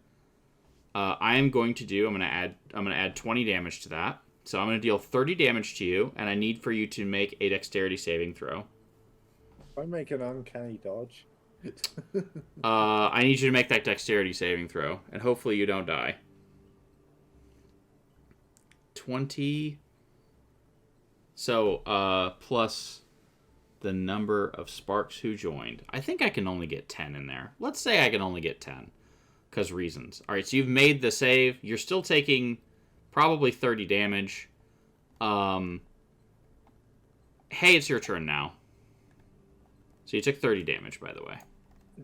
gonna add 20 damage to that. So I'm gonna deal 30 damage to you, and I need for you to make a dexterity saving throw. I make an uncanny dodge. I need you to make that dexterity saving throw, and hopefully you don't die. 20. So, plus the number of sparks who joined. I think I can only get 10 in there. Let's say I can only get 10, because reasons. All right, so you've made the save. You're still taking probably 30 damage. Hey, it's your turn now. So you took 30 damage, by the way.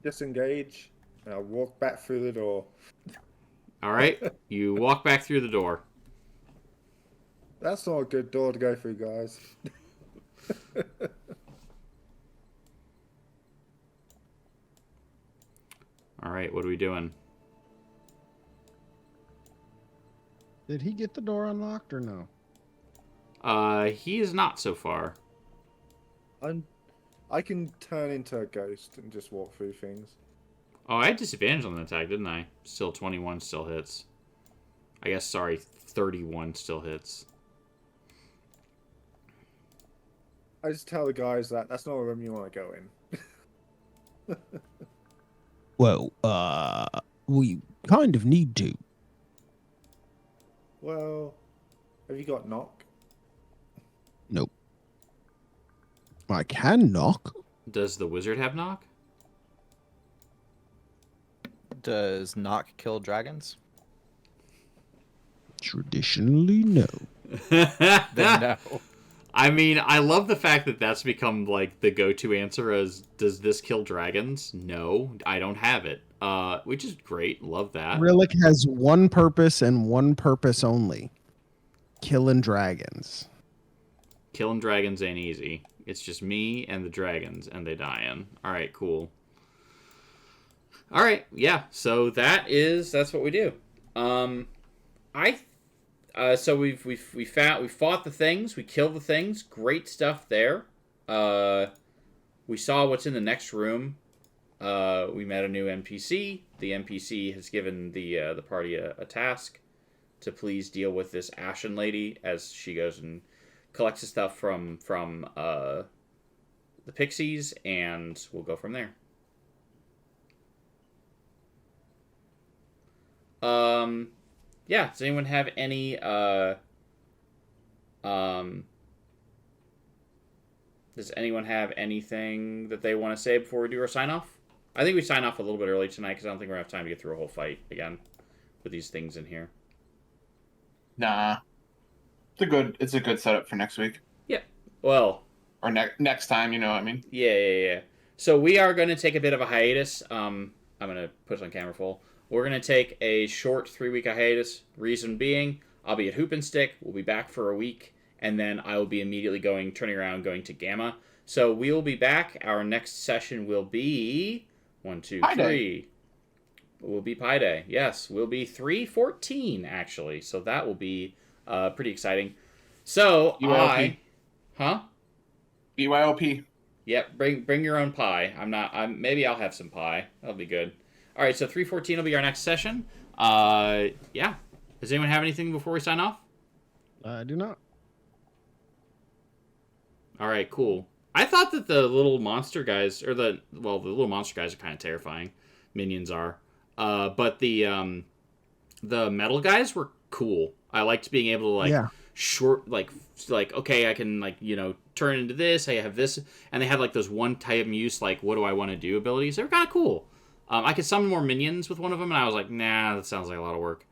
Disengage, and I'll walk back through the door. All right, you walk back through the door. That's not a good door to go through, guys. All right, what are we doing? Did he get the door unlocked or no? He is not so far. I can turn into a ghost and just walk through things. Oh, I had disadvantage on the attack, didn't I? Still 21 still hits. I guess, sorry, 31 still hits. I just tell the guys that that's not a room you want to go in. Well, we kind of need to. Well, have you got knock? Nope. I can knock. Does the wizard have knock? Does knock kill dragons? Traditionally, no. Then no. I mean, I love the fact that that's become like the go-to answer as, does this kill dragons? No, I don't have it. Which is great. Love that. Relic has one purpose and one purpose only. Killing dragons. Killing dragons ain't easy. It's just me and the dragons, and they dying. All right, cool. All right, yeah. So that's what we do. So we fought the things, we killed the things. Great stuff there. We saw what's in the next room. We met a new NPC. The NPC has given the party a task to please deal with this Ashen lady as she goes and collects the stuff from the pixies, and we'll go from there. Yeah. Does anyone have any does anyone have anything that they want to say before we do our sign off? I think we sign off a little bit early tonight because I don't think we're gonna have time to get through a whole fight again with these things in here. Nah. It's a good setup for next week. Yeah. Well, or next time, you know what I mean? Yeah. So we are going to take a bit of a hiatus. I'm going to put it on camera full. We're going to take a short 3-week hiatus. Reason being, I'll be at Hoop and Stick. We'll be back for a week, and then I will be immediately turning around, going to Gamma. So we will be back. Our next session will be 1, 2, 3. Will be Pi Day. Yes, we'll be 3/14 actually. So that will be pretty exciting. So BYOP. BYOP. Yep, bring your own pie. Maybe I'll have some pie. That'll be good. All right, so 3/14 will be our next session. Yeah. Does anyone have anything before we sign off? I do not. All right, cool. I thought that the little monster guys, the little monster guys are kind of terrifying. Minions are. But the metal guys were cool. I liked being able to okay, I can turn into this. I have this, and they had like those one time use what do I want to do abilities. They were kind of cool. I could summon more minions with one of them, and I was like, nah, that sounds like a lot of work.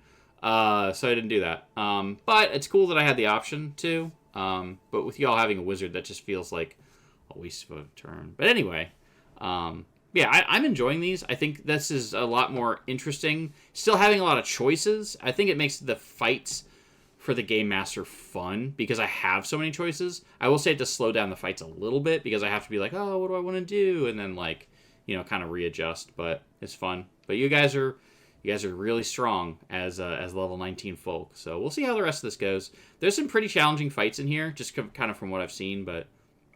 So I didn't do that. But it's cool that I had the option to. But with y'all having a wizard, that just feels like a waste of a turn. But anyway, yeah, I'm enjoying these. I think this is a lot more interesting. Still having a lot of choices. I think it makes the fights for the Game Master fun because I have so many choices. I will say it does slow down the fights a little bit because I have to be like, oh, what do I want to do? And then kind of readjust. But it's fun. But you guys are really strong as level 19 folk. So we'll see how the rest of this goes. There's some pretty challenging fights in here, just kind of from what I've seen, but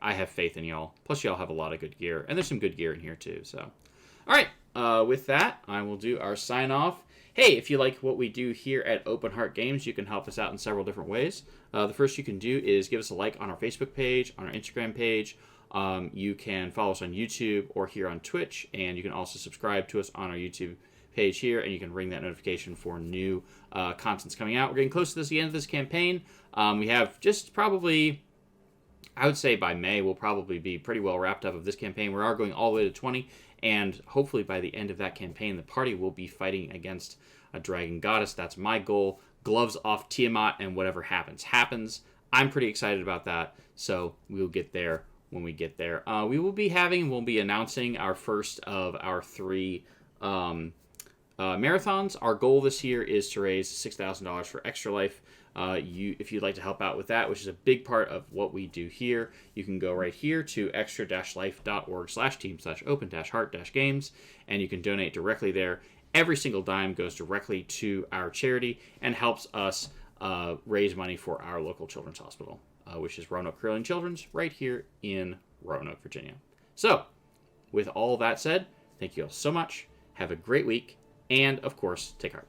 I have faith in y'all. Plus, y'all have a lot of good gear. And there's some good gear in here, too. So, all right. With that, I will do our sign-off. Hey, if you like what we do here at Open Heart Games, you can help us out in several different ways. The first you can do is give us a like on our Facebook page, on our Instagram page. You can follow us on YouTube or here on Twitch. And you can also subscribe to us on our YouTube page here, and you can ring that notification for new contents coming out. We're getting close to the end of this campaign. We have just probably, I would say by May, we'll probably be pretty well wrapped up of this campaign. We are going all the way to 20, and hopefully by the end of that campaign, the party will be fighting against a dragon goddess. That's my goal. Gloves off Tiamat, and whatever happens, happens. I'm pretty excited about that, so we'll get there when we get there. We'll be announcing our first of our 3 marathons. Our goal this year is to raise $6,000 for Extra Life. If you'd like to help out with that, which is a big part of what we do here, you can go right here to extra-life.org/team/open-heart-games, and you can donate directly there. Every single dime goes directly to our charity and helps us raise money for our local children's hospital, which is Roanoke Curling Children's right here in Roanoke, Virginia. So, with all that said, thank you all so much. Have a great week. And, of course, take heart.